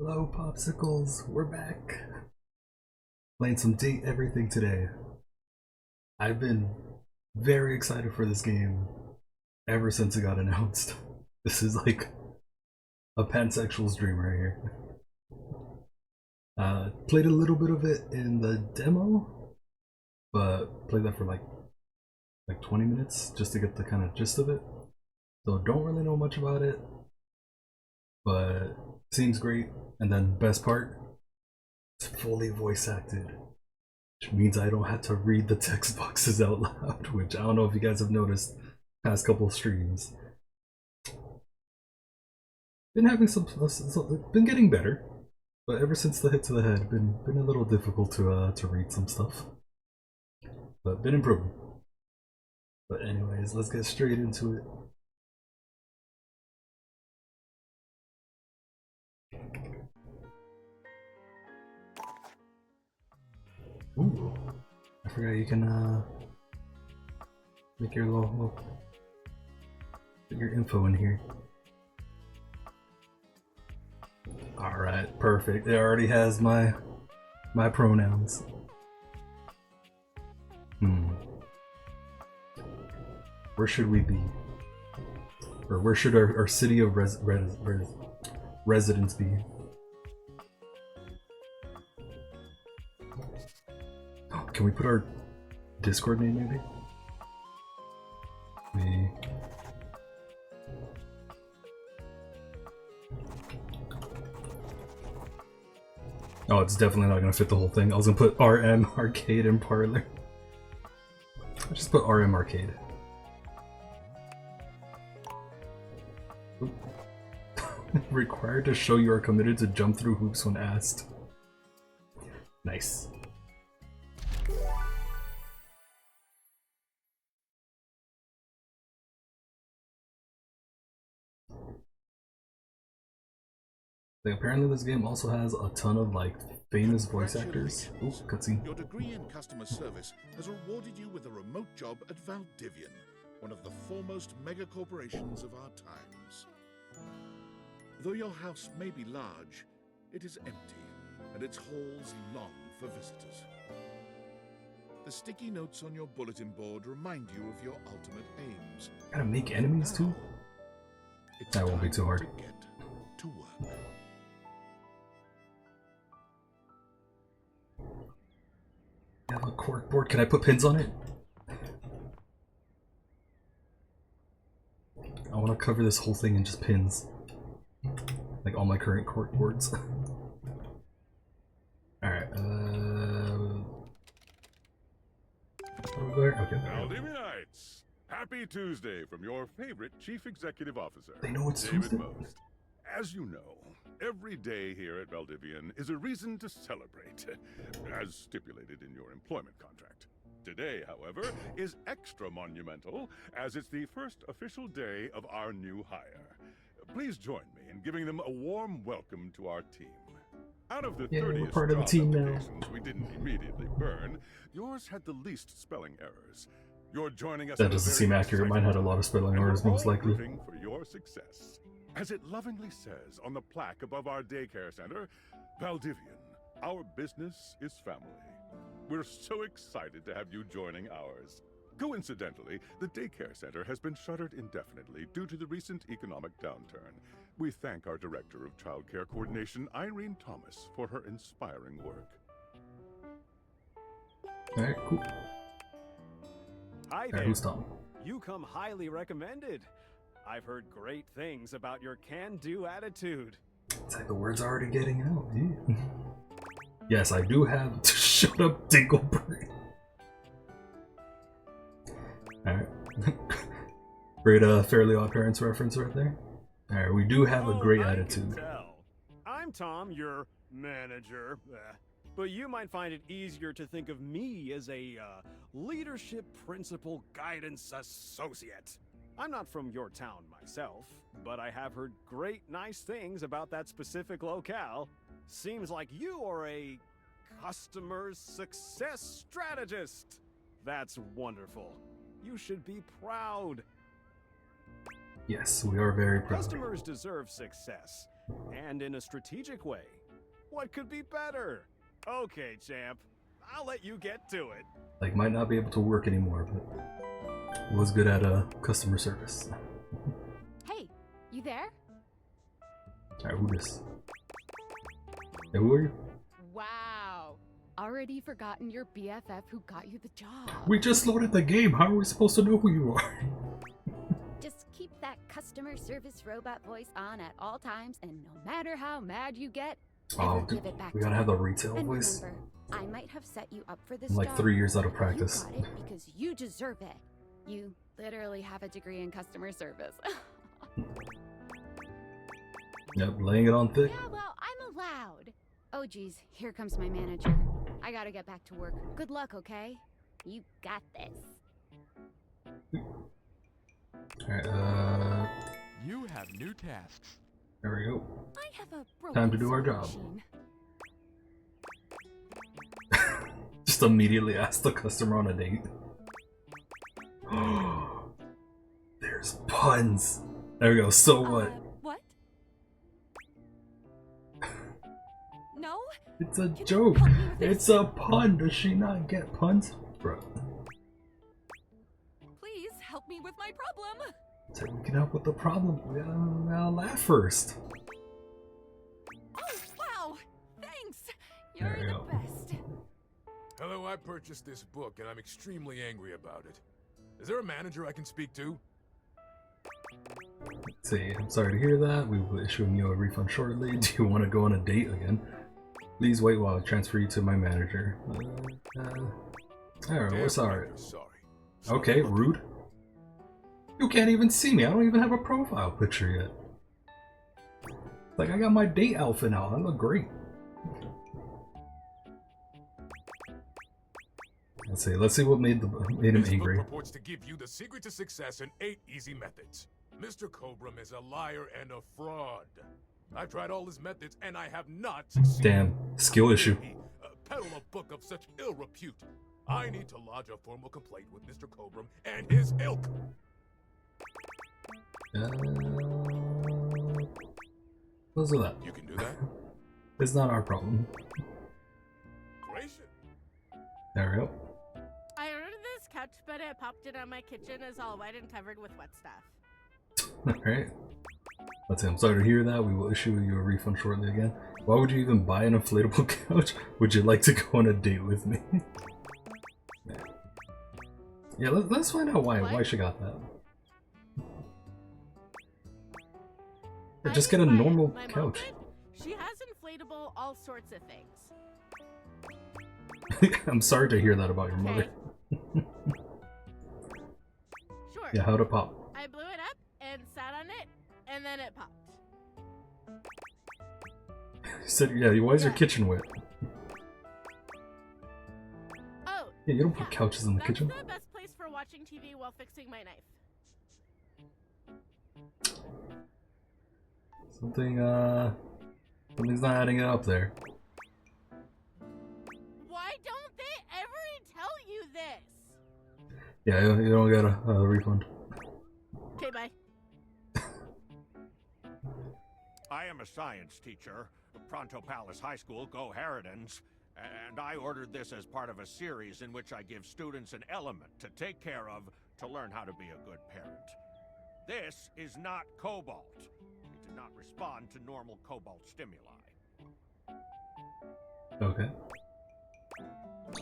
Hello, Popsicles. We're back. Playing some Date Everything today. I've been very excited for this game ever since it got announced. This is like a pansexual's dream right here. Played a little bit of it in the demo, but played that for like 20 minutes just to get the kind of gist of it. So don't really know much about it, but seems great. And then best part, it's fully voice acted, which means I don't have to read the text boxes out loud, which I don't know if you guys have noticed past couple of streams. Been having been getting better, but ever since the hit to the head, been a little difficult to read some stuff, but been improving. But anyways, let's get straight into it. Ooh, I forgot you can make your little put your info in here. All right, perfect. It already has my pronouns. Where should we be? Or where should our city of residence be? Can we put our Discord name maybe? Oh, it's definitely not gonna fit the whole thing. I was gonna put RM Arcade and Parlor. I'll just put RM Arcade. Required to show you are committed to jump through hoops when asked. Nice. Like, apparently this game also has a ton of like famous voice actors. Ooh, cutscene. Your degree in customer service has rewarded you with a remote job at Valdivian, one of the foremost mega corporations of our times. Though your house may be large, it is empty, and its halls long for visitors. The sticky notes on your bulletin board remind you of your ultimate aims. Gotta make enemies too? That won't be too hard. To get to work. I have a cork board. Can I put pins on it? I want to cover this whole thing in just pins. Like all my current cork boards. Alright, over there? Okay, Valdivinites, happy Tuesday from your favorite Chief Executive Officer, They know it's David Tuesday? Most. As you know, every day here at Valdivian is a reason to celebrate, as stipulated in your employment contract. Today, however, is extra monumental, as it's the first official day of our new hire. Please join me in giving them a warm welcome to our team. Out of the 30 we're part of the team now. applications we didn't immediately burn, yours had the least spelling errors. You're joining us. That doesn't seem accurate. Mine had a lot of spelling errors, most likely. Rooting for your success. As it lovingly says on the plaque above our daycare center, Valdivian, our business is family. We're so excited to have you joining ours. Coincidentally, the daycare center has been shuttered indefinitely due to the recent economic downturn. We thank our Director of Child Care Coordination, Irene Thomas, for her inspiring work. Alright, cool. Hi Alright, there. who's Tom? You come highly recommended. I've heard great things about your can-do attitude. It's like the word's already getting out, dude. Yes, I do have to shut up, Dingleberry. Alright. Great Fairly Odd Parents reference right there. Alright, we do have a great I attitude. can tell. I'm Tom, your manager. But you might find it easier to think of me as a leadership principal guidance associate. I'm not from your town myself, but I have heard great nice things about that specific locale. Seems like you are a customer success strategist. That's wonderful. You should be proud. Yes, we are very proud. Customers deserve success, and in a strategic way. What could be better? Okay, champ. I'll let you get to it. Like, might not be able to work anymore, but was good at customer service. Hey, you there? Alright, who this? Hey, who are you? Wow. Already forgotten your BFF who got you the job. We just loaded the game. How are we supposed to know who you are? Just keep that customer service robot voice on at all times, and no matter how mad you get, Oh, never dude, give it back we to gotta me. have the retail And voice. remember, I might have set you up for this I'm like job, 3 years out of but practice. You got it because you deserve it. You literally have a degree in customer service. Yep, laying it on thick. Yeah, well, I'm allowed. Oh geez, here comes my manager. I gotta get back to work. Good luck, okay? You got this. Alright, You have new tasks. there we go. I have a broken Time to do our sewing job. machine. Just immediately ask the customer on a date. There's puns. There we go. So what? What? No? It's a Can you joke. help me with this? It's a pun. Does she not get puns? Bro. Please help me with my problem. So we can help with the problem. We gotta laugh first. Oh, wow. Thanks. There You're we the go. best. Hello, I purchased this book and I'm extremely angry about it. Is there a manager I can speak to? Let's see, I'm sorry to hear that. We will be issuing you a refund shortly. Do you want to go on a date again? Please wait while I transfer you to my manager. Alright, we're sorry. I'm sorry. Okay, rude. You can't even see me. I don't even have a profile picture yet. Like, I got my date outfit now. I look great. Let's see what made him This angry. book purports to give you the secret to success in 8 easy methods. Mr. Cobram is a liar and a fraud. I've tried all his methods and I have not succeeded. Damn, skill issue. He, peddle a book of such ill repute. I need to lodge a formal complaint with Mr. Cobram and his ilk. Let's do that. You can do that? It's not our problem. Gracious. There we go. I ordered this couch, but it popped in on my kitchen is all white and covered with wet stuff. Alright. Let's see, I'm sorry to hear that. We will issue you a refund shortly again. Why would you even buy an inflatable couch? Would you like to go on a date with me? Yeah, let's find out why she got that. Or just get a normal My mom couch. did. She has inflatable all sorts of things. I'm sorry to hear that about your mother. Sure. Yeah, how'd it pop? I blew it up and sat on it, and then it popped. You said, yeah, why is your Yeah. kitchen wet? Oh. Yeah, you don't put couches in the That's kitchen. the best place for watching TV while fixing my knife. Something's not adding it up there. Why don't they ever tell you this? Yeah, you don't get a refund. Okay, bye. I am a science teacher, Pronto Palace High School, Go Harridans, and I ordered this as part of a series in which I give students an element to take care of to learn how to be a good parent. This is not cobalt. It did not respond to normal cobalt stimuli. Okay.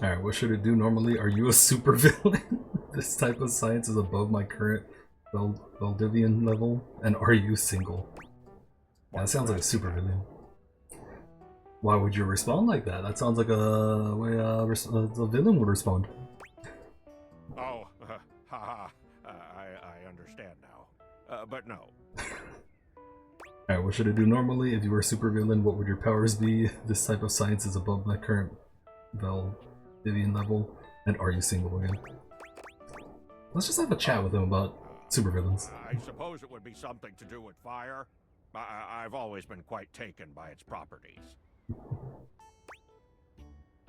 Alright, what should it do normally? Are you a supervillain? This type of science is above my current Valdivian level. And are you single? Yeah, that sounds like a supervillain. Why would you respond like that? That sounds like a way a villain would respond. Oh, haha. I understand now. But no. Alright, what should it do normally? If you were a supervillain, what would your powers be? This type of science is above my current Valdivian level. And are you single again? Let's just have a chat with him about supervillains. I suppose it would be something to do with fire. I've always been quite taken by its properties.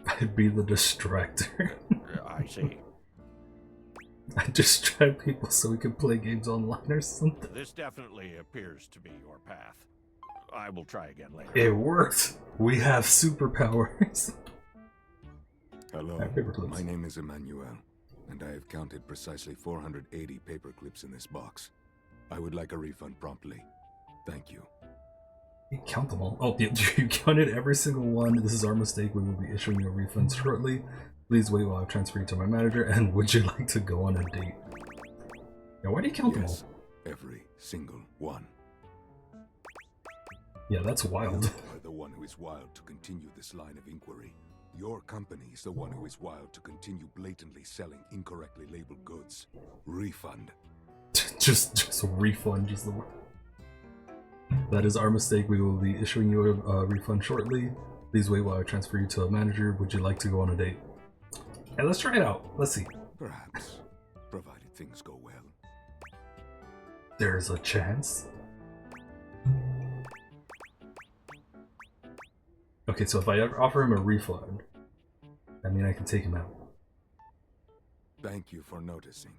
I'd be the distractor. I see. I distract people so we can play games online or something. This definitely appears to be your path. I will try again later. It worked! We have superpowers! Hello, Paperclips. my name is Emmanuel, and I have counted precisely 480 paperclips in this box. I would like a refund promptly. Thank you. You count them all. Oh, yeah, you counted every single one. This is our mistake. We will be issuing you a refund shortly. Please wait while I transfer you to my manager. And would you like to go on a date? Yeah, why do you count them all? Every single one. Yeah, that's wild. You are the one who is wild to continue this line of inquiry. Your company is the one who is wild to continue blatantly selling incorrectly labeled goods. Refund. just refund, just the word. That is our mistake. We will be issuing you a refund shortly. Please wait while I transfer you to a manager. Would you like to go on a date? Hey, let's try it out. Let's see. Perhaps, provided things go well. There's a chance. Okay, so if I offer him a refund, I mean I can take him out. Thank you for noticing.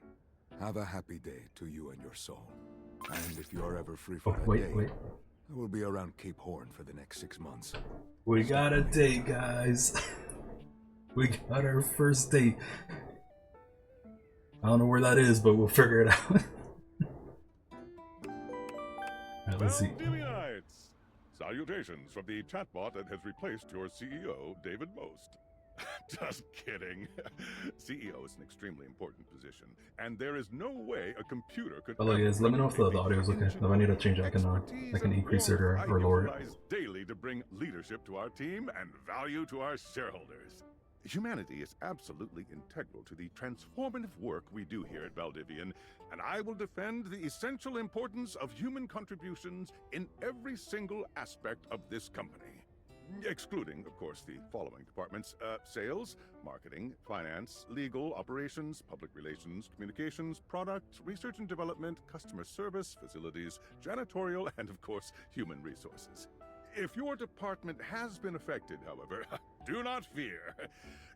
Have a happy day to you and your soul. And if you are ever free for a date, I will be around Cape Horn for the next 6 months. We got a date, guys. We got our first date. I don't know where that is, but we'll figure it out. Alright, let's see. Valdivianites! Salutations from the chatbot that has replaced your CEO, David Most. Just kidding. CEO is an extremely important position, and there is no way a computer could. Hello guys, let me know if the audio is okay. If I need to change it, I can increase it or lower it. Daily to bring leadership to our team and value to our shareholders. Humanity is absolutely integral to the transformative work we do here at Valdivian, and I will defend the essential importance of human contributions in every single aspect of this company. Excluding, of course, the following departments: sales, marketing, finance, legal, operations, public relations, communications, product, research and development, customer service, facilities, janitorial, and of course, human resources. If your department has been affected, however, do not fear.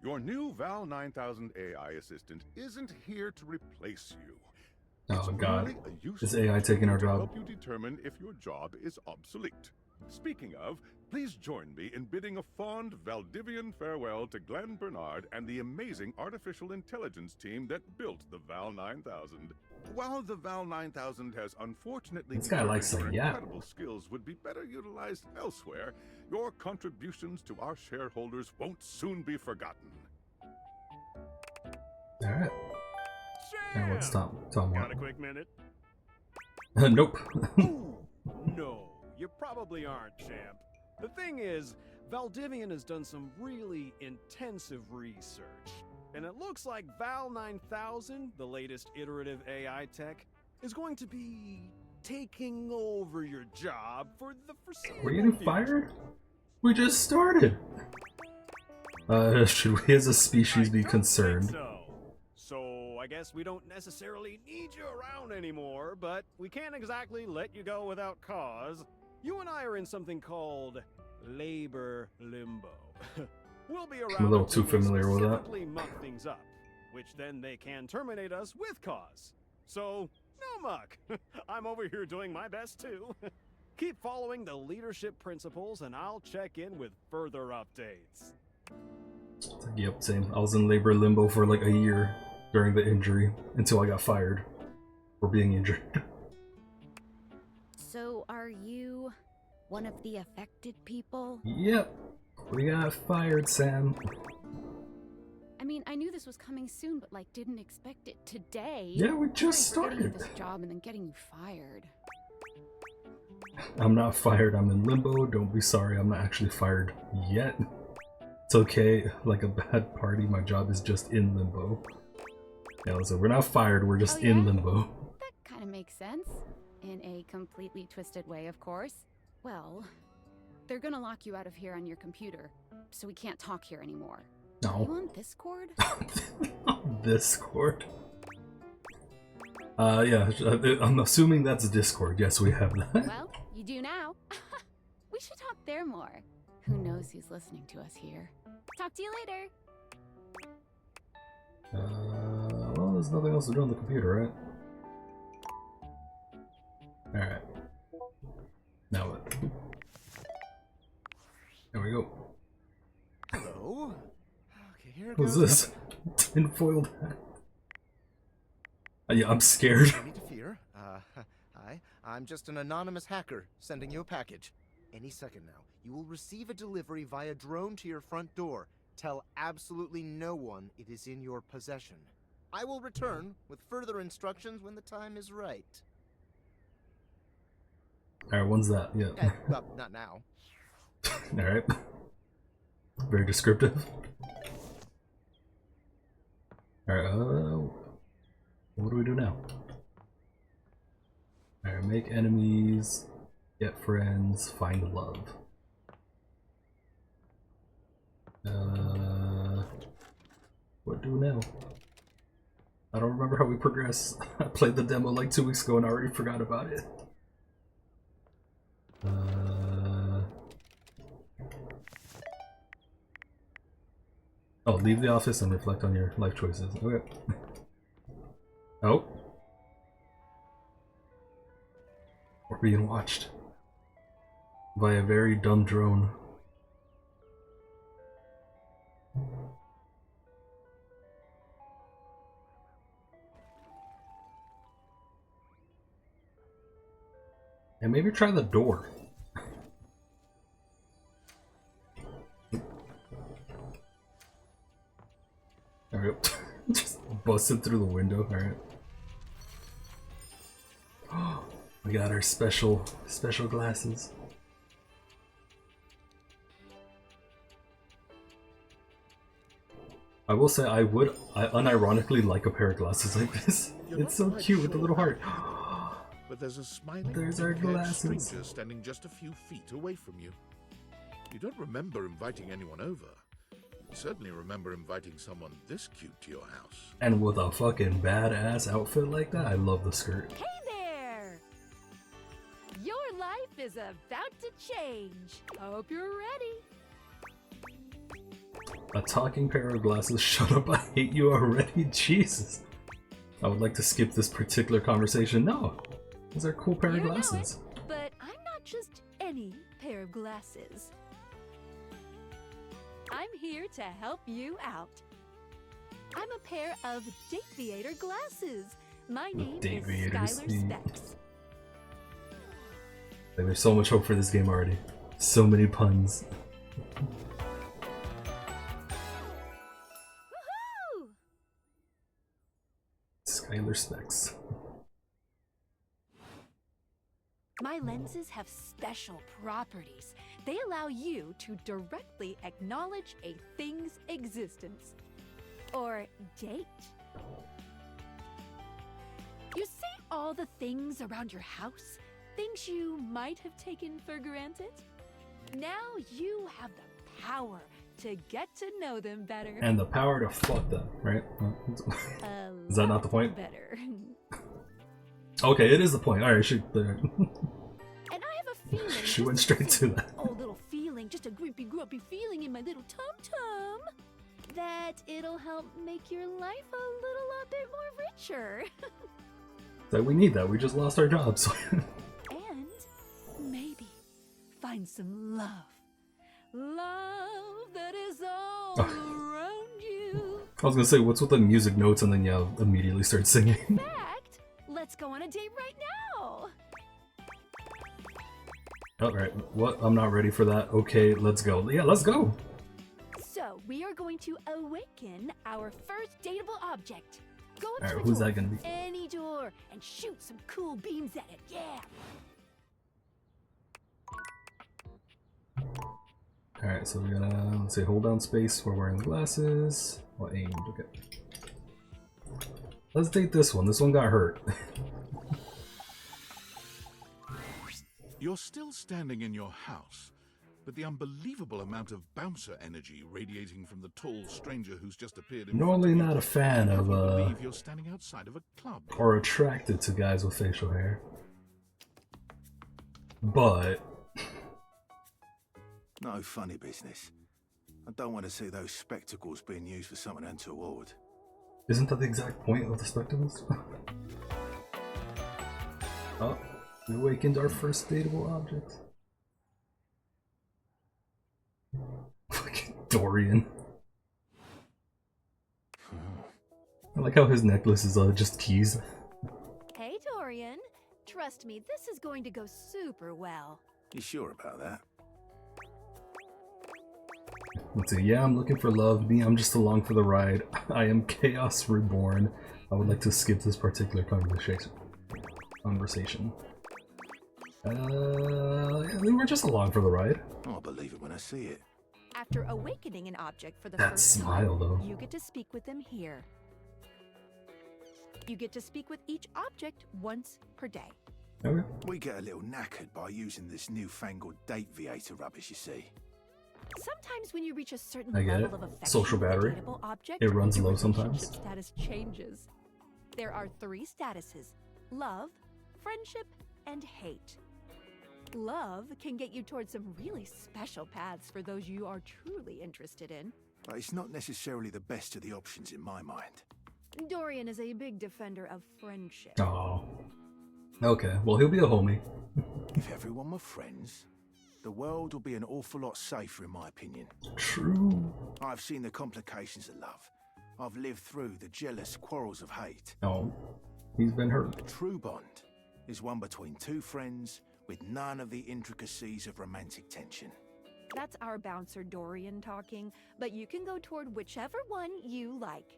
Your new Val 9000 AI assistant isn't here to replace you. Oh god, is AI taking our job? Help you determine if your job is obsolete. Speaking of, please join me in bidding a fond Valdivian farewell to Glenn Bernard and the amazing artificial intelligence team that built the Val 9000. While the Val 9000 has unfortunately this guy likes your to yap. incredible skills would be better utilized elsewhere, your contributions to our shareholders won't soon be forgotten. Alright. Now what's Tom Got a want? quick minute? Nope. Ooh, no, you probably aren't, champ. The thing is, Valdivian has done some really intensive research, and it looks like Val 9000, the latest iterative AI tech, is going to be taking over your job for the foreseeable We're getting future. fired? We just started. Should we as a species be concerned? So I guess we don't necessarily need you around anymore, but we can't exactly let you go without cause. You and I are in something called labor limbo. We'll be around. I'm a little too familiar with that. specifically muck things up, which then they can terminate us with cause. So no muck. I'm over here doing my best too. Keep following the leadership principles, and I'll check in with further updates. Yep, same. I was in labor limbo for like a year during the injury until I got fired for being injured. So are you one of the affected people? Yep, we got fired, Sam. I mean, I knew this was coming soon, but like didn't expect it today. Yeah, we just Getting you started. this job and then getting you fired. I'm not fired, I'm in limbo. Don't be sorry, I'm not actually fired yet. It's okay, like a bad party, my job is just in limbo. Yeah, listen, we're not fired, we're just in limbo. That kind of makes sense. In a completely twisted way, of course. Well, they're gonna lock you out of here on your computer, so we can't talk here anymore. No. Are you on Discord? Discord? Yeah, I'm assuming that's Discord. Yes, we have that. Well, you do now. We should talk there more. Who knows who's listening to us here. Talk to you later. Well, there's nothing else to do on the computer, right? Alright. Now what? we go. Hello. Okay, here What's goes. this? Tinfoiled hat. Yeah, I'm scared. No need to fear. Hi. I'm just an anonymous hacker sending you a package. Any second now, you will receive a delivery via drone to your front door. Tell absolutely no one it is in your possession. I will return with further instructions when the time is right. Alright, when's that? Yeah. Well, not now. Alright. Very descriptive. Alright, what do we do now? Alright, make enemies, get friends, find love. What do now? I don't remember how we progress. I played the demo like 2 weeks ago and I already forgot about it. Oh, leave the office and reflect on your life choices. Okay. Oh. We're being watched by a very dumb drone. And maybe try the door. Alright. Just busted through the window. Alright. Oh, we got our special glasses. I will say I unironically like a pair of glasses like this. It's so cute with the little heart. But there's a smiling, There's our glasses. stranger standing just a few feet away from you. You don't remember inviting anyone over. You certainly remember inviting someone this cute to your house. And with a fucking badass outfit like that, I love the skirt. Hey there! Your life is about to change. Hope you're ready. A talking pair of glasses. Shut up, I hate you already. Jesus. I would like to skip this particular conversation. No. These are cool pair of glasses. But I'm not just any pair of glasses. I'm here to help you out. I'm a pair of Dateviator glasses. My name is Skylar Specs. Like, there's so much hope for this game already. So many puns. Woohoo! Skylar Specs. My lenses have special properties. They allow you to directly acknowledge a thing's existence. Or date. You see all the things around your house? Things you might have taken for granted? Now you have the power to get to know them better. And the power to fuck them, right? Is that not the point? Better. Okay, it is the point. Alright, she Feeling, she went straight to that. Oh, little feeling, just a grumpy feeling in my little tum-tum. That it'll help make your life a little bit more richer. That we need that. We just lost our jobs. And maybe find some love. Love that is all around you. I was gonna say, what's with the music notes and then yeah, immediately start singing. In fact, let's go on a date right now. Alright, what? I'm not ready for that. Okay, let's go. Yeah, let's go! So, we are going to awaken our first dateable object. Go up Alright, to who's a door, that gonna be? any door, and shoot some cool beams at it, yeah! Alright, so we're gonna, let's say, hold down space, we're wearing glasses. Well, aimed, okay. Let's date this one. This one got hurt. You're still standing in your house, but the unbelievable amount of bouncer energy radiating from the tall stranger who's just appeared in Normally front of not a fan of, believe you're standing outside of a club. or attracted to guys with facial hair. But... No funny business. I don't want to see those spectacles being used for something untoward. Isn't that the exact point of the spectacles? Oh. We awakened our first dateable object. Fucking Dorian. I like how his necklace is just keys. Hey, Dorian. Trust me, this is going to go super well. You sure about that? Let's see. Yeah, I'm looking for love. Me, I'm just along for the ride. I am Chaos Reborn. I would like to skip this particular conversation. We're just along for the ride. I'll believe it when I see it. After awakening an object for the That first smile, time, though. you get to speak with them here. You get to speak with each object once per day. Okay. We get a little knackered by using this newfangled date viator rubbish, you see. Sometimes when you reach a certain I get level it. of affection Social with a battery. dateable object, It runs your low relationship sometimes. status changes. There are 3 statuses: love, friendship, and hate. Love can get you towards some really special paths for those you are truly interested in. But it's not necessarily the best of the options in my mind. Dorian is a big defender of friendship. Oh. Okay, well, he'll be a homie. If everyone were friends, the world would be an awful lot safer, in my opinion. True. I've seen the complications of love. I've lived through the jealous quarrels of hate. Oh, he's been hurt. A true bond is one between 2 friends with none of the intricacies of romantic tension. That's our bouncer Dorian talking, but you can go toward whichever one you like.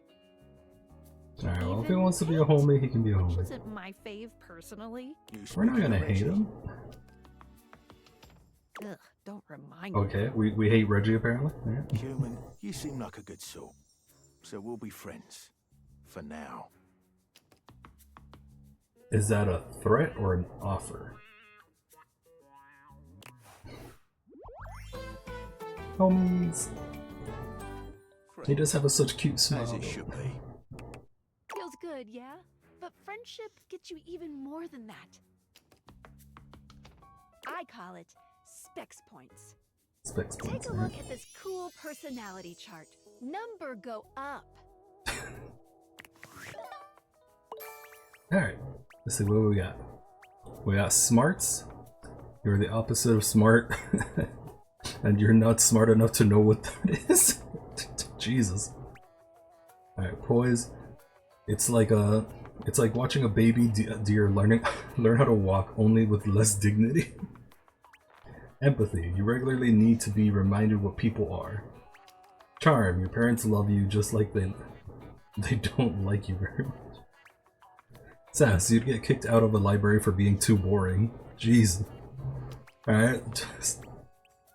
Alright, well, if he wants to be a homie, he can be a Which homie. isn't my fave personally. We're not gonna hate him. Ugh, don't remind me. Okay, we hate Reggie apparently. Yeah. Human, you seem like a good sort. So we'll be friends. For now. Is that a threat or an offer? Homies. He does have such cute smile. As it should be. Feels good, yeah? But friendship gets you even more than that. I call it specs points. Specs points. Take a look at this cool personality chart. Number go up. Alright, let's see what we got. We got smarts. You're the opposite of smart. And you're not smart enough to know what that is. Jesus. Alright, poise. It's like watching a baby deer learn how to walk, only with less dignity. Empathy. You regularly need to be reminded what people are. Charm. Your parents love you just like they don't like you very much. Sass. You'd get kicked out of a library for being too boring. Jeez. Alright. Just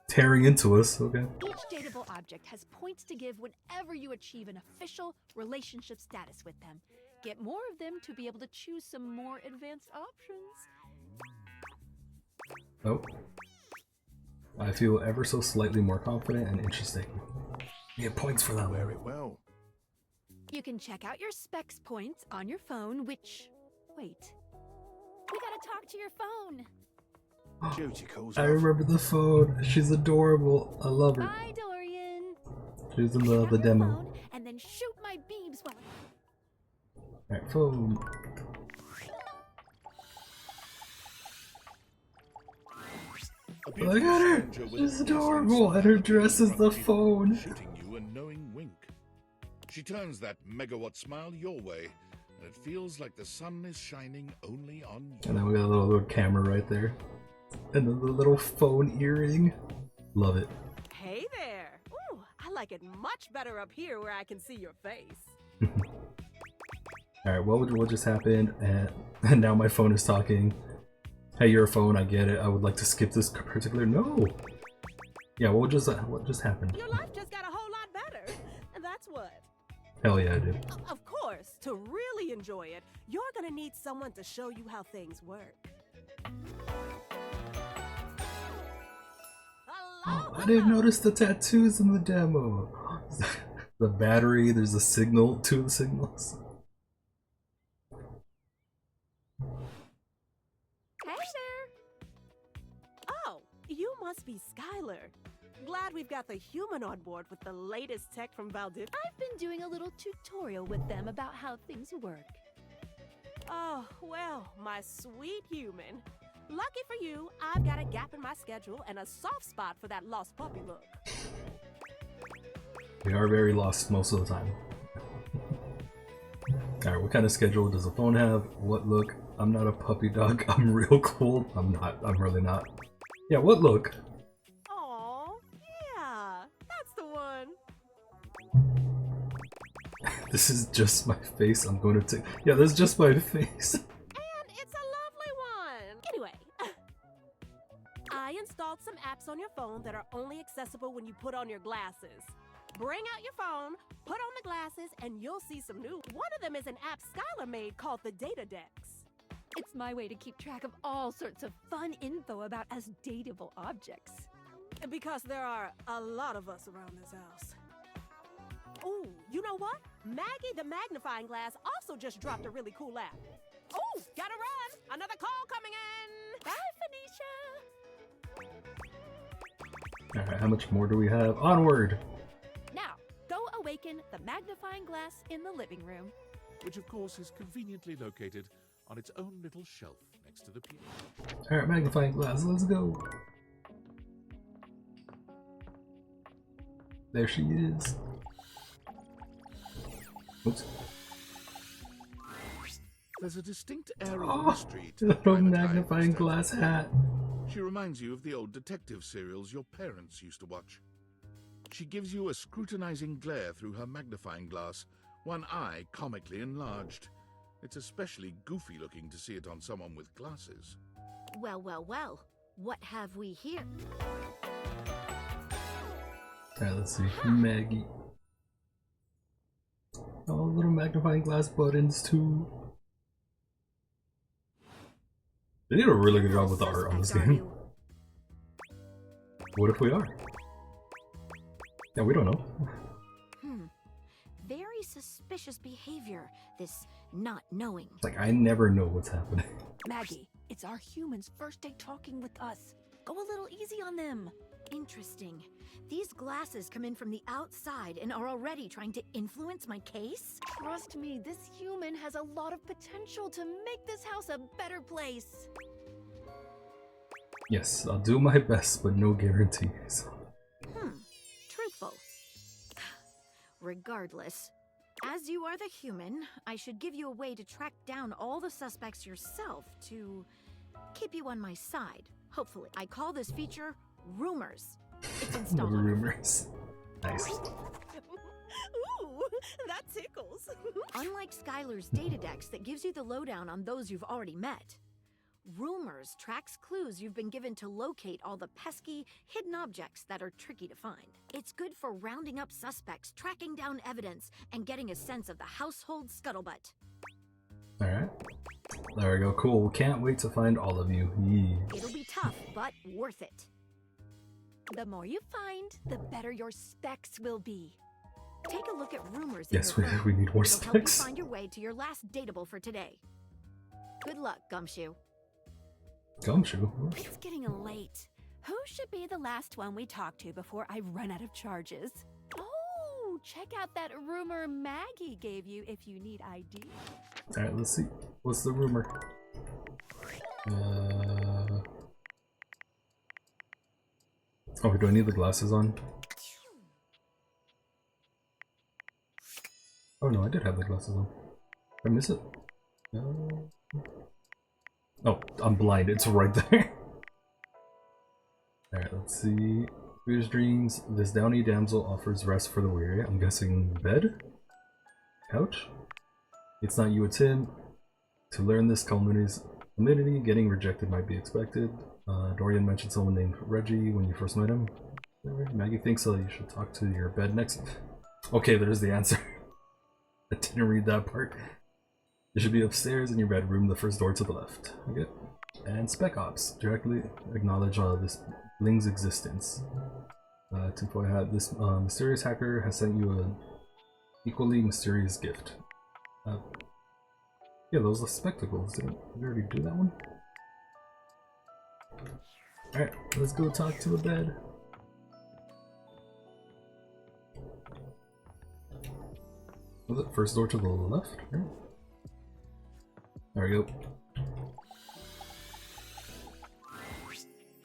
tearing into us. Okay. Each dateable object has points to give whenever you achieve an official relationship status with them. Get more of them to be able to choose some more advanced options. Oh. I feel ever so slightly more confident and interesting. You get points for that. Very well. You can check out your specs points on your phone, which... Wait. We gotta talk to your phone. Duty calls I off. remember the phone. She's adorable. I love her. Bye, Dorian. She's in Check the out your demo. phone and then shoot my beams while... Alright, phone. Look at her! She's adorable, and her dress is the phone. Shooting you a knowing wink. She turns that megawatt smile your way, and it feels like the sun is shining only on you. And then we got a little camera right there. And then the little phone earring. Love it. Hey there! Ooh, I like it much better up here where I can see your face. Alright, what just happened? And now my phone is talking. Hey, you're a phone, I get it. I would like to skip this particular... No! Yeah, what just happened? Your life just got a whole lot better, and that's what. Hell yeah, I did. Of course, to really enjoy it, you're gonna need someone to show you how things work. Oh, I didn't notice the tattoos in the demo. The battery, there's a signal, 2 of the signals. Hey there! Oh, you must be Skylar. Glad we've got the human on board with the latest tech from Valdiv. I've been doing a little tutorial with them about how things work. Oh, well, my sweet human. Lucky for you, I've got a gap in my schedule and a soft spot for that lost puppy look. We are very lost most of the time. Alright, what kind of schedule does the phone have? What look? I'm not a puppy dog. I'm real cool. I'm not. I'm really not. Yeah, what look? Aw, yeah, that's the one. This is just my face. I'm going to take. Yeah, that's just my face. And it's a lovely one. Anyway, I installed some apps on your phone that are only accessible when you put on your glasses. Bring out your phone, put on the glasses, and you'll see some new. One of them is an app Skylar made called the Data Dex. It's my way to keep track of all sorts of fun info about us dateable objects. Because there are a lot of us around this house. Oh, you know what? Maggie the magnifying glass also just dropped a really cool app. Oh, gotta run! Another call coming in! Bye, Phoenicia! Alright, how much more do we have? Onward! Now, go awaken the magnifying glass in the living room. Which of course is conveniently located on its own little shelf next to the piano. Alright, magnifying glass, let's go! There she is. Oops. There's a distinct air of mystery to Little magnifying glass hat. She reminds you of the old detective serials your parents used to watch. She gives you a scrutinizing glare through her magnifying glass, one eye comically enlarged. It's especially goofy looking to see it on someone with glasses. Well, well, well. What have we here? Alright, let's see. Maggie. Oh, little magnifying glass buttons too. They did a really good job with the art on this game. What if we are? Yeah, we don't know. Very suspicious behavior, this not knowing. It's like, I never know what's happening. Maggie, it's our humans' first day talking with us. Go a little easy on them. Interesting. These glasses come in from the outside and are already trying to influence my case? Trust me, this human has a lot of potential to make this house a better place. Yes, I'll do my best, but no guarantees. Truthful. Regardless, as you are the human, I should give you a way to track down all the suspects yourself to keep you on my side. Hopefully. I call this feature Rumors. It's installed. Rumors. Nice. Ooh, that tickles. Unlike Skylar's data dex that gives you the lowdown on those you've already met, Rumors tracks clues you've been given to locate all the pesky, hidden objects that are tricky to find. It's good for rounding up suspects, tracking down evidence, and getting a sense of the household scuttlebutt. Alright. There we go, cool. Can't wait to find all of you. Yee. It'll be tough, but worth it. The more you find, the better your specs will be. Take a look at Rumors. Yes, we need more It'll help you specs. find your way to your last dateable for today. Good luck, Gumshoe. Gumshoe? It's getting late. Who should be the last one we talk to before I run out of charges? Oh, check out that rumor Maggie gave you if you need ID. Alright, let's see. What's the rumor? Oh, do I need the glasses on? Oh no, I did have the glasses on. Did I miss it? Oh, I'm blind. It's right there. Alright, let's see. Reader's dreams. This downy damsel offers rest for the weary. I'm guessing bed? Couch? It's not you, it's him. To learn this community, getting rejected might be expected. Dorian mentioned someone named Reggie when you first met him. Maggie thinks so. You should talk to your bed next. Okay, there's the answer. I didn't read that part. You should be upstairs in your bedroom, the first door to the left. Okay. And Spec Ops. Directly acknowledge this Ling's existence. Tinfoil Hat. This mysterious hacker has sent you an equally mysterious gift. Yeah, those are spectacles. Didn't we already do that one? Alright, let's go talk to the bed. Was it first door to the left? Right. There we go.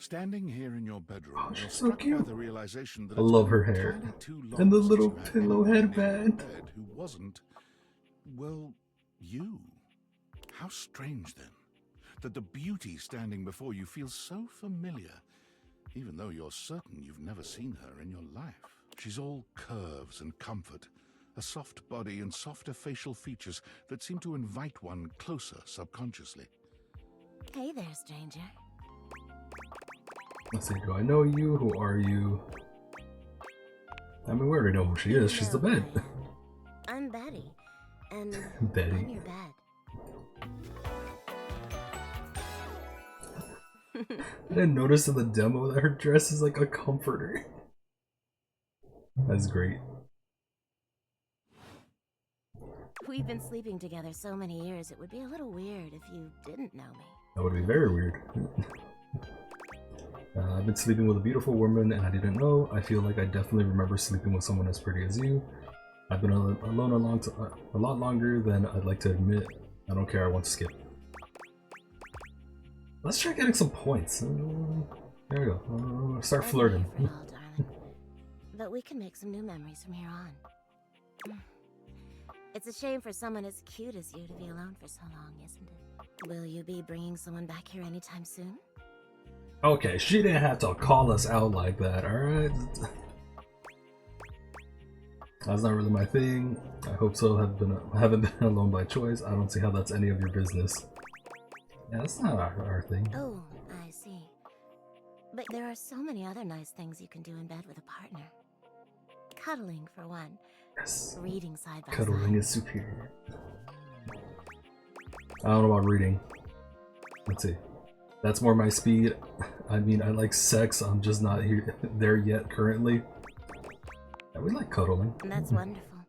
Standing here in your bedroom, Oh, you're she's so struck by cute. the realization that I it's love been her hair. entirely too long And the since little you had pillow anyone in headband. your bed who wasn't, well, you. How strange then, that the beauty standing before you feels so familiar, even though you're certain you've never seen her in your life. She's all curves and comfort, a soft body and softer facial features that seem to invite one closer subconsciously. Hey there, stranger. Let's see, do I know you? Who are you? I mean, we already know who she is. She's the bed. I'm Betty, and Betty. I'm your bed. I didn't notice in the demo that her dress is like a comforter. That's great. We've been sleeping together so many years, it would be a little weird if you didn't know me. That would be very weird. I've been sleeping with a beautiful woman and I didn't know. I feel like I definitely remember sleeping with someone as pretty as you. I've been alone a lot longer than I'd like to admit. I don't care, I want to skip. Let's try getting some points. There we go. Start flirting. All, darling. But we can make some new memories from here on. It's a shame for someone as cute as you to be alone for so long, isn't it? Will you be bringing someone back here anytime soon? Okay, she didn't have to call us out like that, alright? That's not really my thing. I hope so. I haven't been alone by choice. I don't see how that's any of your business. Yeah, that's not our thing. Oh, I see. But there are so many other nice things you can do in bed with a partner. Cuddling, for one. Yes. Reading side by Cuddling side. is superior. I don't know about reading. Let's see. That's more my speed. I mean, I like sex. I'm just not there yet currently. Yeah, we like cuddling. That's wonderful.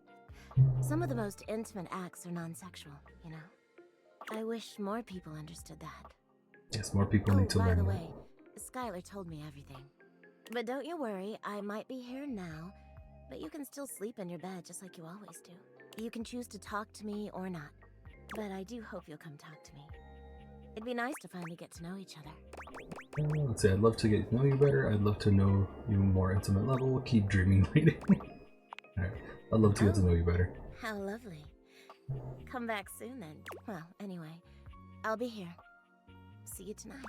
Some of the most intimate acts are non-sexual, you know. I wish more people understood that. Yes, more people need to learn. By the that. way, Skylar told me everything. But don't you worry, I might be here now, but you can still sleep in your bed just like you always do. You can choose to talk to me or not, but I do hope you'll come talk to me. It'd be nice to finally get to know each other. Let's see, I'd love to get to know you better. I'd love to know you more intimate level. Keep dreaming, lady. Alright, I'd love to get to know you better. How lovely. Come back soon then. Well, anyway, I'll be here. See you tonight.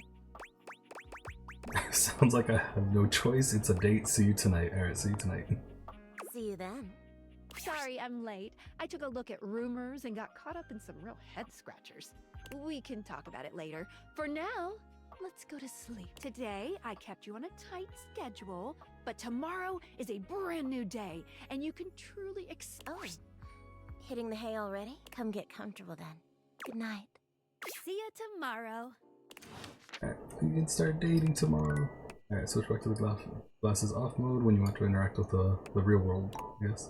Sounds like I have no choice. It's a date. See you tonight. Alright, see you tonight. See you then. Sorry, I'm late. I took a look at rumors and got caught up in some real head scratchers. We can talk about it later. For now, let's go to sleep. Today, I kept you on a tight schedule, but tomorrow is a brand new day, and you can truly Oh, hitting the hay already? Come get comfortable then. Good night. See you tomorrow. Alright, we can start dating tomorrow. Alright, switch back to the glasses off mode when you want to interact with the real world, I guess.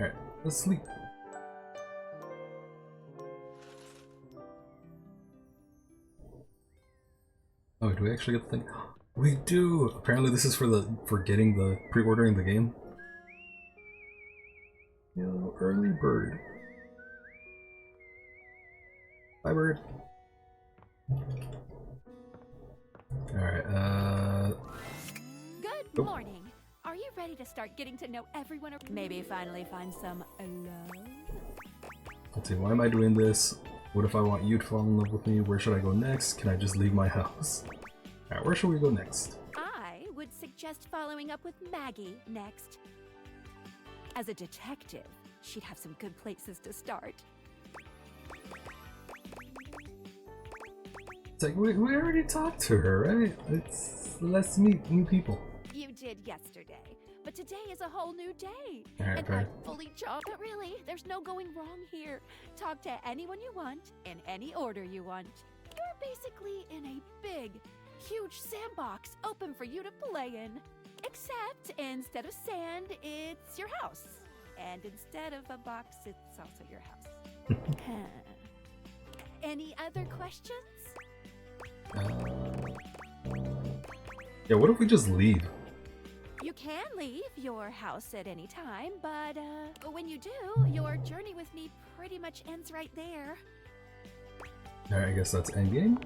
Alright, let's sleep. Oh, do we actually get the thing? We do! Apparently this is for getting the pre-ordering the game. Yo, early bird. Bye, bird. Alright, Good morning. Are you ready to start getting to know everyone, or maybe finally find some love? let's see, why am I doing this? What if I want you to fall in love with me? Where should I go next? Can I just leave my house? Alright, where should we go next? I would suggest following up with Maggie next. As a detective, she'd have some good places to start. It's like, we already talked to her, right? Let's meet new people. You did yesterday, but today is a whole new day. Alright, and fair. I'm fully charmed. But really, there's no going wrong here. Talk to anyone you want, in any order you want. You're basically in a big, huge sandbox open for you to play in. Except instead of sand, it's your house. And instead of a box, it's also your house. Any other questions? Yeah, what if we just leave? You can leave your house at any time, but when you do, your journey with me pretty much ends right there. Alright, I guess that's endgame.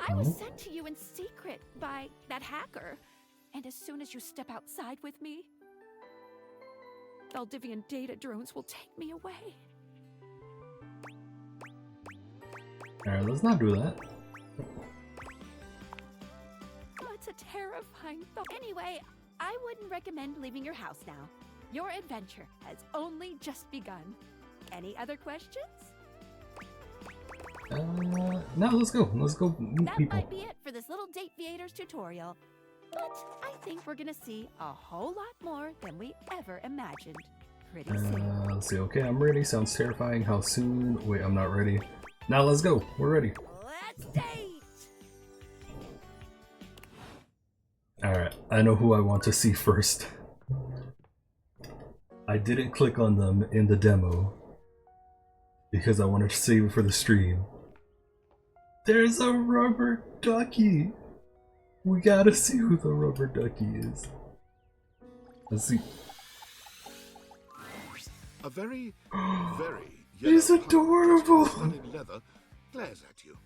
I was sent to you in secret by that hacker. And as soon as you step outside with me, Valdivian data drones will take me away. Alright, let's not do that. Oh, it's a terrifying thought. Anyway, I wouldn't recommend leaving your house now. Your adventure has only just begun. Any other questions? No, let's go. Let's go meet That people. might be it for this little Date Theaters tutorial. But I think we're gonna see a whole lot more than we ever imagined. Pretty soon. Let's see. Okay, I'm ready. Sounds terrifying. How soon? Wait, I'm not ready. Now let's go. We're ready. Let's date! Alright, I know who I want to see first. I didn't click on them in the demo because I wanted to save it for the stream. There's a rubber ducky! We gotta see who the rubber ducky is. Let's see. A very, very He's yellow adorable! studded leather glares at you.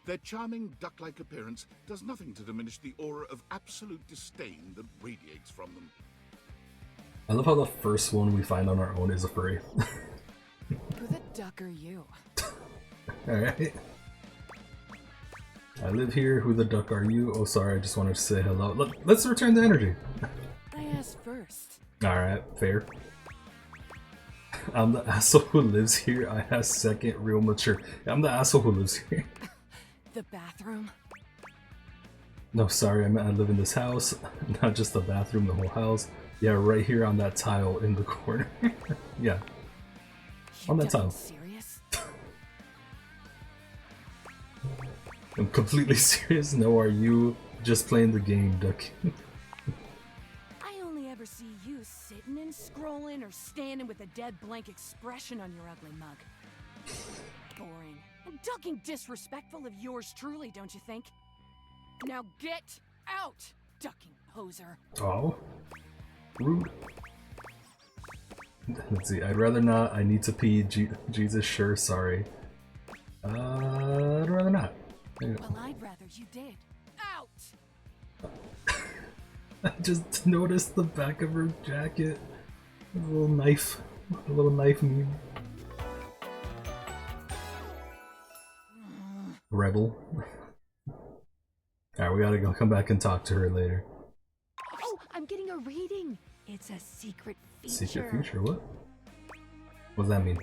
Their charming duck-like appearance does nothing to diminish the aura of absolute disdain that radiates from them. I love how the first one we find on our own is a furry. Who the duck are you? Alright. I live here, who the duck are you? Oh sorry, I just wanted to say hello. Let's return the energy. I asked first. Alright, fair. I'm the asshole who lives here. I have second, real mature. I'm the asshole who lives here. The bathroom? No, sorry, I meant I live in this house. Not just the bathroom, the whole house. Yeah, right here on that tile in the corner. Yeah. On that tile. Serious? I'm completely serious. No, are you just playing the game, duck? I only ever see you sitting and scrolling or standing with a dead blank expression on your ugly mug. Boring. And ducking disrespectful of yours truly, don't you think? Now get out, ducking poser. Oh. Rude. Let's see, I'd rather not. I need to pee. Jesus, sure, sorry. I'd rather not. Well, I'd rather you did. Out! I just noticed the back of her jacket. A little knife. A little knife meme. Rebel. Alright, we gotta go come back and talk to her later. Oh, I'm getting a reading. It's a secret feature. Secret feature? What? What does that mean?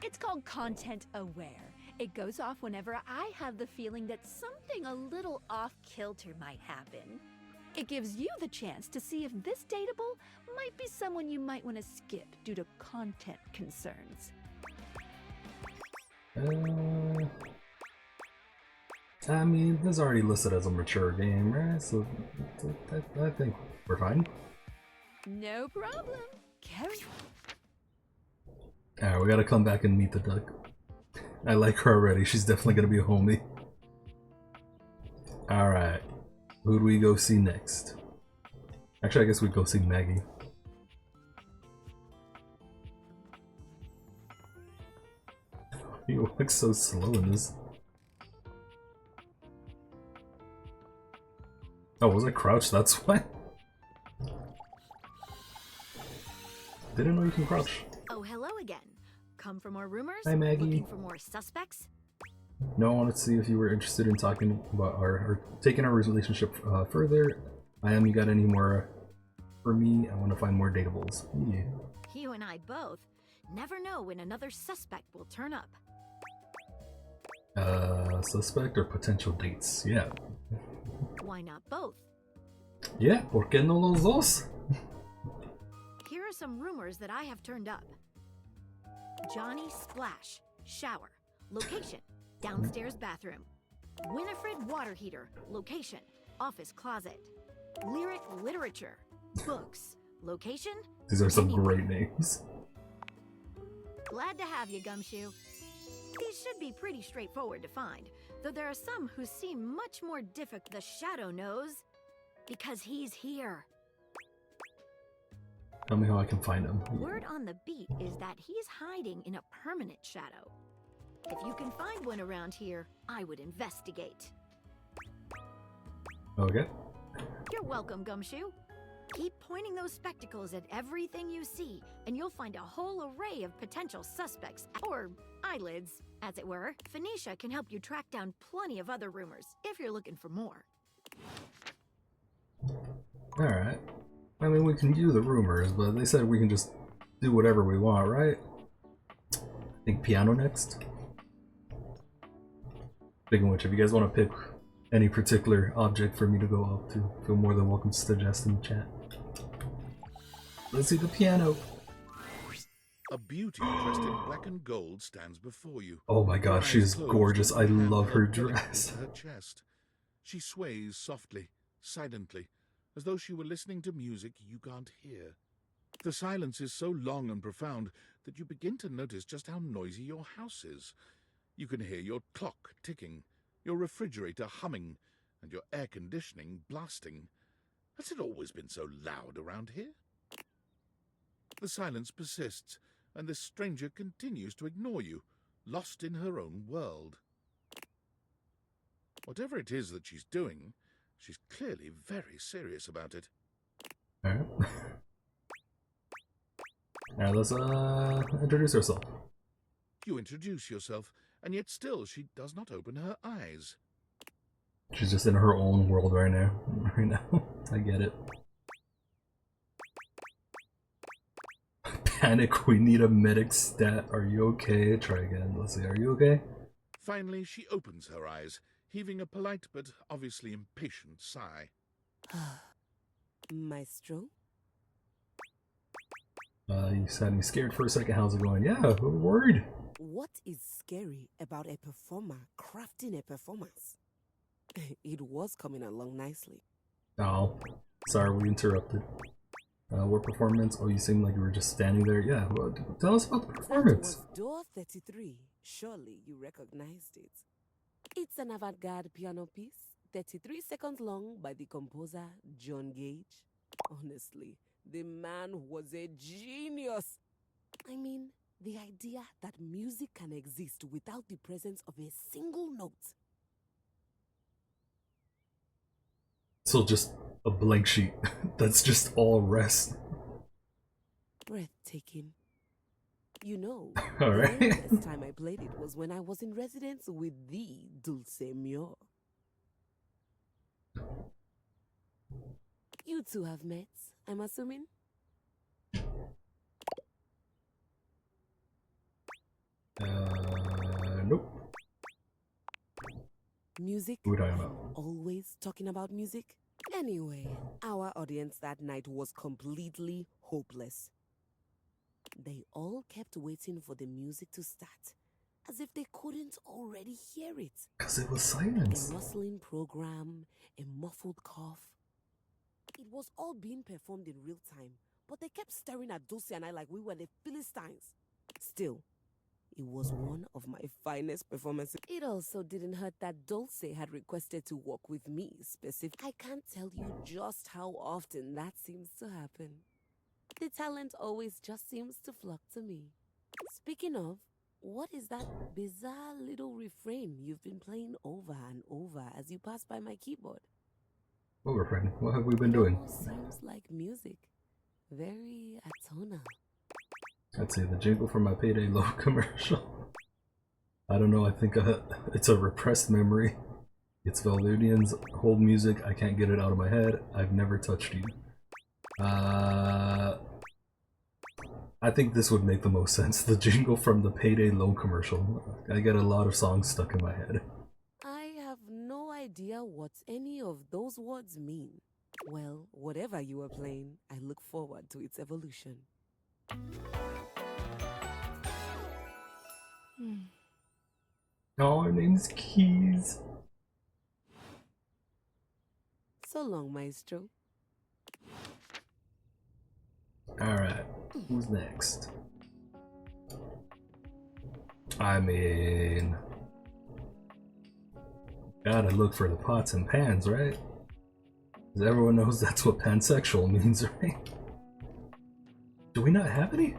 It's called Content Aware. It goes off whenever I have the feeling that something a little off-kilter might happen. It gives you the chance to see if this dateable might be someone you might want to skip due to content concerns. I mean, this is already listed as a mature game, right? So I think we're fine. No problem. Carry on. Alright, we gotta come back and meet the duck. I like her already. She's definitely gonna be a homie. Alright. Who do we go see next? Actually, I guess we'd go see Maggie. You look so slow in this. Oh, was I crouched? That's why? Didn't know you can crouch. Oh, hello again. Come for more rumors? Hi, Maggie. Looking for more suspects? No, I wanted to see if you were interested in talking about or taking our relationship further. I am. You got any more for me? I want to find more dateables. Yeah. You and I both. Never know when another suspect will turn up. Suspect or potential dates? Yeah. Why not both? Yeah, ¿por qué no los dos? Here are some rumors that I have turned up. Johnny Splash, shower. Location, downstairs bathroom. Winifred water heater. Location, office closet. Lyric literature. Books. Location? These are some great names. Glad to have you, Gumshoe. These should be pretty straightforward to find, though there are some who seem much more difficult. The Shadow knows, because he's here. Tell me how I can find him. Word on the beat is that he's hiding in a permanent shadow. If you can find one around here, I would investigate. Okay. You're welcome, Gumshoe. Keep pointing those spectacles at everything you see, and you'll find a whole array of potential suspects, or eyelids, as it were. Phoenicia can help you track down plenty of other rumors, if you're looking for more. Alright. I mean, we can do the rumors, but they said we can just do whatever we want, right? I think piano next. Speaking of which, if you guys want to pick any particular object for me to go up to, feel more than welcome to suggest in the chat. Let's see the piano. A beauty dressed in black and gold stands before you. Oh my god, Her she eyes is closed gorgeous. and I her hand love her held delicately dress. to her chest. She sways softly, silently, as though she were listening to music you can't hear. The silence is so long and profound that you begin to notice just how noisy your house is. You can hear your clock ticking, your refrigerator humming, and your air conditioning blasting. Has it always been so loud around here? The silence persists, and this stranger continues to ignore you, lost in her own world. Whatever it is that she's doing, she's clearly very serious about it. Alright. Alright, let's introduce herself. You introduce yourself, and yet still she does not open her eyes. She's just in her own world right now. I get it. Panic, we need a medic stat. Are you okay? Try again. Let's see, are you okay? Finally, she opens her eyes, heaving a polite but obviously impatient sigh. Maestro? You said me scared for a second. How's it going? Yeah, we're worried. What is scary about a performer crafting a performance? It was coming along nicely. Oh, sorry, we interrupted. What performance? Oh, you seem like you were just standing there. Yeah, well, tell us about the performance. That was door 33. Surely you recognized it. It's an avant-garde piano piece, 33 seconds long, by the composer John Gage. Honestly, the man was a genius. I mean, the idea that music can exist without the presence of a single note. So just a blank sheet. That's just all rest. Breathtaking. You know, All right. the last time I played it was when I was in residence with the Dulce Mio. You two have met, I'm assuming? Nope. Music? What are you talking about? Always talking about music? Anyway, our audience that night was completely hopeless. They all kept waiting for the music to start, as if they couldn't already hear it. Because it was silence. A rustling program, a muffled cough. It was all being performed in real time, but they kept staring at Dulce and I like we were the Philistines. Still, it was one of my finest performances. It also didn't hurt that Dulce had requested to work with me specifically. I can't tell you just how often that seems to happen. The talent always just seems to flock to me. Speaking of, what is that bizarre little refrain you've been playing over and over as you pass by my keyboard? What refrain? What have we been doing? It almost seems like music. Very atonal. I'd say the jingle for my Payday Low commercial. I don't know, I think it's a repressed memory. It's Valdivian's hold music, I can't get it out of my head. I've never touched you. I think this would make the most sense. The jingle from the Payday Loan commercial. I get a lot of songs stuck in my head. I have no idea what any of those words mean. Well, whatever you are playing, I look forward to its evolution. Oh, her name's Keys. So long, Maestro. Alright, who's next? I mean... gotta look for the pots and pans, right? Because everyone knows that's what pansexual means, right? Do we not have any?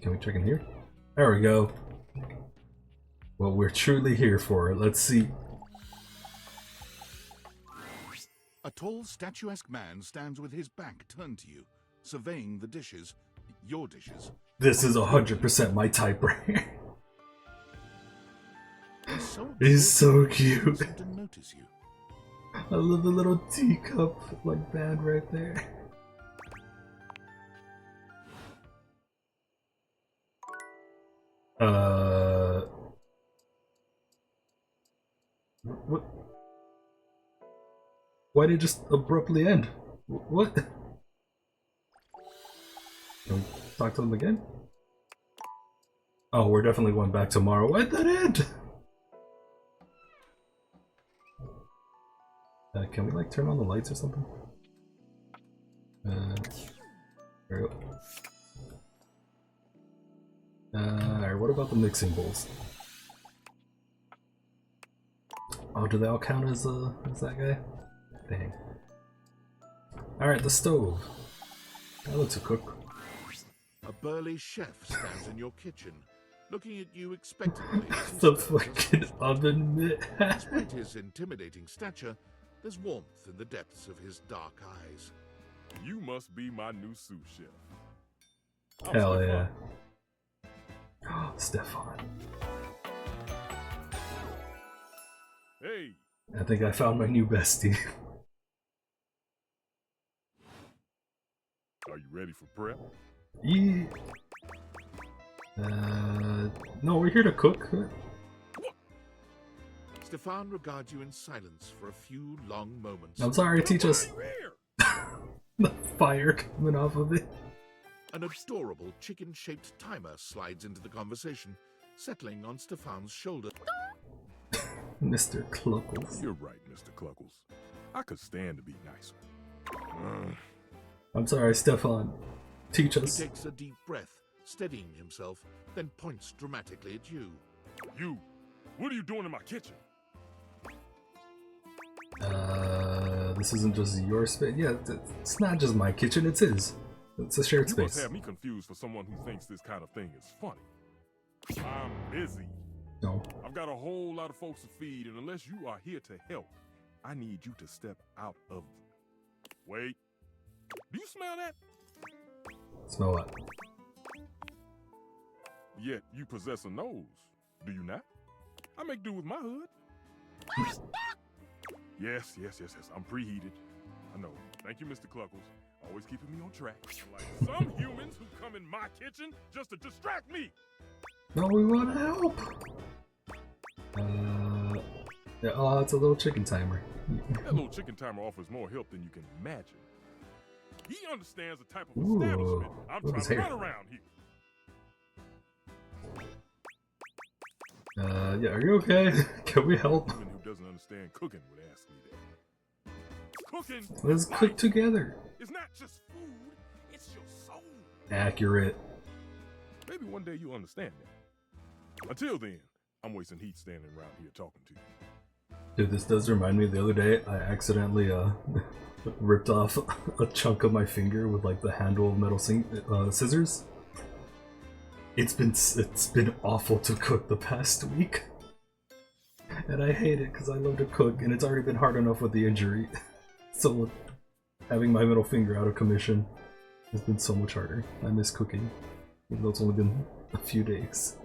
Can we check in here? There we go. What we're truly here for. Let's see. A tall, statuesque man stands with his back turned to you, surveying the dishes, your dishes. This is 100% my type right here. He's so cute. To notice you. I love the little teacup like band right there. What? Why did it just abruptly end? What? Can we talk to them again? Oh, we're definitely going back tomorrow. Why'd that end? Can we like turn on the lights or something? There we go. Alright, what about the mixing bowls? Oh, do they all count as that guy? Dang. Alright, the stove. That looks a cook. A burly chef stands in your kitchen, looking at you expectantly. The fucking oven mitt. Despite his intimidating stature, there's warmth in the depths of his dark eyes. You must be my new sous chef. Hell yeah. Stefan. Hey. I think I found my new bestie. Are you ready for prep? Yeah. No, we're here to cook. Stefan regards you in silence for a few long moments. I'm sorry, teach us. The fire coming off of it. An adorable chicken-shaped timer slides into the conversation, settling on Stefan's shoulder. Mr. Cluckles. You're right, Mr. Cluckles. I could stand to be nicer. I'm sorry, Stefan. Teach us. He takes a deep breath, steadying himself, then points dramatically at you. You! What are you doing in my kitchen? This isn't just your space. Yeah, it's not just my kitchen, it's his. It's a shared You space. must have me confused for someone who thinks this kind of thing is funny. I'm busy. No. I've got a whole lot of folks to feed, and unless you are here to help, I need you to step out of... Wait. Do you smell that? Smell what? Yet you possess a nose, do you not? I make do with my hood. Yes. I'm preheated. I know. Thank you, Mr. Cluckles. Always keeping me on track. Like some humans who come in my kitchen just to distract me. No, we want to help. Yeah, oh, it's a little chicken timer. That little chicken timer offers more help than you can imagine. He understands the type of Ooh, establishment I'm look trying at to his run hair. around here. Yeah, are you okay? Can we help? Someone who doesn't understand cooking would ask me that. Cooking. Let's cook together. It's not just food, it's your soul. Accurate. Maybe one day you'll understand that. Until then, I'm wasting heat standing around here talking to you. Dude, this does remind me, the other day I accidentally ripped off a chunk of my finger with like the handle of metal scissors. It's been awful to cook the past week. And I hate it because I love to cook and it's already been hard enough with the injury. So having my middle finger out of commission has been so much harder. I miss cooking, even though it's only been a few days.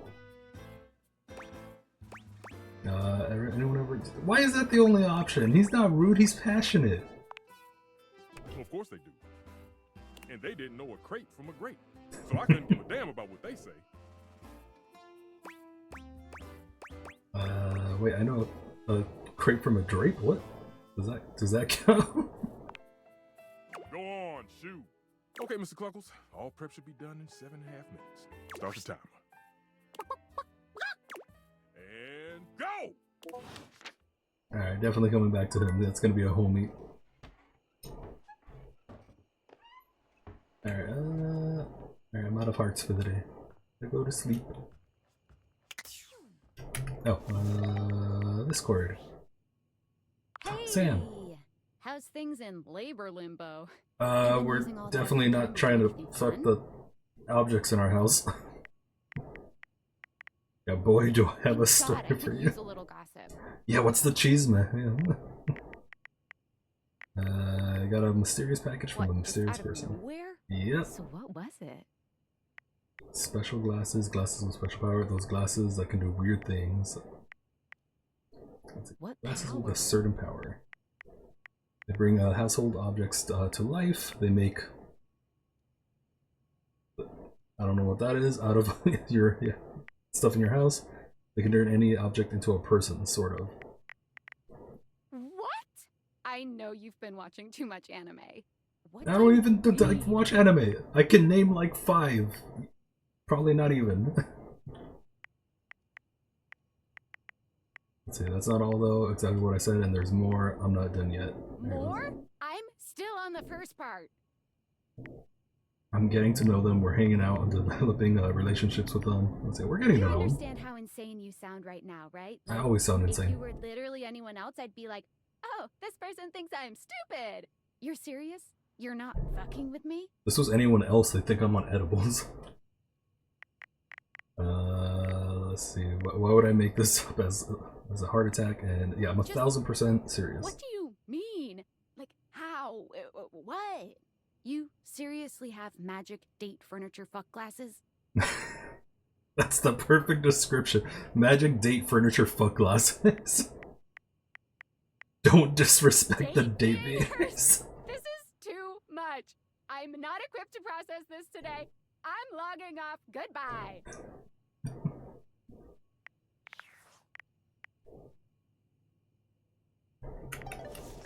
Anyone ever? Why is that the only option? He's not rude, he's passionate. Well, of course they do. And they didn't know a crate from a grape. So I couldn't give a damn about what they say. Wait, I know a crate from a drape? What? Does that count? Go on, shoot. Okay, Mr. Cluckles. All prep should be done in 7.5 minutes. Start the timer. And go! Alright, definitely coming back to him. That's gonna be a homie. Alright, I'm out of hearts for the day. I go to sleep. Oh, Discord. Hey! Sam. How's things in labor limbo? We're definitely not trying to fuck the objects in our house. Yeah, boy, do I have a God, story I for could you. use a little gossip. Yeah, what's the cheese, man? I got a mysterious package from a mysterious person. Nowhere? Yep. So what was it? Special glasses, glasses with special power. Those glasses that can do weird things. What glasses power? with a certain power. They bring household objects to life. They make, I don't know what that is, out of your stuff in your house. They can turn any object into a person, sort of. What? I know you've been watching too much anime. What I don't even like, watch anime. I can name like 5. Probably not even. Let's see, that's not all though, exactly what I said, and there's more. I'm not done yet. More? I'm still on the first part. I'm getting to know them, we're hanging out and developing relationships with them. Let's see, we're getting to You know them. understand how insane you sound right now, right? I always sound insane. If you were literally anyone else, I'd be like, oh, this person thinks I'm stupid. You're serious? You're not fucking with me? If this was anyone else, they think I'm on edibles. Let's see, why would I make this up as a heart attack? And yeah, I'm 1000% serious. What do you mean? Like, how? What? You seriously have magic date furniture fuck glasses? That's the perfect description. Magic date furniture fuck glasses. Don't disrespect the date meters. This is too much. I'm not equipped to process this today. I'm logging off. Goodbye.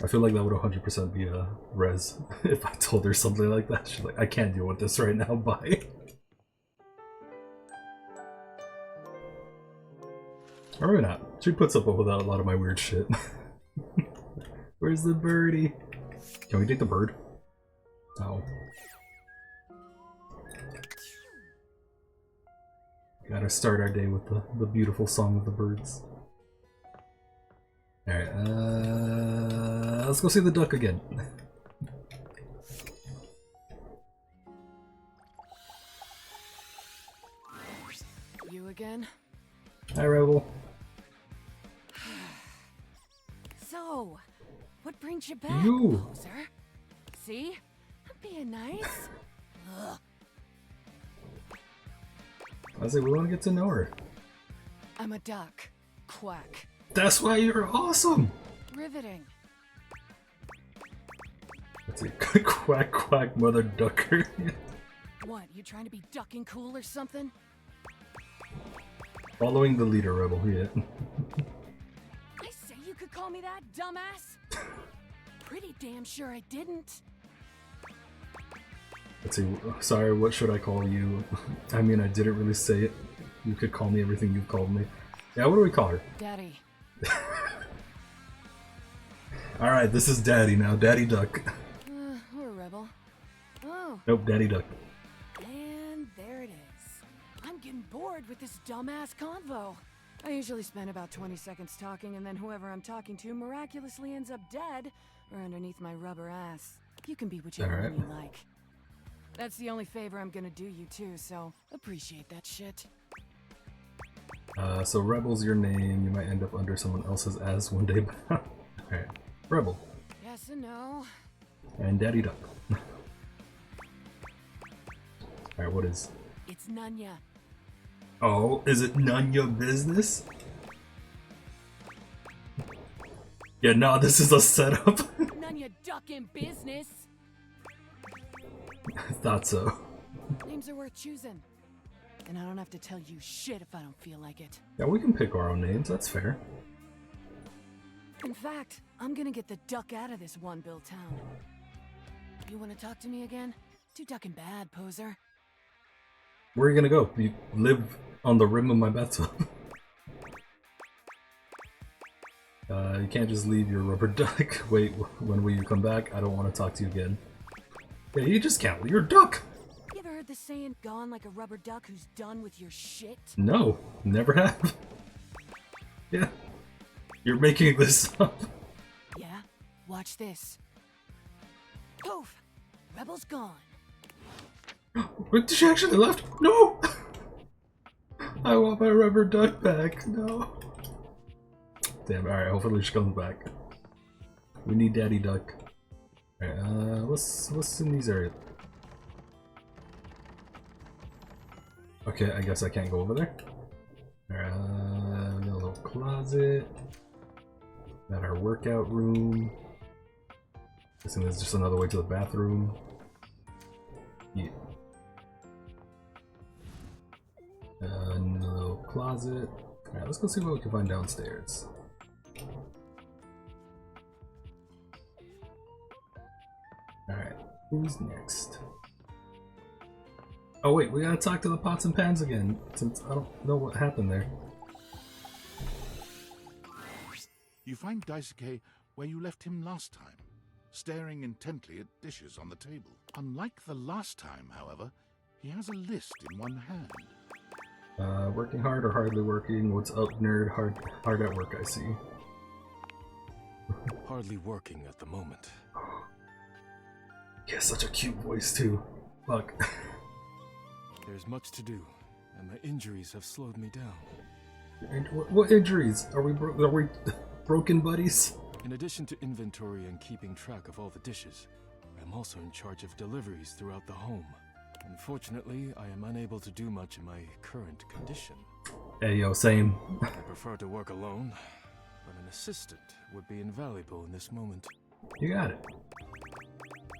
I feel like that would 100% be a res if I told her something like that. She's like, I can't deal with this right now, bye. Or maybe not. She puts up with a lot of my weird shit. Where's the birdie? Can we take the bird? Oh. Gotta start our day with the beautiful song of the birds. Alright, let's go see the duck again. You again? Hi, Rebel. So, what brings you back, You. poser? See? I'm being nice. Ugh. I was like, we want to get to know her. I'm a duck. Quack. That's why you're awesome! Riveting. Let's see, quack quack mother ducker. What, you trying to be ducking cool or something? Following the leader, Rebel, yeah. I say you could call me that, dumbass? Pretty damn sure I didn't. Let's see, sorry, what should I call you? I mean, I didn't really say it. You could call me everything you've called me. Yeah, what do we call her? Daddy. Alright, this is Daddy now, Daddy Duck. Or Rebel. Oh. Nope, Daddy Duck. And there it is. I'm getting bored with this dumbass convo. I usually spend about 20 seconds talking, and then whoever I'm talking to miraculously ends up dead or underneath my rubber ass. You can be whichever one you like. That's the only favor I'm gonna do you too, so appreciate that shit. So Rebel's your name. You might end up under someone else's ass one day. Alright, Rebel. Yes and no. And Daddy Duck. Alright, what is? It's Nunya. Oh, is it none your business? Yeah, no, this is a setup. Nunya duck in business. I thought so. Names are worth choosing. And I don't have to tell you shit if I don't feel like it. Yeah, we can pick our own names, that's fair. In fact, I'm gonna get the duck out of this one-bill town. You wanna talk to me again? Too ducking bad, poser. Where are you gonna go? You live on the rim of my bathtub. You can't just leave your rubber duck. Wait, when will you come back? I don't want to talk to you again. Yeah, you just can't leave your duck! You ever heard the saying, gone like a rubber duck who's done with your shit? No, never have. Yeah, you're making this up. Yeah? Watch this. Poof! Rebel's gone. Wait, did she actually left? No! I want my rubber duck back. No. Damn. All right. Hopefully she comes back. We need Daddy Duck. All right. What's in these areas? Okay. I guess I can't go over there. All right. We got a little closet. Got our workout room. Guessing there's just another way to the bathroom. Yeah. Another little closet. Alright, let's go see what we can find downstairs. Alright, who's next? Oh wait, we gotta talk to the pots and pans again, since I don't know what happened there. You find Daisuke where you left him last time, staring intently at dishes on the table. Unlike the last time, however, he has a list in one hand. Working hard or hardly working? What's up, nerd? Hard at work, I see. Hardly working at the moment. He has such a cute voice too. Fuck. There's much to do, and my injuries have slowed me down. And what injuries? Are we broken buddies? In addition to inventory and keeping track of all the dishes, I'm also in charge of deliveries throughout the home. Unfortunately, I am unable to do much in my current condition. Hey yo, same. I prefer to work alone, but an assistant would be invaluable in this moment. You got it.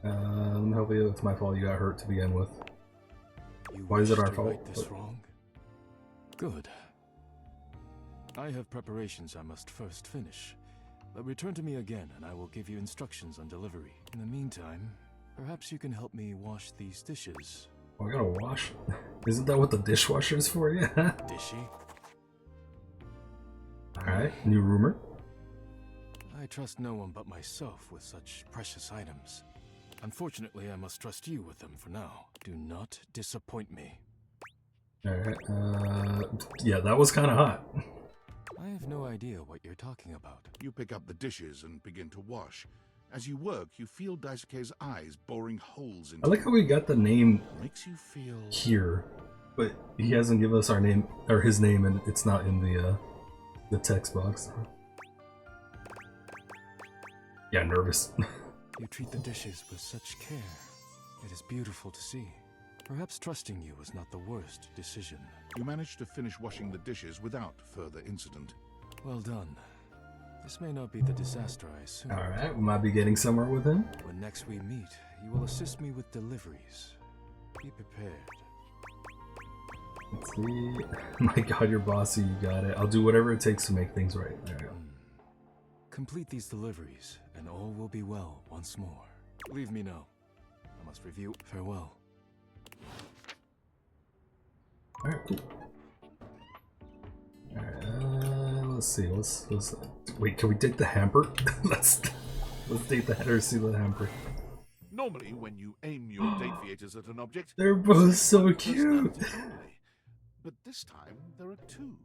Let me help you. It's my fault you got hurt to begin with. Why is it our fault? Right this wrong? Good. I have preparations I must first finish. But return to me again and I will give you instructions on delivery. In the meantime, perhaps you can help me wash these dishes. Oh, I gotta wash? Isn't that what the dishwasher is for? Yeah. Dishy? Alright, new rumor. I trust no one but myself with such precious items. Unfortunately, I must trust you with them for now. Do not disappoint me. Alright, yeah, that was kinda hot. I have no idea what you're talking about. You pick up the dishes and begin to wash. As you work, you feel Daisuke's eyes boring holes into I like how we got the name makes you feel here, but he hasn't given us our name or his name, and it's not in the text box. Yeah, nervous. You treat the dishes with such care. It is beautiful to see. Perhaps trusting you was not the worst decision. You managed to finish washing the dishes without further incident. Well done. This may not be the disaster I assumed. Alright, we might be getting somewhere with him. When next we meet, you will assist me with deliveries. Be prepared. Let's see. My god, you're bossy, you got it. I'll do whatever it takes to make things right. There you go. Complete these deliveries, and all will be well once more. Leave me now. I must review. Farewell. Alright, cool. Alright, let's see. Let's wait, can we take the hamper? let's take the header, see the hamper. Normally, when you aim your deviators at an object, they're both so cute. But this time there are two.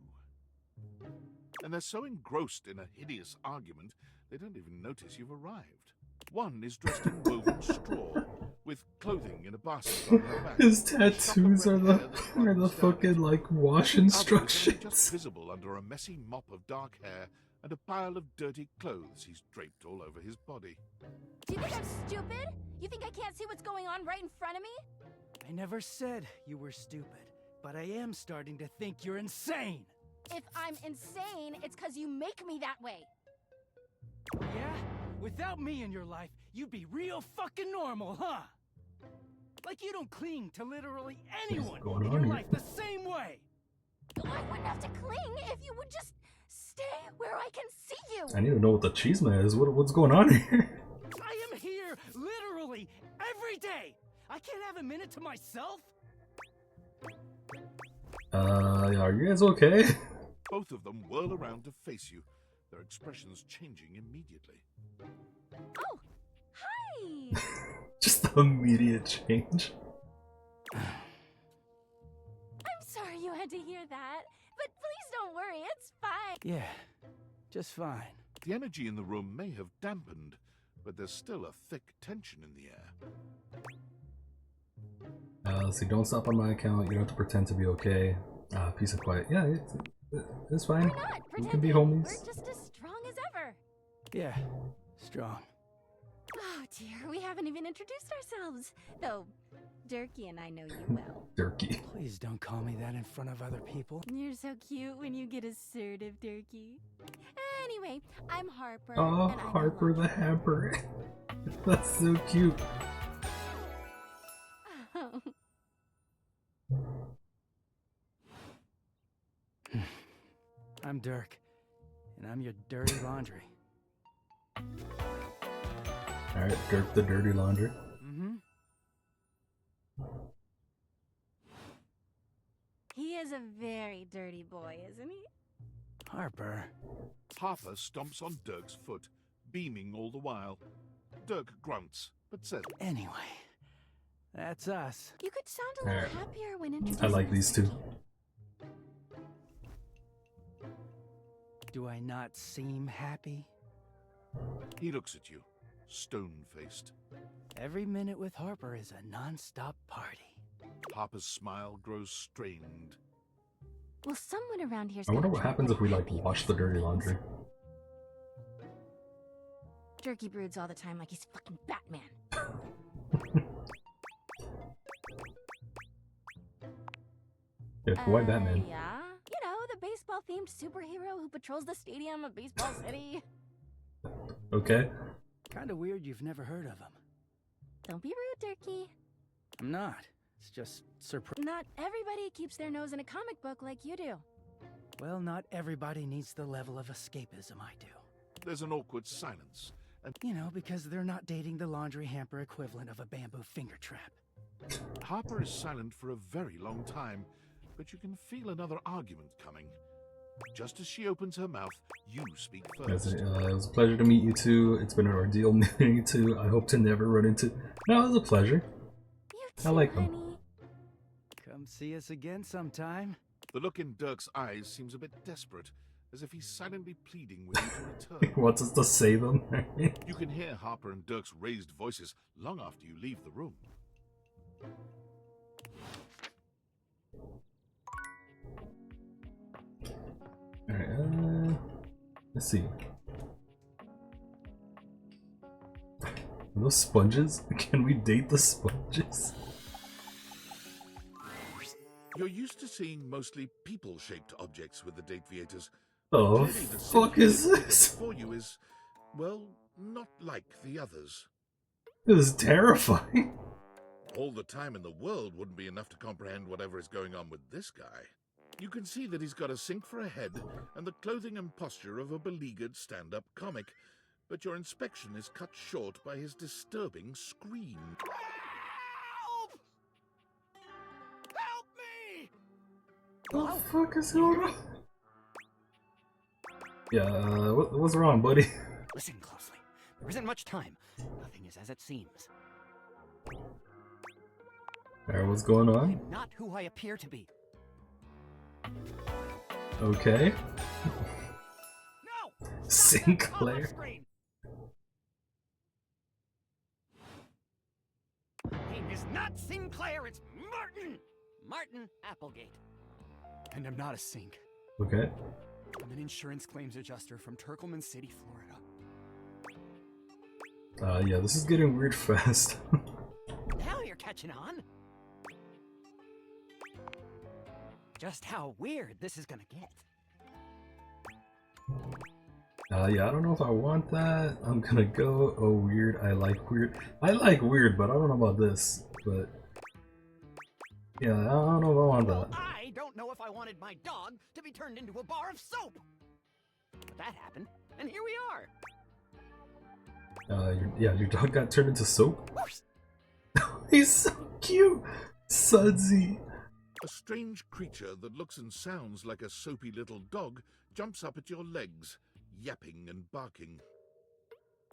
And they're so engrossed in a hideous argument, they don't even notice you've arrived. One is dressed in woven straw, with clothing in a basket on her back. His tattoos are the fucking like wash instructions. Just visible under a messy mop of dark hair and a pile of dirty clothes he's draped all over his body. Do you think I'm stupid? You think I can't see what's going on right in front of me? I never said you were stupid, but I am starting to think you're insane. If I'm insane, it's because you make me that way. Yeah? Without me in your life, you'd be real fucking normal, huh? Like you don't cling to literally anyone in your life the same way. I wouldn't have to cling if you would just stay where I can see you. I need to know what the cheeseman is. What's going on here? I am here literally every day. I can't have a minute to myself. Are you guys okay? Both of them whirl around to face you, their expressions changing immediately. Oh, hi! Just the immediate change. I'm sorry you had to hear that, but please don't worry, it's fine. Yeah, just fine. The energy in the room may have dampened, but there's still a thick tension in the air. Let's see, don't stop on my account. You don't have to pretend to be okay. Peace and quiet. Yeah, it's fine. We can be We're homies. just as strong as ever. Yeah, strong. Oh dear, we haven't even introduced ourselves. Though, Durkee and I know you well. Durkee. Please don't call me that in front of other people. You're so cute when you get assertive, Durkee. Anyway, I'm Harper. Oh, and I'm Harper the Hamper. That's so cute. I'm Dirk, and I'm your dirty laundry. Alright, Dirk the Dirty Laundry. Mm-hmm. He is a very dirty boy, isn't he? Harper. Harper stomps on Dirk's foot, beaming all the while. Dirk grunts, but says, Anyway, that's us. You could sound a little Alright. happier when introducing I like these two. Do I not seem happy? He looks at you, stone-faced. Every minute with Harper is a non-stop party. Harper's smile grows strained. Well, someone around here's I wonder gotta what try happens to if we like happy wash the dirty laundry. Durkee broods all the time like he's fucking Batman. Yeah, why Batman? Yeah? You know, the baseball-themed superhero who patrols the stadium of Baseball City. Okay. Kinda weird you've never heard of him. Don't be rude, Durkee. I'm not. It's just surprise. Not everybody keeps their nose in a comic book like you do. Well, not everybody needs the level of escapism I do. There's an awkward silence, and You know, because they're not dating the laundry hamper equivalent of a bamboo finger trap. Harper is silent for a very long time, but you can feel another argument coming. Just as she opens her mouth, you speak first. It was a pleasure to meet you two. It's been an ordeal meeting you two. I hope to never run into. No, it was a pleasure. I like them. Come see us again sometime. The look in Dirk's eyes seems a bit desperate, as if he's silently pleading with you to return. He wants us to save them. You can hear Harper and Dirk's raised voices long after you leave the room. Alright, let's see. Are those sponges? Can we date the sponges? You're used to seeing mostly people-shaped objects with the date viators. Oh, Clearly the fuck simple is object this? before you is, well, not like the others. This is terrifying. All the time in the world wouldn't be enough to comprehend whatever is going on with this guy. You can see that he's got a sink for a head and the clothing and posture of a beleaguered stand-up comic, but your inspection is cut short by his disturbing scream. Help me! What the fuck is going on? Yeah, what's wrong, buddy? Listen closely. There isn't much time. Nothing is as it seems. Alright, what's going on? I'm not who I appear to be. Okay. No! Sinclair. Name is not Sinclair, it's Martin! Martin Applegate. And I'm not a sink. Okay. I'm an insurance claims adjuster from Turkleman City, Florida. Yeah, this is getting weird fast. Now you're catching on. Just how weird this is gonna get. Yeah, I don't know if I want that. I'm gonna go, oh weird, I like weird. I like weird, but I don't know about this, but... Yeah, I don't know if I want that. I don't know if I wanted my dog to be turned into a bar of soap. But that happened, and here we are. Your dog got turned into soap? He's so cute! Sudsy! A strange creature that looks and sounds like a soapy little dog jumps up at your legs, yapping and barking.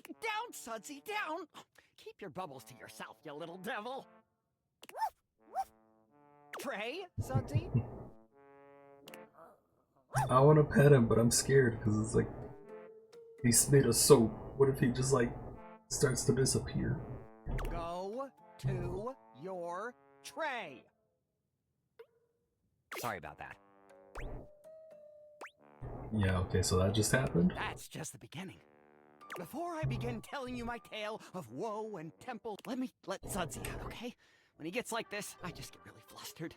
Down, Sudsy, down! Keep your bubbles to yourself, you little devil. Trey, Sudsy? I want to pet him, but I'm scared because it's like he's made of soap. What if he just like starts to disappear? Go to your tray. Sorry about that. Yeah, okay, so that just happened. That's just the beginning. Before I begin telling you my tale of woe and temple, let Sudsy out, okay? When he gets like this, I just get really flustered.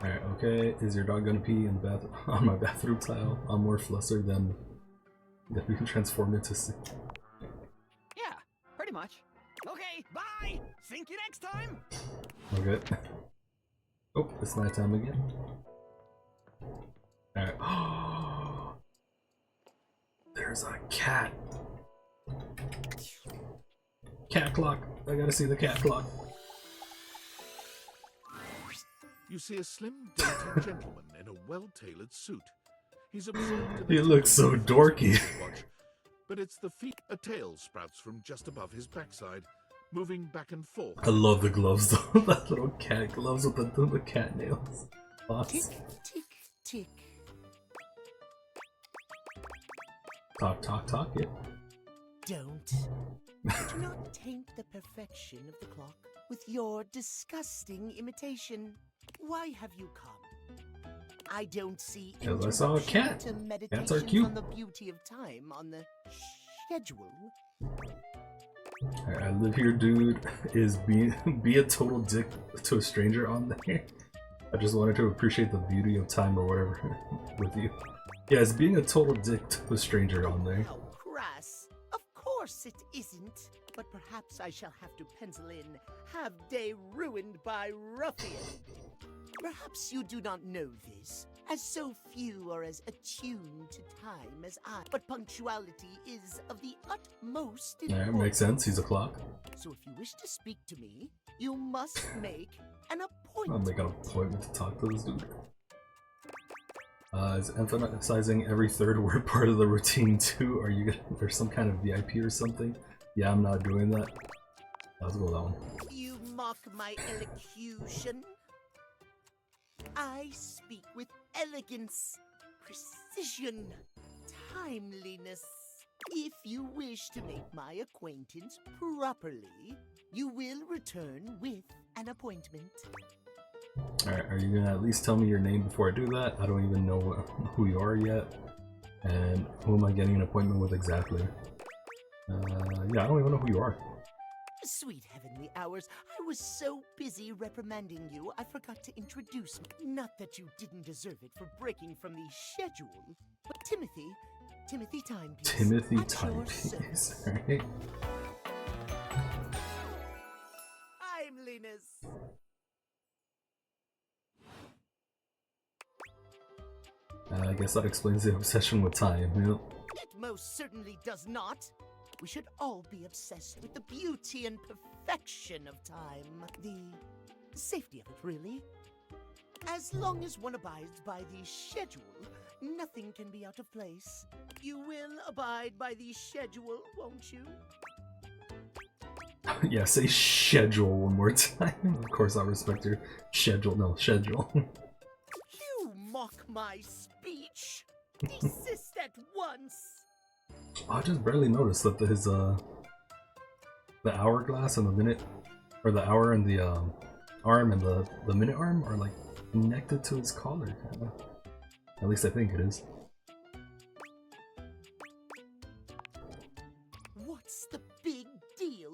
Alright, okay. Is your dog gonna pee in the bath on my bathroom tile? I'm more flustered than that we can transform into. Yeah, pretty much. Okay, bye! Think you next time! Okay. Oh, it's nighttime again. Alright. There's a cat. Cat clock. I gotta see the cat clock. You see a slim, dainty gentleman in a well-tailored suit. He's absorbed in He looks so dorky. watch, but it's the feet. A tail sprouts from just above his backside, moving back and forth. I love the gloves though. That little cat gloves with the cat nails. Awesome. Tick, tick, tick. Talk, talk, talk, yeah. Don't. Do not taint the perfection of the clock with your disgusting imitation. Why have you come? I don't see Because I saw a cat. to Cats are cute. on the beauty of time on the schedule. I live here, dude. Is be a total dick to a stranger on there. I just wanted to appreciate the beauty of time or whatever with you. Yeah, it's being a total dick to a stranger on there. How crass. Of course it isn't. But perhaps I shall have to pencil in "have day ruined by ruffian." Perhaps you do not know this, as so few are as attuned to time as I. But punctuality is of the utmost importance. Yeah, makes sense. He's a clock. So if you wish to speak to me, you must make an I'll appointment. make an appointment to talk to this dude. Is emphasizing every third word part of the routine too? Are you gonna, there's some kind of VIP or something? Yeah, I'm not doing that. Let's go with that one. You mock my elocution. I speak with elegance, precision, timeliness. If you wish to make my acquaintance properly, you will return with an appointment. Alright, are you gonna at least tell me your name before I do that? I don't even know who you are yet. And who am I getting an appointment with exactly? Yeah, I don't even know who you are. Sweet heavenly hours, I was so busy reprimanding you, I forgot to introduce me. Not that you didn't deserve it for breaking from the schedule, but Timothy Timepiece. Timothy at your Timepiece, service. alright. Timeliness. I guess that explains the obsession with time, you know? It most certainly does not. We should all be obsessed with the beauty and perfection of time. The safety of it, really. As long as one abides by the schedule, nothing can be out of place. You will abide by the schedule, won't you? Yeah, say schedule one more time. Of course I'll respect your schedule. No, schedule. You mock my speech. Desist at once. I just barely noticed that his the hourglass and the minute, or the hour and the arm and the minute arm are like connected to his collar, kinda. At least I think it is. What's the big deal?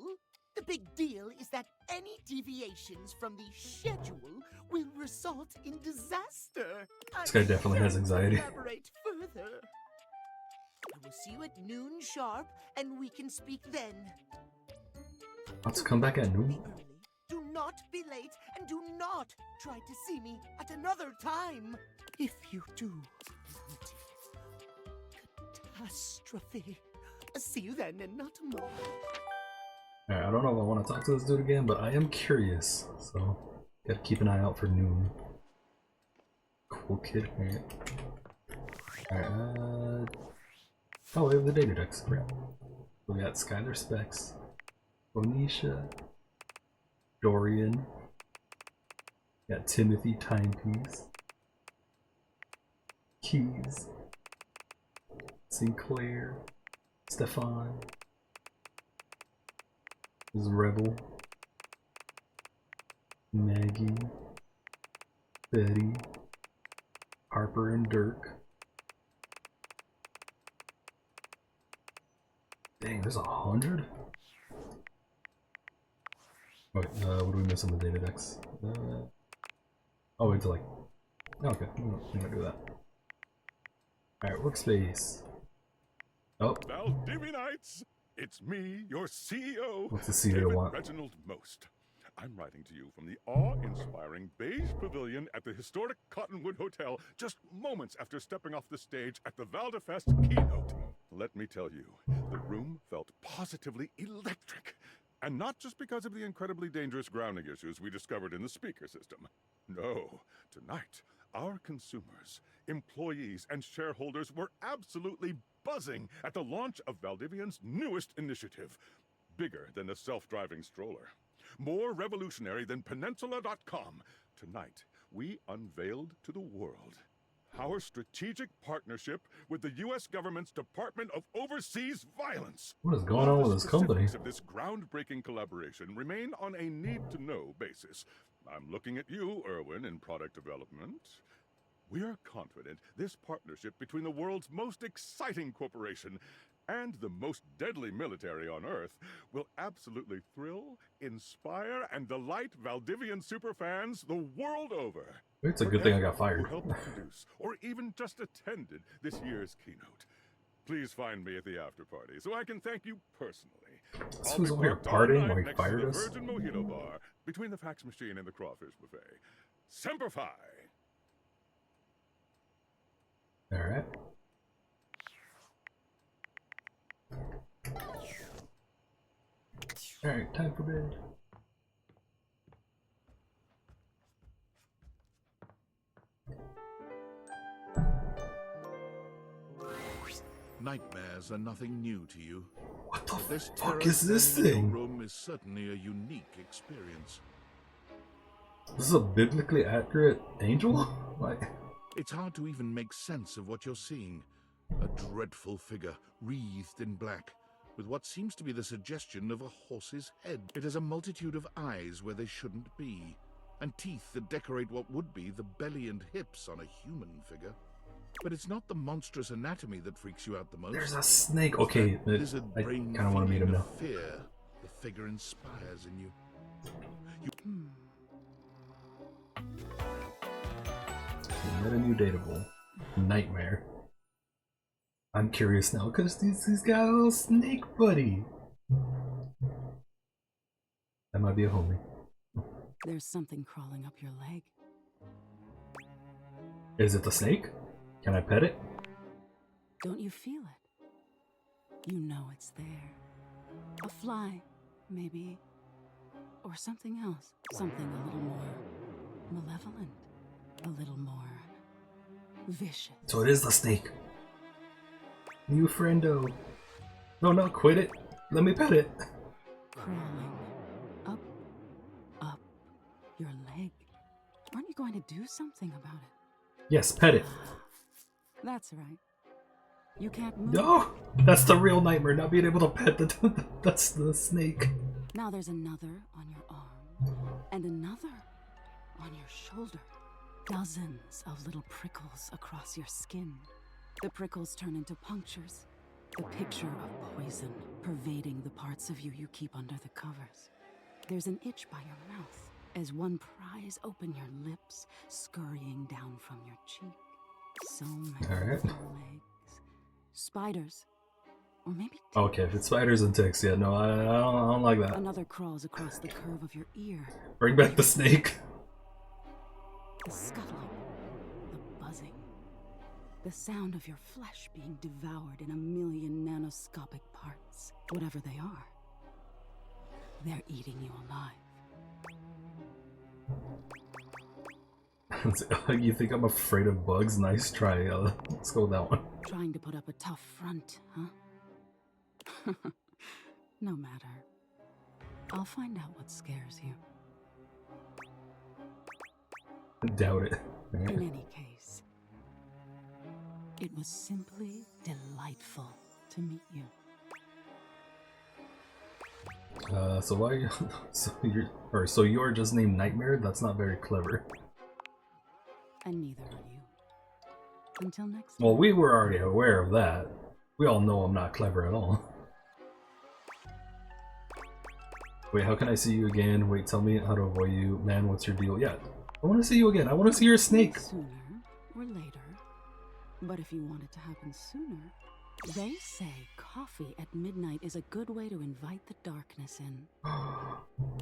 The big deal is that any deviations from the schedule will result in disaster. This guy definitely has anxiety. Elaborate further. I will see you at noon sharp, and we can speak then. Let's come back at noon. Do not be late, and do not try to see me at another time. If you do, catastrophe. See you then, and not tomorrow. Alright, I don't know if I want to talk to this dude again, but I am curious, so gotta keep an eye out for noon. Cool kid. Alright, oh, we have the data decks. We got Skylar Specs, Onisha, Dorian, got Timothy Timepiece, Keys, Sinclair, Stefan, there's Rebel, Maggie, Betty, Harper and Dirk. Dang, there's 100? Wait, what do we miss on the data decks? Oh, wait till like... Okay, I'm gonna do that. Alright, workspace. Oh. Valdivianites! It's me, your CEO, What's the CEO David want? Reginald Most. I'm writing to you from the awe-inspiring beige pavilion at the historic Cottonwood Hotel just moments after stepping off the stage at the Valdefest keynote. Let me tell you, the room felt positively electric. And not just because of the incredibly dangerous grounding issues we discovered in the speaker system. No, tonight, our consumers, employees, and shareholders were absolutely buzzing at the launch of Valdivian's newest initiative. Bigger than the self-driving stroller. More revolutionary than Peninsula.com. Tonight, we unveiled to the world our strategic partnership with the U.S. government's Department of Overseas Violence. What is going on with this company? The specifics of this groundbreaking collaboration remain on a need-to-know basis. I'm looking at you, Erwin, in product development. We're confident this partnership between the world's most exciting corporation and the most deadly military on Earth will absolutely thrill, inspire, and delight Valdivian superfans the world over. It's a good thing I got fired. Who helped produce, or even just attended this year's keynote. Please find me at the after party so I can thank you personally. This was over here partying while he fired us? Virgin Mojito Bar, between the fax machine and the crawfish buffet. Semper Fi! Alright. Alright, time for bed. Nightmares are nothing new to you. What the This fuck is this terror-filled thing? room is certainly a unique experience. This is a biblically accurate angel? Like, It's hard to even make sense of what you're seeing. A dreadful figure, wreathed in black, with what seems to be the suggestion of a horse's head. It has a multitude of eyes where they shouldn't be, and teeth that decorate what would be the belly and hips on a human figure. But it's not the monstrous anatomy that freaks you out the most. there's a snake. Okay, I kind of want to meet him now. Fear the figure inspires in you. Met a new dateable. Nightmare. I'm curious now because he's got a little snake buddy. That might be a homie. There's something crawling up your leg. Is it the snake? Can I pet it? Don't you feel it? You know it's there. A fly, maybe. Or something else. Something a little more malevolent. A little more vicious. So it is the snake. New friendo. No, not quit it. Let me pet it. Crawling up your leg. Aren't you going to do something about it? Yes, pet it. That's right. You can't move. No, that's the real nightmare. Not being able to pet that's the snake. Now there's another on your arm, and another on your shoulder. Dozens of little prickles across your skin. The prickles turn into punctures. The picture of poison pervading the parts of you you keep under the covers. There's an itch by your mouth as one pries open your lips, scurrying down from your cheek. So many legs. Spiders. Or maybe ticks. Okay, if it's spiders and ticks, yeah, no, I don't like that. Another crawls across the curve of your ear. Bring back the snake. The scuttling. The buzzing. The sound of your flesh being devoured in a million nanoscopic parts. Whatever they are. They're eating you alive. You think I'm afraid of bugs? Nice try. Let's go with that one. Trying to put up a tough front, huh? No matter. I'll find out what scares you. Doubt it. In any case, it was simply delightful to meet you. So why? So you're just named Nightmare? That's not very clever. And neither are you. Until next time. Well, we were already aware of that. We all know I'm not clever at all. Wait, how can I see you again? Wait, tell me how to avoid you. Man, what's your deal? Yeah, I want to see you again. I want to see your snake. Sooner or later. But if you want it to happen sooner, they say coffee at midnight is a good way to invite the darkness in.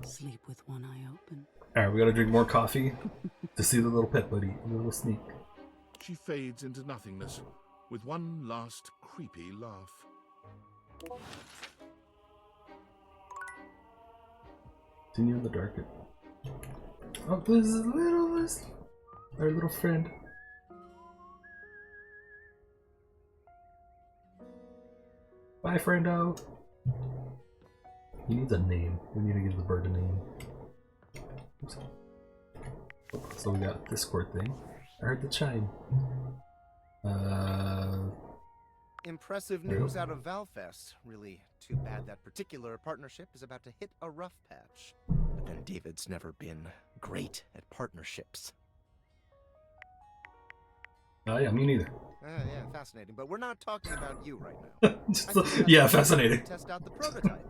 Sleep with one eye open. Alright, we gotta drink more coffee to see the little pet buddy, the little sneak. She fades into nothingness with one last creepy laugh. Continue in the dark. Oh, this is our little friend. Bye, friendo. He needs a name. We need to give the bird a name. Oops. So we got a Discord thing. I heard the chime. Impressive news out of Valfest. Really too bad that particular partnership is about to hit a rough patch. But then David's never been great at partnerships. Yeah, me neither. Yeah, fascinating. But we're not talking about you right now. Yeah, fascinating. Test out the prototype.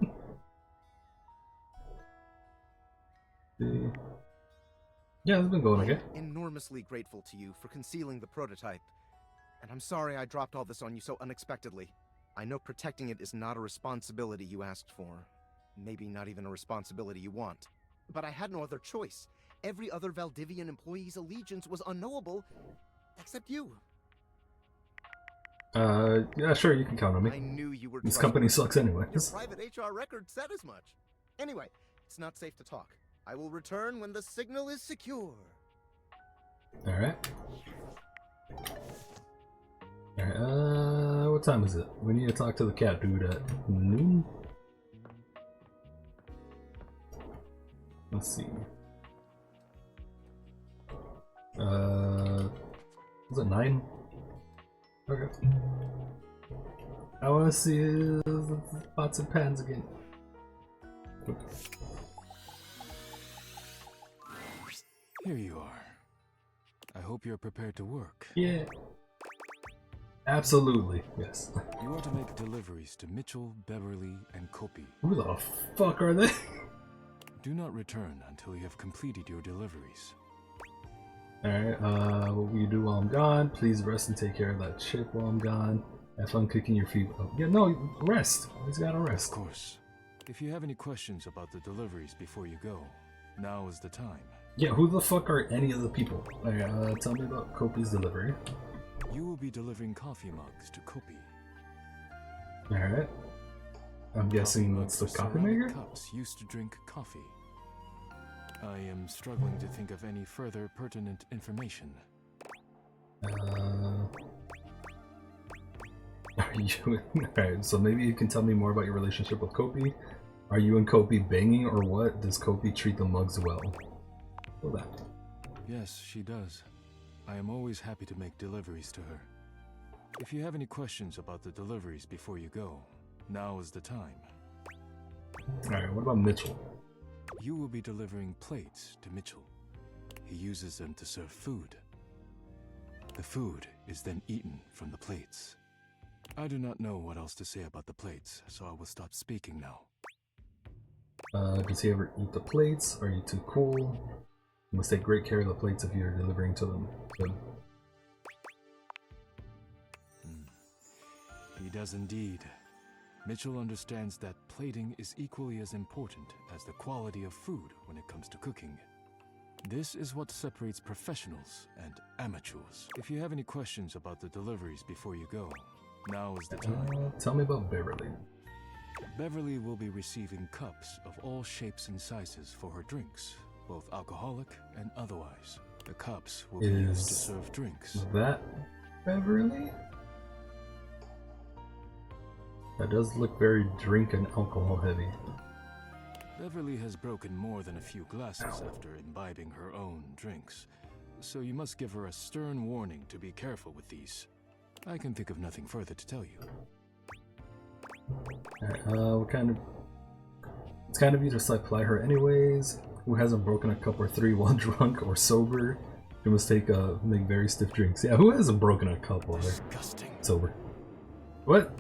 Yeah, it's been going okay. I'm enormously grateful to you for concealing the prototype. And I'm sorry I dropped all this on you so unexpectedly. I know protecting it is not a responsibility you asked for. Maybe not even a responsibility you want. But I had no other choice. Every other Valdivian employee's allegiance was unknowable, except you. Yeah, sure, you can count on me. I knew you were this company sucks anyways. Your private HR record said as much. Anyway, it's not safe to talk. I will return when the signal is secure. Alright. Alright, what time is it? We need to talk to the cat dude at noon? Let's see. Was it 9? Okay. I want to see his pots and pans again. Here you are. I hope you're prepared to work. Yeah. Absolutely, yes. You are to make deliveries to Mitchell, Beverly, and Kopi. Who the fuck are they? Do not return until you have completed your deliveries. Alright, what will you do while I'm gone? Please rest and take care of that chick while I'm gone. Have fun cooking your feet. Oh, yeah, no, rest. He's gotta rest. Of course. If you have any questions about the deliveries before you go, now is the time. Yeah, who the fuck are any of the people? Tell me about Kopi's delivery. You will be delivering coffee mugs to Kopi. Alright. I'm guessing that's the coffee maker? Cups used to drink coffee. I am struggling to think of any further pertinent information. Are you... Alright, so maybe you can tell me more about your relationship with Kopi. Are you and Kopi banging or what? Does Kopi treat the mugs well? Well, that. Yes, she does. I am always happy to make deliveries to her. If you have any questions about the deliveries before you go, now is the time. Alright, what about Mitchell? You will be delivering plates to Mitchell. He uses them to serve food. The food is then eaten from the plates. I do not know what else to say about the plates, so I will stop speaking now. Does he ever eat the plates? Are you too cool? You must take great care of the plates if you're delivering to them. Good. He does indeed. Mitchell understands that plating is equally as important as the quality of food when it comes to cooking. This is what separates professionals and amateurs. If you have any questions about the deliveries before you go, now is the time. Tell me about Beverly. Beverly will be receiving cups of all shapes and sizes for her drinks, both alcoholic and otherwise. The cups will be used to serve drinks. That Beverly? That does look very drink and alcohol heavy. Beverly has broken more than a few glasses after imbibing her own drinks, so you must give her a stern warning to be careful with these. I can think of nothing further to tell you. What kind of... It's kind of you to supply her anyways. Who hasn't broken a cup or three while drunk or sober? You must make very stiff drinks. Yeah, who hasn't broken a cup while they're sober? What?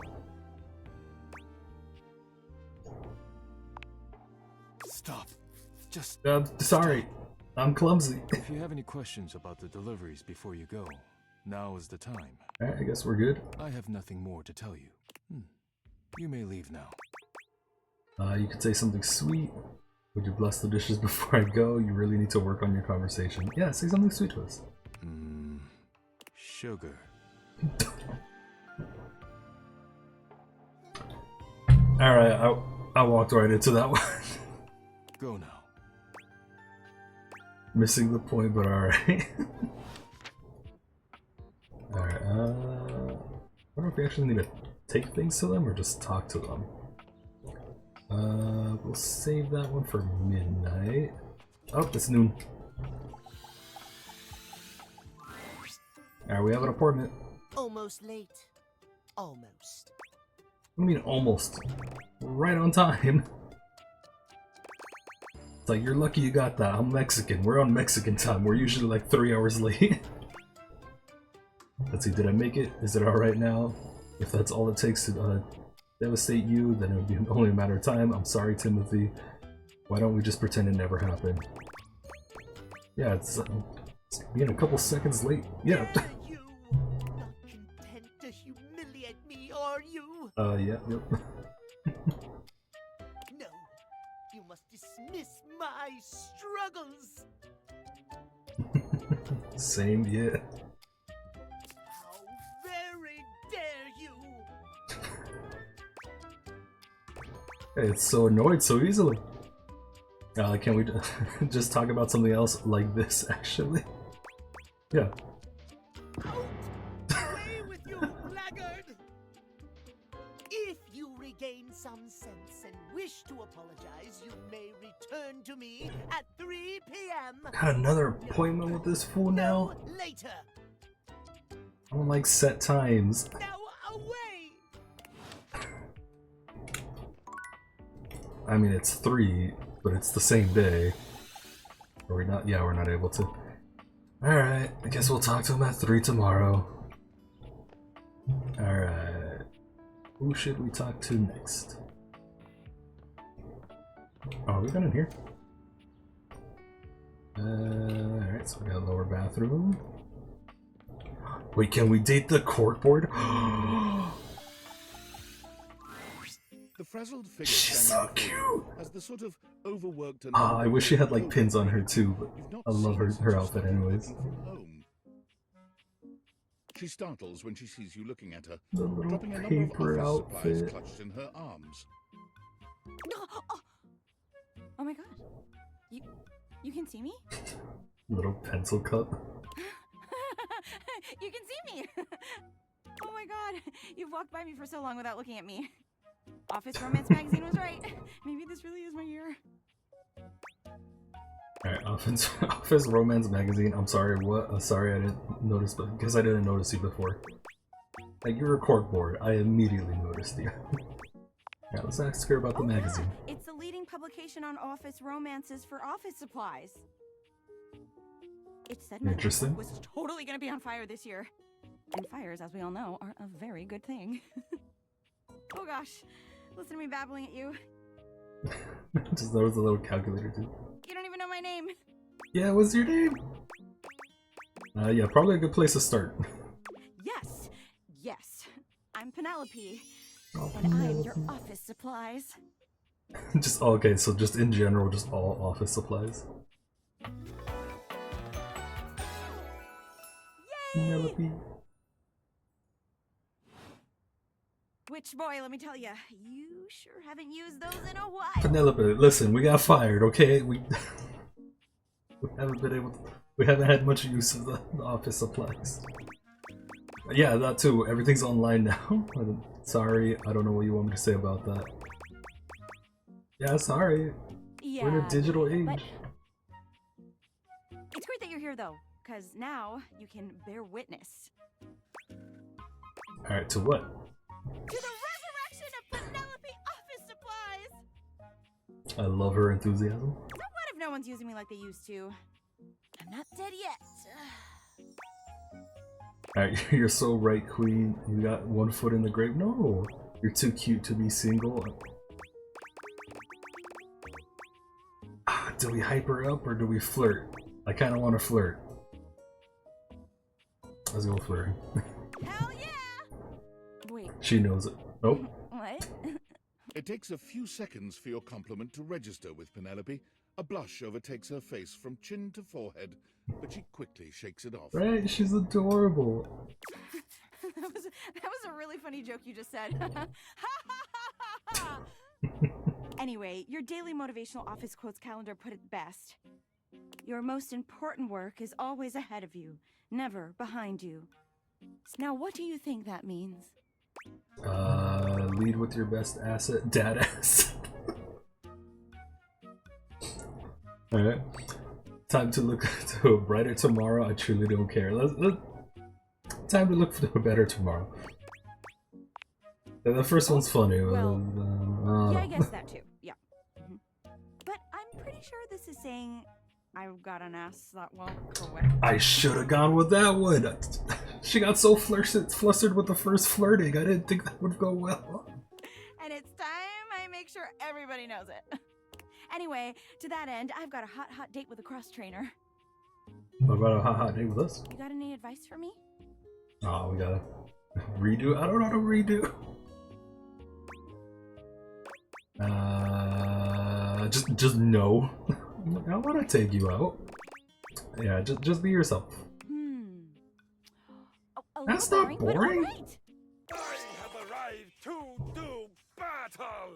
Stop. Just... sorry. I'm clumsy. If you have any questions about the deliveries before you go, now is the time. Alright, I guess we're good. I have nothing more to tell you. You may leave now. You could say something sweet. Would you bless the dishes before I go? You really need to work on your conversation. Yeah, say something sweet to us. Sugar. Alright, I walked right into that one. Go now. Missing the point, but alright. Alright, I wonder if we actually need to take things to them or just talk to them. We'll save that one for midnight. Oh, it's noon. Alright, we have an appointment. Almost late. Almost. I mean, almost. Right on time. It's like, you're lucky you got that. I'm Mexican. We're on Mexican time. We're usually like 3 hours late. Let's see, did I make it? Is it alright now? If that's all it takes to devastate you, then it would be only a matter of time. I'm sorry, Timothy. Why don't we just pretend it never happened? Yeah, it's being a couple seconds late. Yeah. You not content to humiliate me, are you? Yeah, yep. No, you must dismiss my struggles. Same, yeah. How very dare you! Hey, it's so annoyed so easily. Can we just talk about something else like this, actually? Yeah. Away with you, blackguard! If you regain some sense and wish to apologize, you may return to me at 3 p.m. Got another appointment with this fool now? Later. I don't like set times. Now away! I mean, it's 3, but it's the same day. Are we not? Yeah, we're not able to. Alright, I guess we'll talk to him at 3 tomorrow. Alright. Who should we talk to next? Oh, we got in here. Alright, so we got a lower bathroom. Wait, can we date the corkboard? The frazzled figure She's so cute. As the sort of overworked and I wish she had like pins on her too, but I love her outfit anyways. She startles when she sees you looking at her, The little dropping a number paper of office supplies outfit. clutched in her arms. Oh my god. You can see me? Little pencil cup. You can see me! Oh my god. You've walked by me for so long without looking at me. Office Romance magazine was right. Maybe this really is my year. Alright, Office Romance magazine. I'm sorry, what? Sorry I didn't notice, but because I didn't notice you before. Like, you're a corkboard. I immediately noticed you. Yeah, let's ask her about the magazine. It's the leading publication on office romances for office supplies. It said my Interesting. book was totally gonna be on fire this year. And fires, as we all know, are a very good thing. Oh gosh, listen to me babbling at you. Just notice a little calculator too. You don't even know my name. Yeah, what's your name? Yeah, probably a good place to start. Yes, yes. I'm Penelope. Oh, and I'm your office supplies. Just, okay, so just in general, just all office supplies. Penelope. Which boy, let me tell you, you sure haven't used those in a while. Penelope, listen, we got fired, okay? We haven't been able to, we haven't had much use of the office supplies. Yeah, that too. Everything's online now. Sorry, I don't know what you want me to say about that. Yeah, sorry. Yeah, we're in a digital age. but it's great that you're here though, because now you can bear witness. Alright, to what? To the resurrection of Penelope office supplies! I love her enthusiasm. So what if no one's using me like they used to? I'm not dead yet. Alright, you're so right, Queen. You got one foot in the grave. No, you're too cute to be single. Do we hype her up or do we flirt? I kind of want to flirt. Let's go flirting. Hell yeah! Wait. She knows it. Nope. What? It takes a few seconds for your compliment to register with Penelope. A blush overtakes her face from chin to forehead, but she quickly shakes it off. Right? She's adorable. that was a really funny joke you just said. Anyway, your daily motivational office quotes calendar put it best. Your most important work is always ahead of you, never behind you. Now, what do you think that means? Lead with your best asset, dad ass. Alright. Time to look to a brighter tomorrow. I truly don't care. Time to look for a better tomorrow. The first one's funny. Yeah, I guess that too. Yeah. But I'm pretty sure this is saying I got an ass that won't quit. I should have gone with that one. She got so flustered with the first flirting. I didn't think that would go well. And it's time I make sure everybody knows it. Anyway, to that end, I've got a hot date with a cross trainer. What about a hot date with us? You got any advice for me? Oh, we gotta redo. I don't know how to redo. Just no. I want to take you out. Yeah, just be yourself. That's not boring. I have arrived to do battle.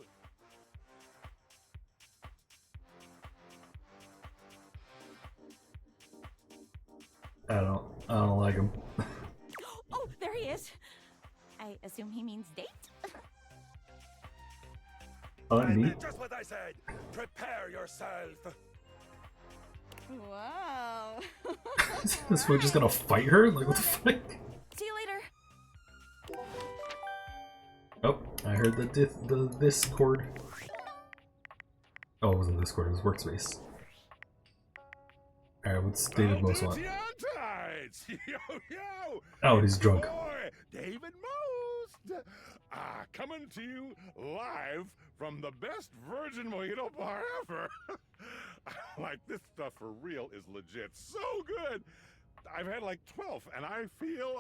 I don't like him. Oh, there he is. I assume he means date. Neat. Just what I said. Prepare yourself. Wow. This we're just gonna fight her? Like what the fuck? See you later. Oh, I heard the Discord. Oh, it wasn't Discord, it was Workspace. Alright, what's David most want? Oh, he's drunk. David Most! Coming to you live from the best virgin mojito bar ever. Like, this stuff for real is legit so good. I've had like 12 and I feel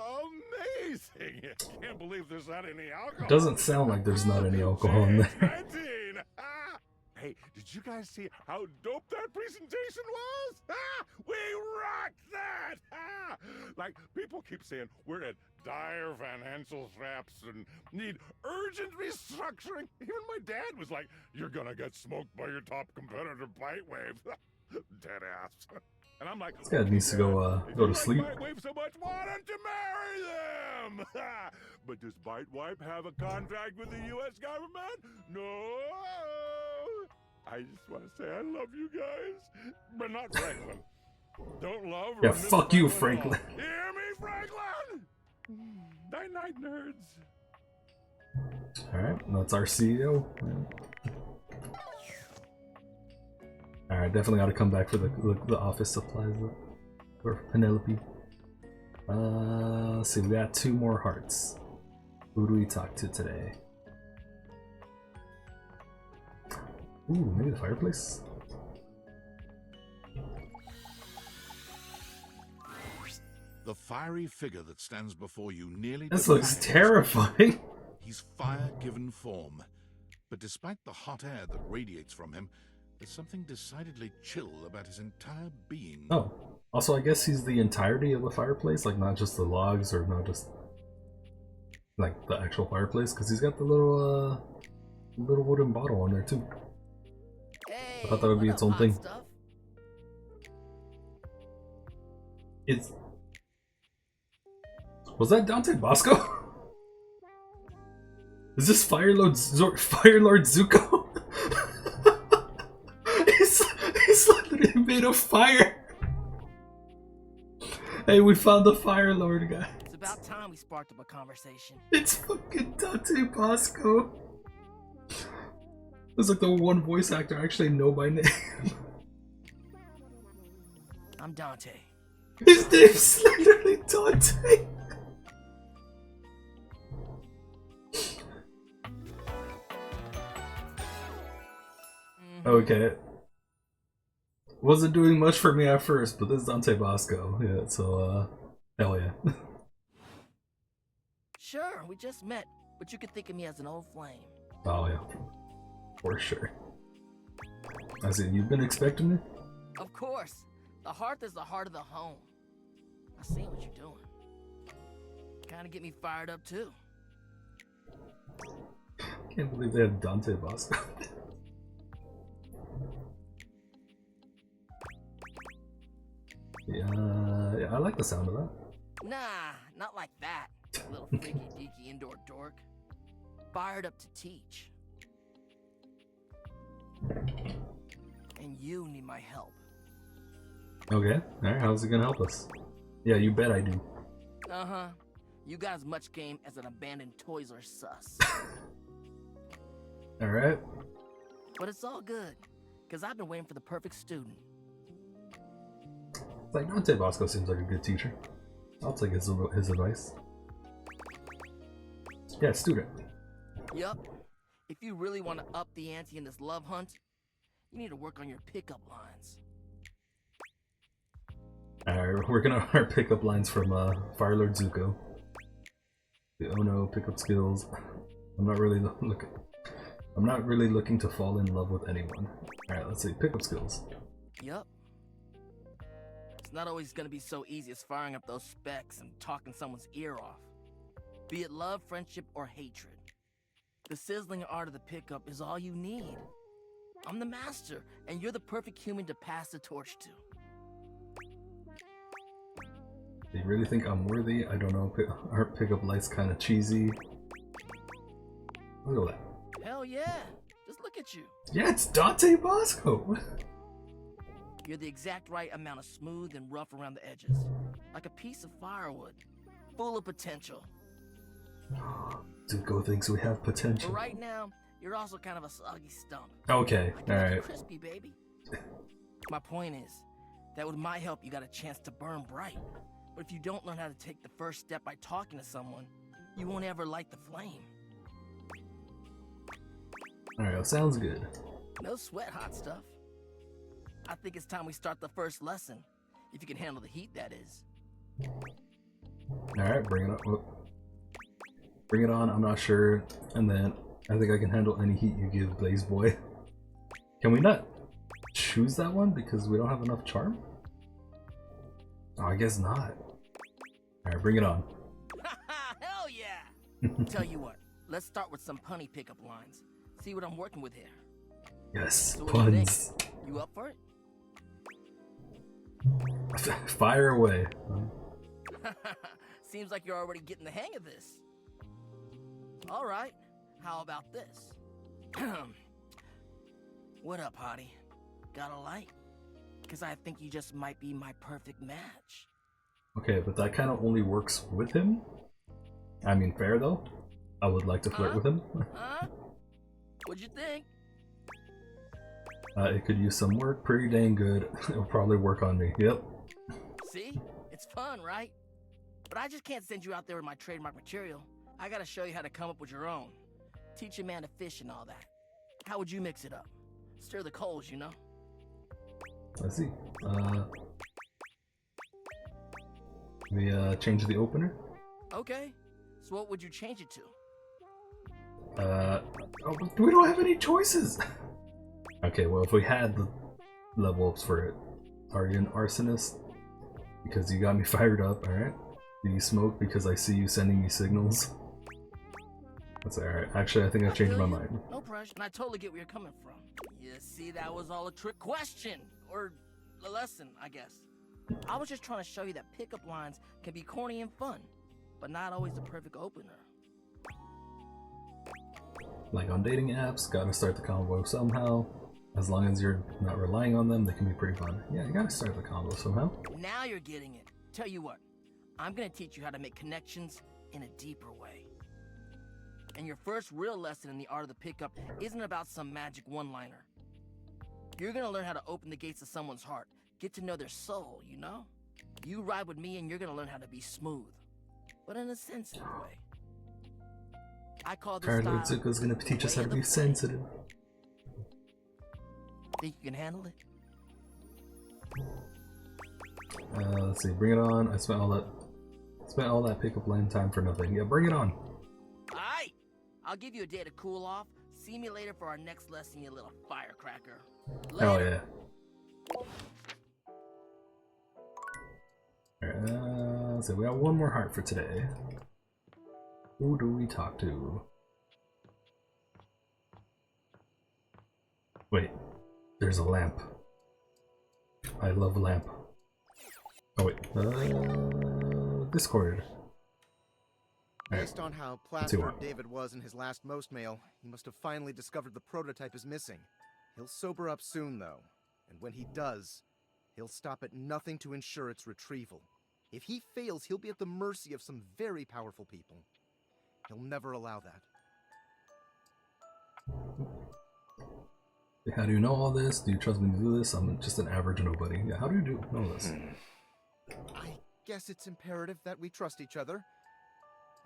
amazing. Can't believe there's not any alcohol. It doesn't sound like there's not any alcohol in there. 19. Hey, did you guys see how dope that presentation was? We rocked that! Like, people keep saying we're at dire financial straps and need urgent restructuring. Even my dad was like, you're gonna get smoked by your top competitor, Bitewave. Dead ass. And I'm like, this guy needs to go to sleep. Bitewave so much, why don't you marry them? But does Bitewave have a contract with the U.S. government? No. I just want to say I love you guys, but not Franklin. Don't love her. Yeah, fuck you, Franklin. Hear me, Franklin? Night night, nerds. Alright, that's our CEO. Alright, definitely gotta come back for the office supplies for Penelope. Let's see, we got 2 more hearts. Who do we talk to today? Ooh, maybe the fireplace? The fiery figure that stands before you nearly... This looks terrifying! He's fire-given form, but despite the hot air that radiates from him, there's something decidedly chill about his entire being. Oh, also I guess he's the entirety of the fireplace, like not just the logs or not just like the actual fireplace, because he's got the little wooden bottle on there too. I thought that would be its own thing. Was that Dante Bosco? Is this Fire Lord Zuko? He's literally made of fire. Hey, we found the Fire Lord guy. It's about time we sparked up a conversation. It's fucking Dante Bosco. It's like the one voice actor I actually know by name. I'm Dante. His name's literally Dante. Okay. Wasn't doing much for me at first, but this is Dante Bosco. Yeah, so, hell yeah. Sure, we just met, but you could think of me as an old flame. Oh, yeah. For sure. I said, you've been expecting me? Of course. The hearth is the heart of the home. I see what you're doing. Kinda get me fired up, too. Can't believe they have Dante Bosco. Yeah, I like the sound of that. Nah, not like that. Little freaky deaky indoor dork. Fired up to teach. And you need my help. Okay, alright, how's it gonna help us? Yeah, you bet I do. Uh-huh. You got as much game as an abandoned Toys R Us. Alright. But it's all good, because I've been waiting for the perfect student. Like, Dante Bosco seems like a good teacher. I'll take his advice. Yeah, student. Yup. If you really want to up the ante in this love hunt, you need to work on your pickup lines. Alright, we're working on our pickup lines from Fire Lord Zuko. The oh no pickup skills. I'm not really looking to fall in love with anyone. Alright, let's see, pickup skills. Yup. It's not always gonna be so easy as firing up those specs and talking someone's ear off. Be it love, friendship, or hatred. The sizzling art of the pickup is all you need. I'm the master, and you're the perfect human to pass the torch to. Do you really think I'm worthy? I don't know, our pickup line's kinda cheesy. Look at that. Hell yeah! Just look at you. Yeah, it's Dante Bosco! You're the exact right amount of smooth and rough around the edges. Like a piece of firewood. Full of potential. Zuko thinks we have potential. But right now, you're also kind of a soggy stump. Okay, alright. Crispy, baby. My point is, that with my help you got a chance to burn bright. But if you don't learn how to take the first step by talking to someone, you won't ever light the flame. Alright, sounds good. No sweat, hot stuff. I think it's time we start the first lesson. If you can handle the heat, that is. Alright, bring it up. Whoop. Bring it on, I'm not sure. And then, I think I can handle any heat you give, Blaze Boy. Can we not choose that one because we don't have enough charm? Oh, I guess not. Alright, bring it on. Hell yeah! Tell you what, let's start with some punny pickup lines. See what I'm working with here. Yes, so puns. You up for it? Fire away. Seems like you're already getting the hang of this. Alright, how about this? What up, hottie? Got a light? Because I think you just might be my perfect match. Okay, but that kind of only works with him? I mean, fair though. I would like to flirt with him. What'd you think? It could use some work, pretty dang good. It'll probably work on me, yep. See? It's fun, right? But I just can't send you out there with my trademark material. I gotta show you how to come up with your own. Teach a man to fish and all that. How would you mix it up? Stir the coals, you know? I see. We change the opener? Okay. So what would you change it to? Oh, we don't have any choices! Okay, well, if we had the level ups for it. Are you an arsonist? Because you got me fired up, alright? Do you smoke because I see you sending me signals? That's alright. Actually, I think I've changed my mind. No pressure, and I totally get where you're coming from. You see, that was all a trick question. Or a lesson, I guess. I was just trying to show you that pickup lines can be corny and fun, but not always the perfect opener. Like on dating apps, gotta start the convo somehow. As long as you're not relying on them, they can be pretty fun. Yeah, you gotta start the convo somehow. Now you're getting it. Tell you what, I'm gonna teach you how to make connections in a deeper way. And your first real lesson in the art of the pickup isn't about some magic one-liner. You're gonna learn how to open the gates of someone's heart, get to know their soul, you know? You ride with me and you're gonna learn how to be smooth, but in a sensitive way. I call this style Zuko's gonna teach us how to be sensitive. Think you can handle it? Let's see. Bring it on. I spent all that pickup line time for nothing. Yeah, bring it on. Alright! I'll give you a day to cool off. See me later for our next lesson, you little firecracker. Hell yeah. Alright, let's see. We got one more heart for today. Who do we talk to? Wait. There's a lamp. I love a lamp. Oh wait. Discord. Based on how plastered David was in his last most mail, he must have finally discovered the prototype is missing. He'll sober up soon, though. And when he does, he'll stop at nothing to ensure its retrieval. If he fails, he'll be at the mercy of some very powerful people. He'll never allow that. How do you know all this? Do you trust me to do this? I'm just an average nobody. Yeah, how do you know this? I guess it's imperative that we trust each other.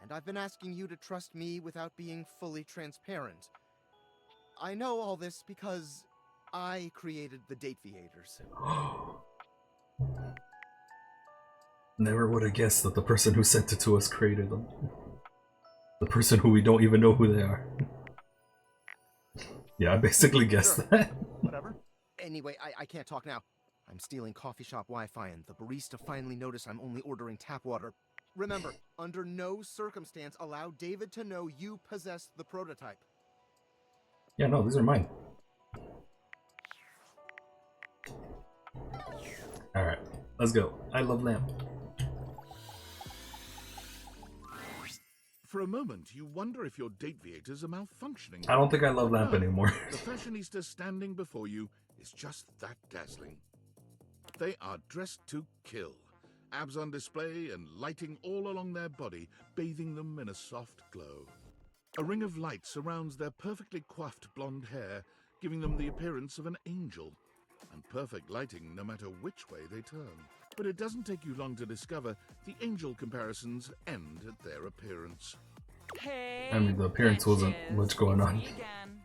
And I've been asking you to trust me without being fully transparent. I know all this because I created the Date Viators. Never would have guessed that the person who sent it to us created them. The person who we don't even know who they are. Yeah, I basically guessed that. Whatever. Anyway, I can't talk now. I'm stealing coffee shop Wi-Fi and the barista finally noticed I'm only ordering tap water. Remember, under no circumstance allow David to know you possess the prototype. Yeah, no, these are mine. Alright, let's go. I love lamp. For a moment, you wonder if your Date Viators are malfunctioning. I don't think I love lamp anymore. The fashionista standing before you is just that dazzling. They are dressed to kill. Abs on display and lighting all along their body, bathing them in a soft glow. A ring of light surrounds their perfectly coiffed blonde hair, giving them the appearance of an angel. And perfect lighting no matter which way they turn. But it doesn't take you long to discover the angel comparisons end at their appearance. Hey, I mean, the appearance wasn't much going on. Again,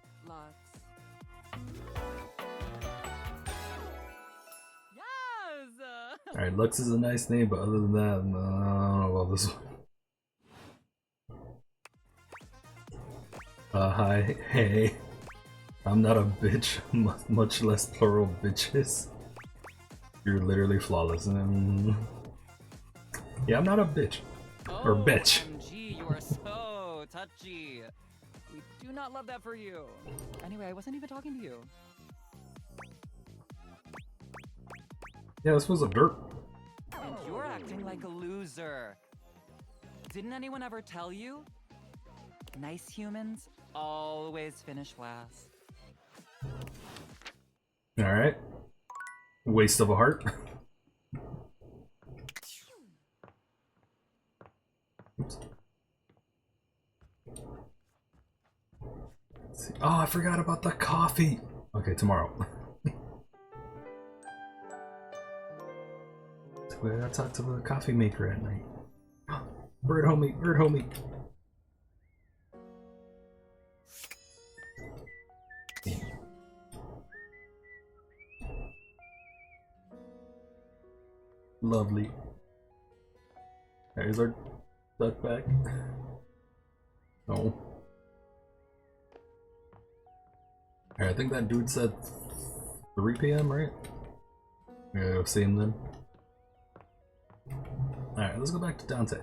Alright, Lux is a nice name, but other than that, no, I don't know about this one. Hi, hey. I'm not a bitch, much less plural bitches. You're literally flawless. Yeah, I'm not a bitch. Or bitch. OMG, you are so touchy. We do not love that for you. Anyway, I wasn't even talking to you. Yeah, this was a dirt. And you're acting like a loser. Didn't anyone ever tell you? Nice humans always finish last. Alright. Waste of a heart. Oops. Let's see. Oh, I forgot about the coffee. Okay, tomorrow. We gotta talk to the coffee maker at night. Bird homie, bird homie. Lovely. There's our duck back. No. Alright, I think that dude said 3 PM, right? We gotta go see him then. Alright, let's go back to Dante.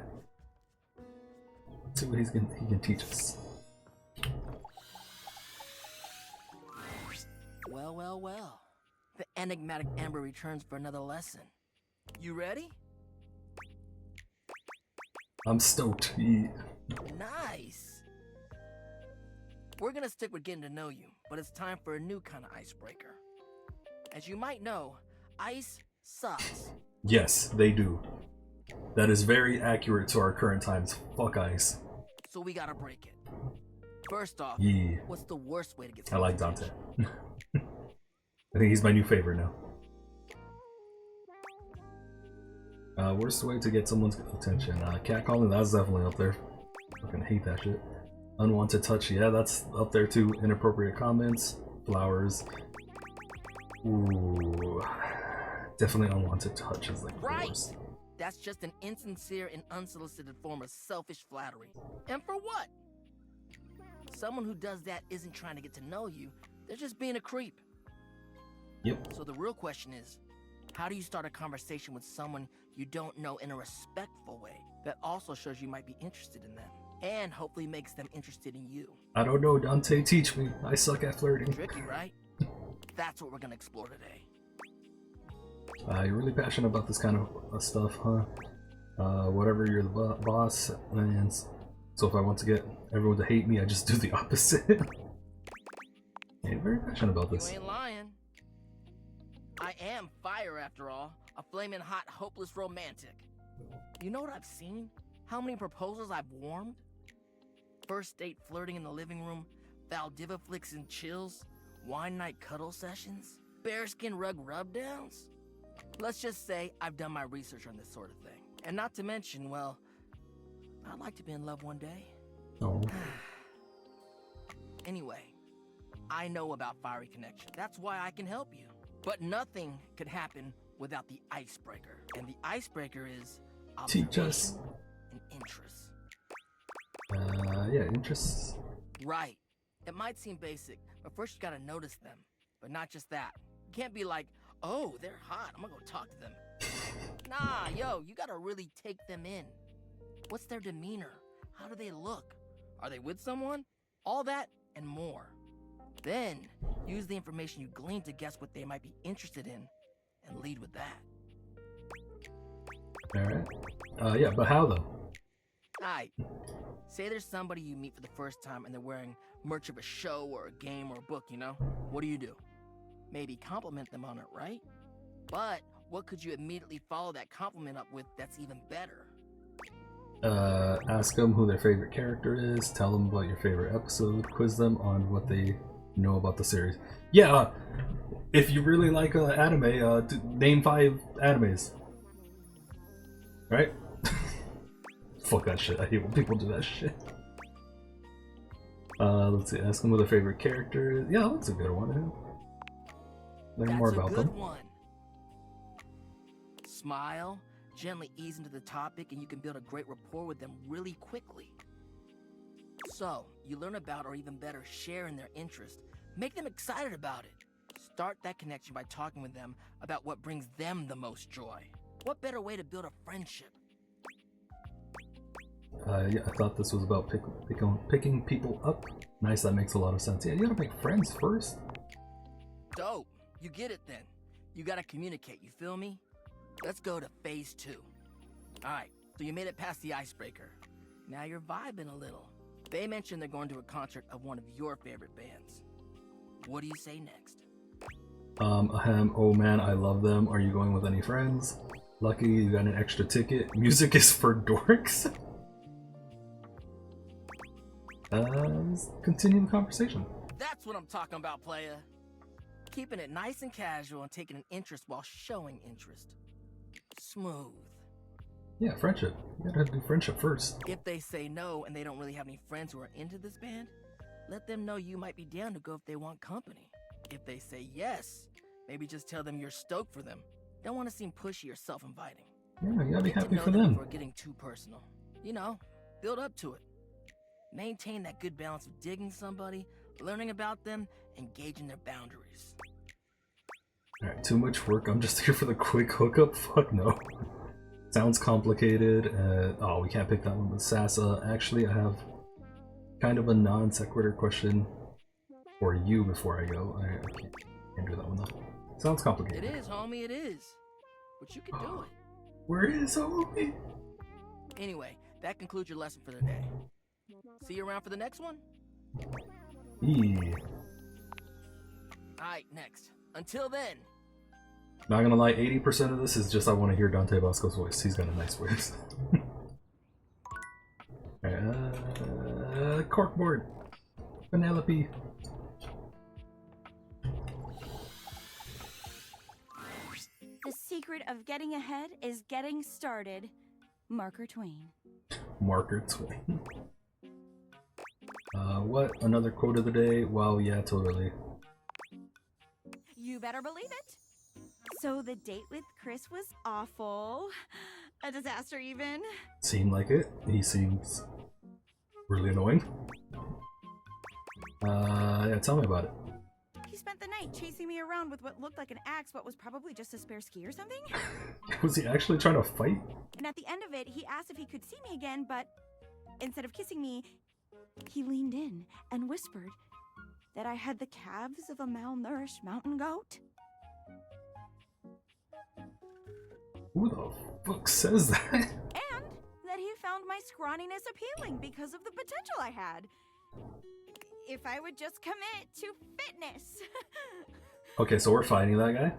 Let's see what he can teach us. Well, well, well. The enigmatic Amber returns for another lesson. You ready? I'm stoked. Yeah. Nice! We're gonna stick with getting to know you, but it's time for a new kind of icebreaker. As you might know, ice sucks. Yes, they do. That is very accurate to our current times. Fuck ice. So we gotta break it. First off, yeah. What's the worst way to get I like Dante. I think he's my new favorite now. Worst way to get someone's attention. Catcalling, that's definitely up there. Fucking hate that shit. Unwanted touch, yeah, that's up there too. Inappropriate comments, flowers. Ooh, definitely unwanted touch is like the Right. worst. That's just an insincere and unsolicited form of selfish flattery. And for what? Someone who does that isn't trying to get to know you. They're just being a creep. Yep. So the real question is, how do you start a conversation with someone you don't know in a respectful way that also shows you might be interested in them and hopefully makes them interested in you? I don't know, Dante, teach me. I suck at flirting. Tricky, right? That's what we're gonna explore today. You're really passionate about this kind of stuff, huh? Whatever, you're the boss, and so if I want to get everyone to hate me, I just do the opposite. Yeah, you're very passionate about this. You ain't lying. I am fire, after all. A flaming hot, hopeless romantic. You know what I've seen? How many proposals I've warmed? First date flirting in the living room, Valdiva flicks and chills, wine night cuddle sessions, bearskin rug rubdowns. Let's just say I've done my research on this sort of thing. And not to mention, well, I'd like to be in love one day. Oh. Anyway, I know about fiery connection. That's why I can help you. But nothing could happen without the icebreaker. And the icebreaker is Teach us. and interest. Yeah, interests. Right. It might seem basic, but first you gotta notice them. But not just that. You can't be like, oh, they're hot, I'm gonna go talk to them. Nah, yo, you gotta really take them in. What's their demeanor? How do they look? Are they with someone? All that and more. Then, use the information you glean to guess what they might be interested in, and lead with that. Alright. Yeah, but how though? Alright. Say there's somebody you meet for the first time and they're wearing merch of a show or a game or a book, you know? What do? Maybe compliment them on it, right? But what could you immediately follow that compliment up with that's even better? Ask them who their favorite character is, tell them about your favorite episode, quiz them on what they know about the series. Yeah, if you really like anime, name 5 animes. Right? Fuck that shit, I hate when people do that shit. Let's see, ask them who their favorite character is. Yeah, that's a good one. Learn more about them. One. Smile, gently ease into the topic, and you can build a great rapport with them really quickly. So, you learn about, or even better, share in their interest. Make them excited about it. Start that connection by talking with them about what brings them the most joy. What better way to build a friendship? Yeah, I thought this was about picking people up. Nice, that makes a lot of sense. Yeah, you gotta make friends first. Dope. You get it then. You gotta communicate, you feel me? Let's go to phase 2. Alright, so you made it past the icebreaker. Now you're vibing a little. They mentioned they're going to a concert of one of your favorite bands. What do you say next? Oh man, I love them. Are you going with any friends? Lucky you got an extra ticket. Music is for dorks. Let's continue the conversation. That's what I'm talking about, playa. Keeping it nice and casual and taking an interest while showing interest. Smooth. Yeah, friendship. You gotta do friendship first. If they say no and they don't really have any friends who are into this band, let them know you might be down to go if they want company. If they say yes, maybe just tell them you're stoked for them. Don't want to seem pushy or self-inviting. Yeah, you gotta be happy for them them. before getting too personal. You know, build up to it. Maintain that good balance of digging somebody, learning about them, and gauging their boundaries. Alright, too much work. I'm just here for the quick hookup? Fuck no. Sounds complicated. Oh, we can't pick that one with Sasa. Actually, I have kind of a non sequitur question for you before I go. I can't do that one though. Sounds complicated. It is, homie, it is. But you can do it. Where is homie? Anyway, that concludes your lesson for the day. See you around for the next one? Yeah. Alright, next. Until then. Not gonna lie, 80% of this is just I want to hear Dante Bosco's voice. He's got a nice voice. Corkboard. Penelope. The secret of getting ahead is getting started. Marker Twain. Marker Twain. What? Another quote of the day? Wow, yeah, totally. You better believe it. So the date with Chris was awful. A disaster, even. Seemed like it. He seems really annoying. Yeah, tell me about it. He spent the night chasing me around with what looked like an axe, but was probably just a spare ski or something. Was he actually trying to fight? And at the end of it, he asked if he could see me again, but instead of kissing me, he leaned in and whispered that I had the calves of a malnourished mountain goat. Who the fuck says that? And that he found my scrawniness appealing because of the potential I had. If I would just commit to fitness. Okay, so we're fighting that guy?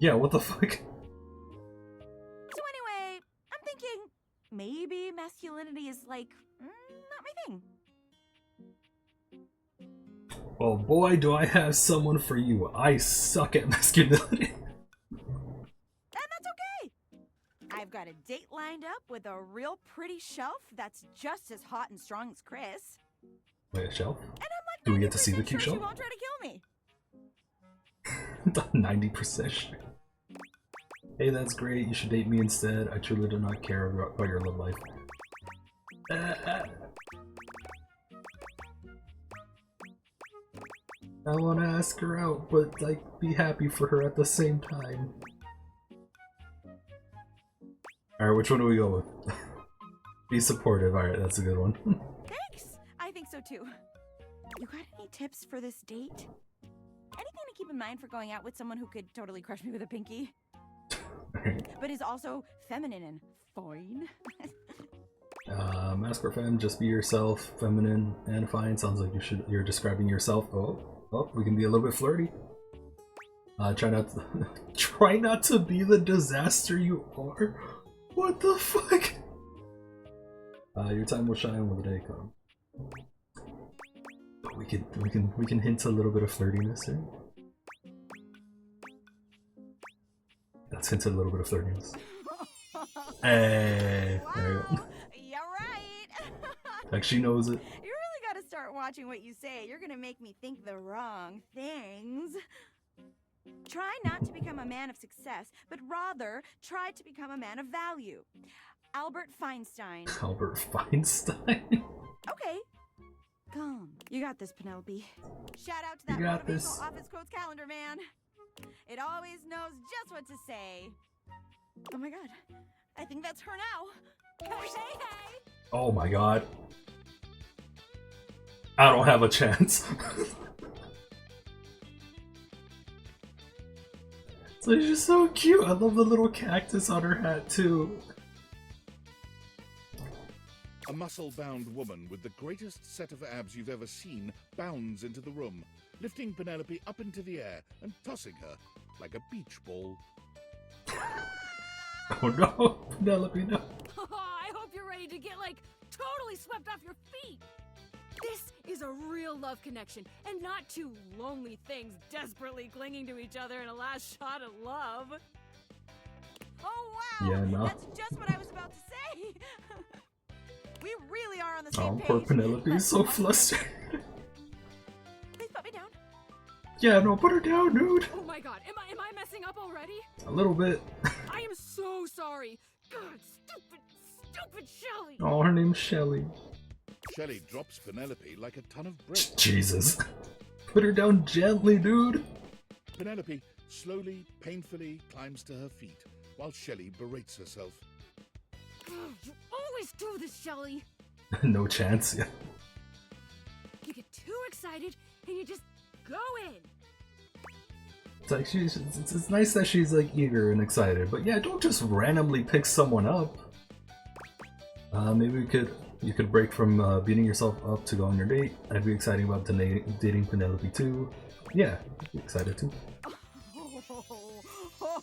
Yeah, what the fuck? So anyway, I'm thinking maybe masculinity is like, not my thing. Well, boy, do I have someone for you. I suck at masculinity. And that's okay. I've got a date lined up with a real pretty shelf that's just as hot and strong as Chris. Wait, a shelf? And I'm like, do we get to see the cute sure shelf? She won't try to kill me. 90% sure. Hey, that's great. You should date me instead. I truly do not care about your love life. I want to ask her out, but like be happy for her at the same time. Alright, which one do we go with? Be supportive. Alright, that's a good one. Thanks! I think so too. You got any tips for this date? Anything to keep in mind for going out with someone who could totally crush me with a pinky? But is also feminine and fine? Mask or femme, just be yourself. Feminine and fine. Sounds like you're describing yourself. Oh, we can be a little bit flirty. Try not to be the disaster you are. What the fuck? Your time will shine when the day comes. We can hint a little bit of flirtiness here. Let's hint a little bit of flirtiness. Hey, wow, there you go. You're right. Like she knows it. You really gotta start watching what you say. You're gonna make me think the wrong things. Try not to become a man of success, but rather try to become a man of value. Albert Feinstein. Albert Feinstein? Okay. Come. You got this, Penelope. Shout out to that You got motivational this. office quotes calendar, man. It always knows just what to say. Oh my god. I think that's her now. Hey, hey! Oh my god. I don't have a chance. So she's so cute. I love the little cactus on her hat too. A muscle-bound woman with the greatest set of abs you've ever seen bounds into the room, lifting Penelope up into the air and tossing her like a beach ball. Oh no, Penelope, no. I hope you're ready to get, like, totally swept off your feet. This is a real love connection, and not two lonely things desperately clinging to each other in a last shot of love. Oh wow! Yeah, no. That's just what I was about to say. We really are on the same Oh, page. poor Penelope is so flustered. Please put me down. Yeah, no, put her down, dude. Oh my god, am I messing up already? A little bit. I am so sorry. God, stupid Shelly. Oh, her name's Shelly. Shelly drops Penelope like a ton of bricks. Jesus. Put her down gently, dude. Penelope slowly, painfully climbs to her feet, while Shelly berates herself. You always do this, Shelly. No chance, yeah. You get too excited and you just go in. It's like it's nice that she's like eager and excited, but yeah, don't just randomly pick someone up. Maybe you could break from beating yourself up to go on your date. I'd be excited about dating Penelope too. Yeah, I'd be excited too.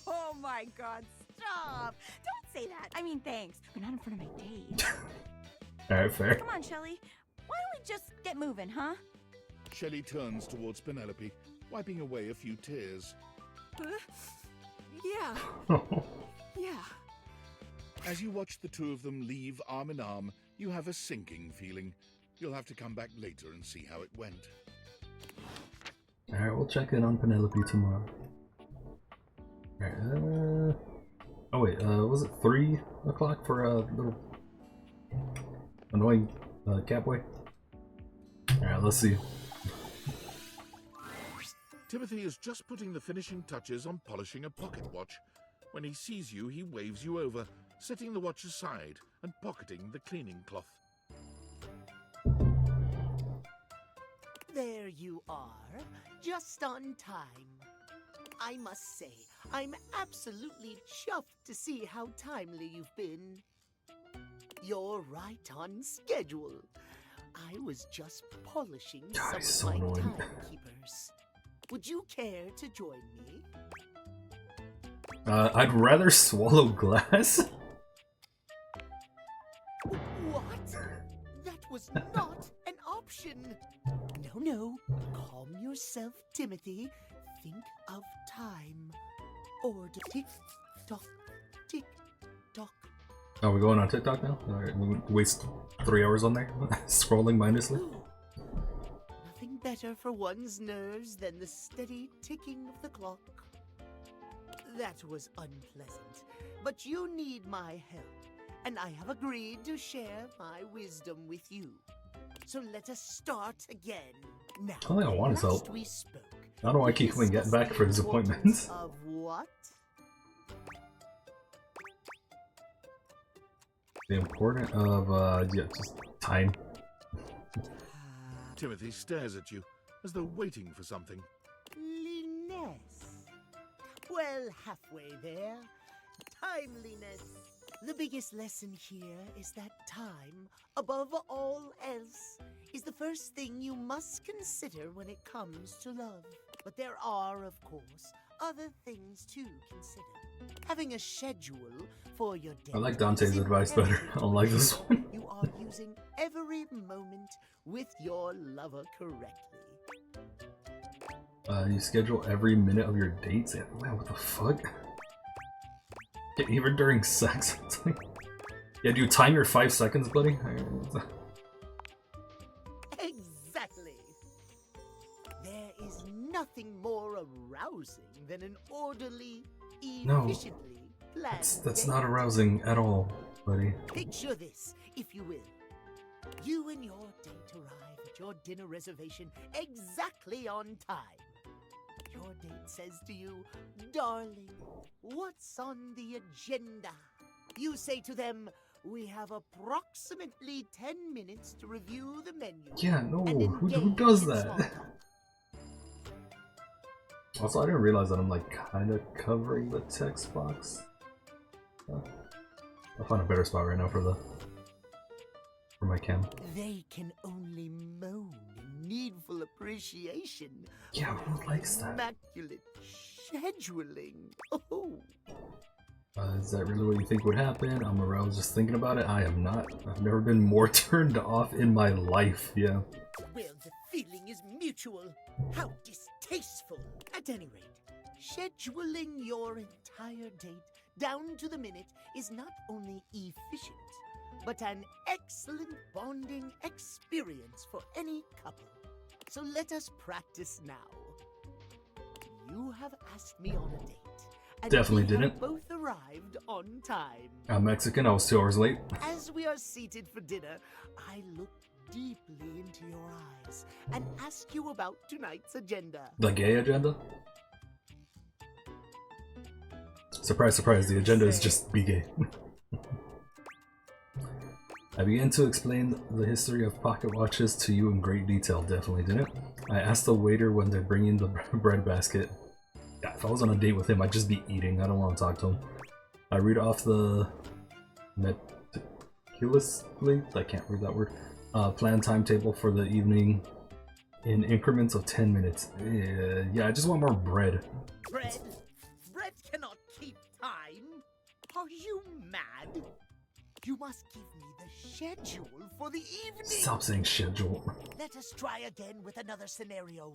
Oh my god, stop! Don't say that. I mean, thanks, but not in front of my date. Alright, fair. Come on, Shelly. Why don't we just get moving, huh? Shelly turns towards Penelope, wiping away a few tears. Yeah. Yeah. As you watch the two of them leave arm in arm, you have a sinking feeling. You'll have to come back later and see how it went. Alright, we'll check in on Penelope tomorrow. Alright, oh wait, was it 3 o'clock for a little annoying catboy? Alright, let's see. Timothy is just putting the finishing touches on polishing a pocket watch. When he sees you, he waves you over, setting the watch aside and pocketing the cleaning cloth. There you are, just on time. I must say, I'm absolutely chuffed to see how timely you've been. You're right on schedule. I was just polishing some of my timekeepers. Would you care to join me? I'd rather swallow glass. What? That was not an option. No, calm yourself, Timothy. Think of time. Or tick tock, tick tock. Oh, we're going on TikTok now? Alright, we waste 3 hours on there, scrolling mindlessly. Nothing better for one's nerves than the steady ticking of the clock. That was unpleasant, but you need my help, and I have agreed to share my wisdom with you. So let us start again. Now, I don't think I want his help. we spoke. I don't know why I keep coming getting back for his appointments. Of what? The importance of, yeah, just time. Timothy stares at you, as though waiting for something. Timeliness. Well, halfway there. Timeliness. The biggest lesson here is that time, above all else, is the first thing you must consider when it comes to love. But there are, of course, other things to consider. Having a schedule for your day. I like Dante's advice better. I don't like this one. You are using every moment with your lover correctly. You schedule every minute of your dates? Yeah, man, what the fuck? Yeah, even during sex, it's like... Yeah, do you time your 5 seconds, buddy? Exactly. There is nothing more arousing than an orderly, efficiently planned that's date. not arousing at all, buddy. Picture this, if you will. You and your date arrive at your dinner reservation exactly on time. Your date says to you, "Darling, what's on the agenda?" You say to them, "We have approximately 10 minutes to review the menu." Yeah, no, who does that? Also, I didn't realize that I'm like kind of covering the text box. I'll find a better spot right now for my cam. They can only moan in needful appreciation. Yeah, who likes that? Immaculate scheduling. Oh. Is that really what you think would happen? I'm aroused just thinking about it. I am not. I've never been more turned off in my life. Yeah. Well, the feeling is mutual. How distasteful. At any rate, scheduling your entire date down to the minute is not only efficient, but an excellent bonding experience for any couple. So let us practice now. You have asked me on a date. And Definitely we didn't. have both arrived on time. I'm Mexican. I was 2 hours late. As we are seated for dinner, I look deeply into your eyes and ask you about tonight's agenda. The gay agenda? Surprise, surprise, the agenda is just be gay. I began to explain the history of pocket watches to you in great detail. Definitely didn't. I asked the waiter when they're bringing the bread basket. Yeah, if I was on a date with him, I'd just be eating. I don't want to talk to him. I read off the meticulously, I can't read that word, planned timetable for the evening in increments of 10 minutes. Yeah, I just want more bread. Bread? Bread cannot keep time. Are you mad? You must give me the schedule for the evening. Stop saying schedule. Let us try again with another scenario.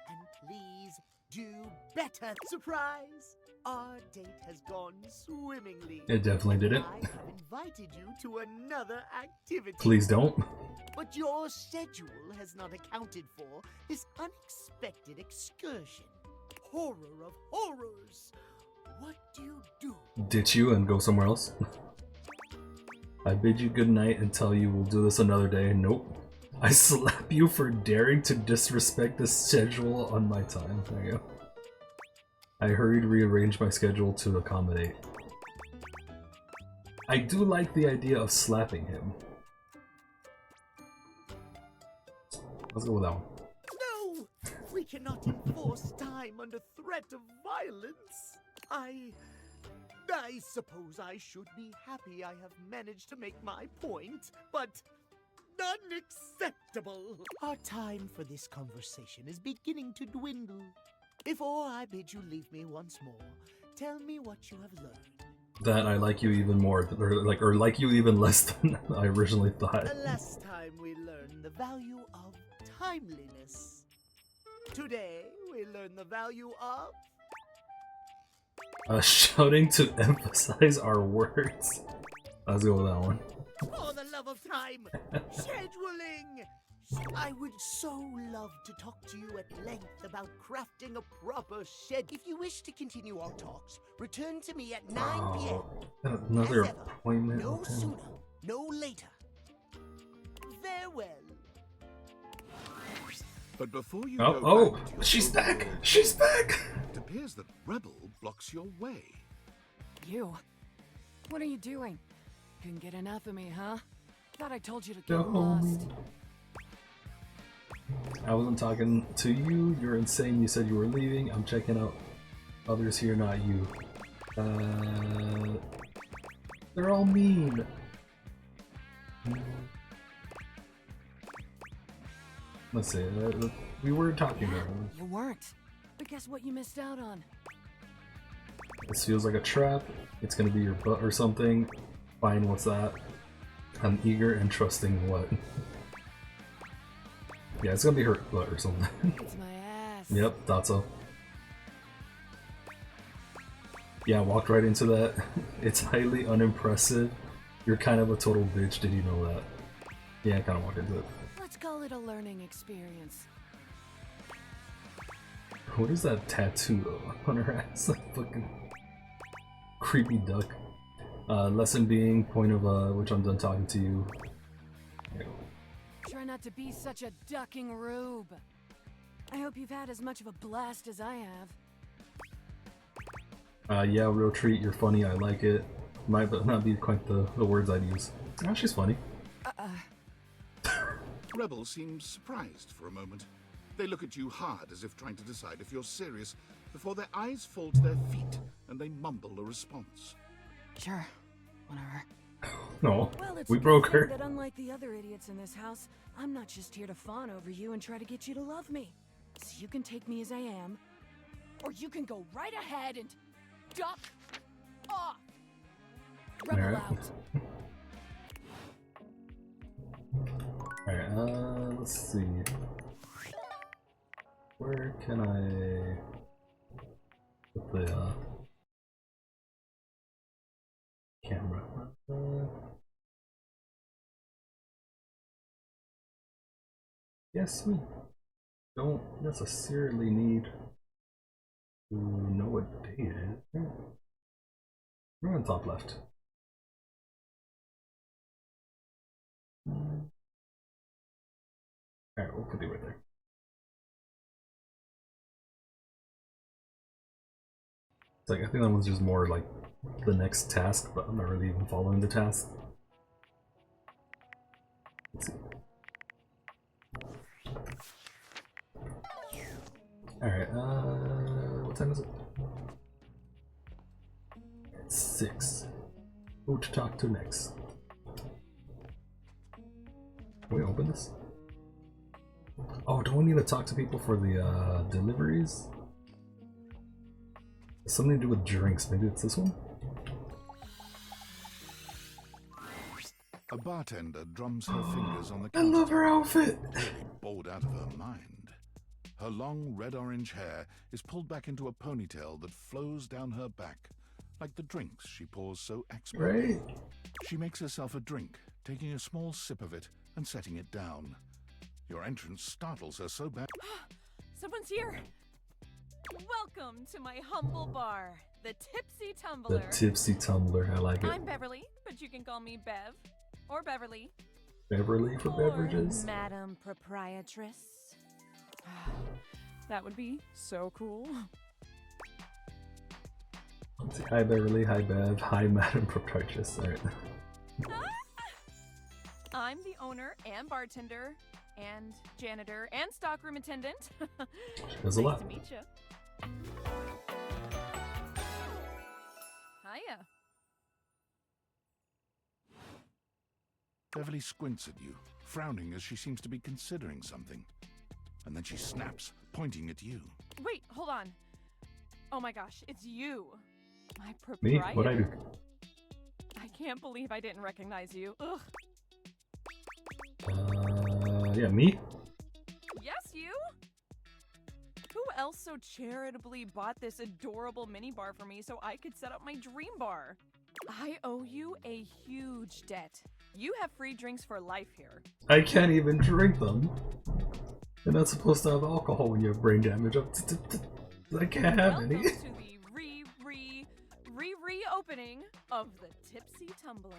And please do better. Surprise! Our date has gone swimmingly. It definitely did it. I have invited you to another activity. Please don't. But your schedule has not accounted for this unexpected excursion. Horror of horrors! What do you do? Ditch you and go somewhere else? I bid you good night and tell you we'll do this another day. Nope. I slap you for daring to disrespect the schedule on my time. There you go. I hurried to rearrange my schedule to accommodate. I do like the idea of slapping him. Let's go with that one. No! We cannot enforce time under threat of violence. I suppose I should be happy I have managed to make my point, but unacceptable. Our time for this conversation is beginning to dwindle. Before I bid you leave me once more, tell me what you have learned. That I like you even more, or like you even less than I originally thought. The last time we learned the value of timeliness. Today we learn the value of Shouting to emphasize our words. Let's go with that one. for the love of time, scheduling. I would so love to talk to you at length about crafting a proper schedule. If you wish to continue our talks, return to me at 9 p.m. Another As ever, appointment. no with him. sooner, no later. Farewell. But before you Oh, go oh, back to your she's overworld back! She's back! It appears that Rebel blocks your way. You? What are you doing? Couldn't get enough of me, huh? Thought I told you to get No. lost. I wasn't talking to you. You're insane. You said you were leaving. I'm checking out others here, not you. They're all mean. Let's see. We were talking about it. You weren't. But guess what you missed out on? This feels like a trap. It's gonna be your butt or something. Fine, what's that? I'm eager and trusting what? Yeah, it's gonna be her butt or something. It's my ass. Yep, thought so. Yeah, walked right into that. It's highly unimpressive. You're kind of a total bitch, did you know that? Yeah, I kinda walked into it. Let's call it a learning experience. What is that tattoo on her ass? That fucking creepy duck. Lesson being, point of which I'm done talking to you. There you go. Try not to be such a ducking rube. I hope you've had as much of a blast as I have. Yeah, real treat, you're funny, I like it. Might not be quite the words I'd use. Oh, she's funny. Rebel seems surprised for a moment. They look at you hard as if trying to decide if you're serious before their eyes fall to their feet and they mumble a response. Sure, whatever. No, Well, it's we a good broke thing her. that unlike the other idiots in this house, I'm not just here to fawn over you and try to get you to love me. So you can take me as I am, or you can go right ahead and duck off. Rebel Alright. out. Alright, let's see. Where can I put the camera? Yes, we don't necessarily need to know what day it is. We're on top left. Alright, we'll put it right there. It's like, I think that one's just more like the next task, but I'm not really even following the task. Let's see. Alright, what time is it? It's 6. Who to talk to next? Can we open this? Oh, don't we need to talk to people for the deliveries? Something to do with drinks. Maybe it's this one? A bartender drums her fingers on the I counter. love her outfit! Bored out of her mind. Her long red-orange hair is pulled back into a ponytail that flows down her back, like the drinks she pours so expertly. Right? She makes herself a drink, taking a small sip of it and setting it down. Your entrance startles her so bad. Someone's here. Welcome to my humble bar, the Tipsy The Tumbler. Tipsy Tumbler, I like it. I'm Beverly, but you can call me Bev. Or Beverly. Beverly for beverages. Madam Proprietress. That would be so cool. Let's see. Hi Beverly, hi Bev, hi Madam Proprietress. Alright. I'm the owner and bartender and janitor and stockroom attendant. There's a Nice lot. to meet you. Hiya. Beverly squints at you, frowning as she seems to be considering something. And then she snaps, pointing at you. Wait, hold on. Oh my gosh, it's you. My Me? proprietor. What'd I do? I can't believe I didn't recognize you. Ugh. Yeah, me? Yes, you? Who else so charitably bought this adorable mini bar for me so I could set up my dream bar? I owe you a huge debt. You have free drinks for life here. I can't even drink them. You're not supposed to have alcohol when you have brain damage. I can't have Welcome any. to the reopening of the Tipsy Tumbler.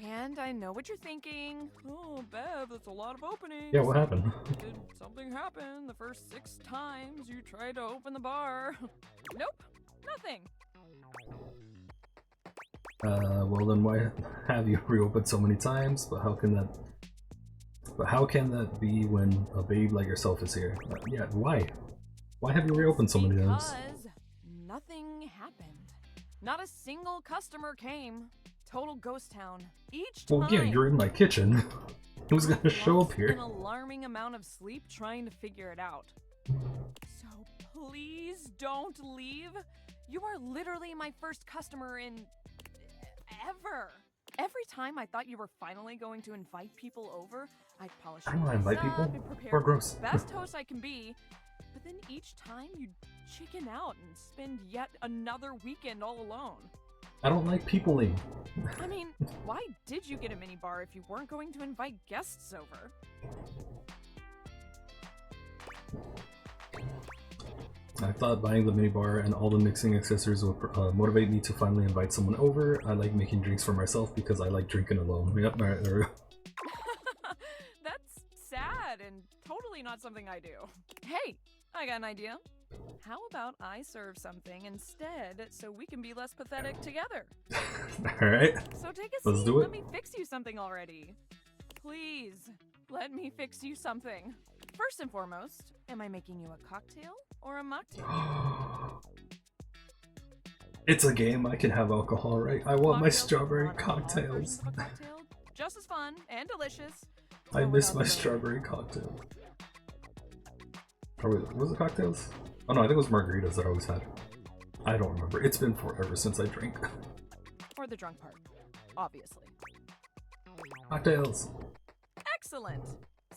And I know what you're thinking. Oh, Bev, that's a lot of openings. Yeah, what happened? Did something happen the first 6 times you tried to open the bar? Nope, nothing. Well then why have you reopened so many times? But how can that be when a babe like yourself is here? Yeah, why? Why have you reopened so many times? Because nothing happened. Not a single customer came. Total ghost town. Each time. Well, yeah, you're in my kitchen. Who's gonna show up An here? alarming amount of sleep trying to figure it out. So please don't leave. You are literally my first customer in ever. Every time I thought you were finally going to invite people over, I'd polish I don't wanna invite things up people. and prepare We're the gross. best host I can be. But then each time you'd chicken out and spend yet another weekend all alone. I don't like peopling. I mean, why did you get a mini bar if you weren't going to invite guests over? I thought buying the minibar and all the mixing accessories would motivate me to finally invite someone over. I like making drinks for myself because I like drinking alone. Yep, alright, there we go. That's sad and totally not something I do. Hey, I got an idea. How about I serve something instead so we can be less pathetic together? Alright. So take a Let's seat. do it. Let me fix you something already. Please, let me fix you something. First and foremost, am I making you a cocktail or a mocktail? It's a game, I can have alcohol, right? I want my Mocktails are strawberry non-alcoholic cocktails. versions of a cocktail, just as fun and delicious. I So miss what my else do they- strawberry cocktail. Or was it cocktails? Oh no, I think it was margaritas that I always had. I don't remember. It's been forever since I drank. Or the drunk part, obviously. Cocktails. Excellent.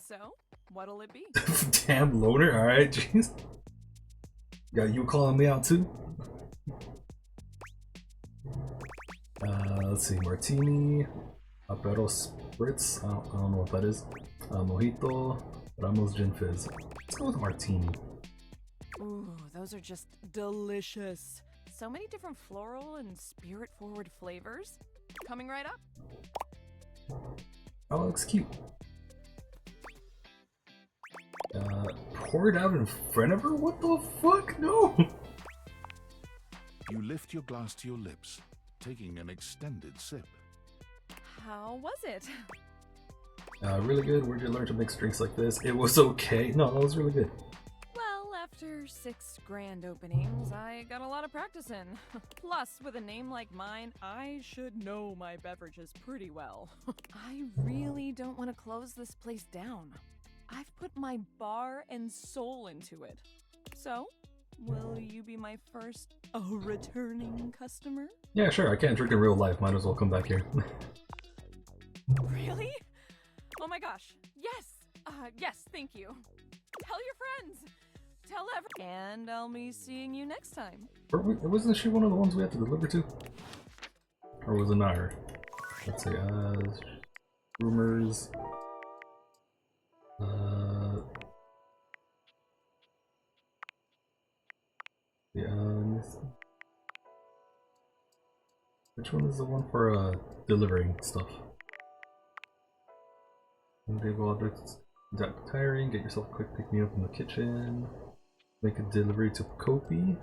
So, what'll it be? Damn loner, alright, jeez. Yeah, you calling me out too? Let's see, martini, apero spritz, I don't know what that is. Mojito, Ramos gin fizz. Let's go with martini. Ooh, those are just delicious. So many different floral and spirit-forward flavors. Coming right up. Oh, looks cute. Pour it out in front of her? What the fuck? No! You lift your glass to your lips, taking an extended sip. How was it? Really good. Where'd you learn to mix drinks like this? It was okay. No, that was really good. Well, after 6 grand openings, I got a lot of practice in. Plus, with a name like mine, I should know my beverages pretty well. I really don't want to close this place down. I've put my bar and soul into it. So, will you be my first returning customer? Yeah, sure. I can't drink in real life. Might as well come back here. Really? Oh my gosh. Yes. Yes, thank you. Tell your friends. Tell everyone. And I'll be seeing you next time. Wasn't she one of the ones we had to deliver to? Or was it not her? Let's see, rumors. Which one is the one for delivering stuff? Enable objects. Adapt tiring. Get yourself a quick pick me up in the kitchen. Make a delivery to Kopi.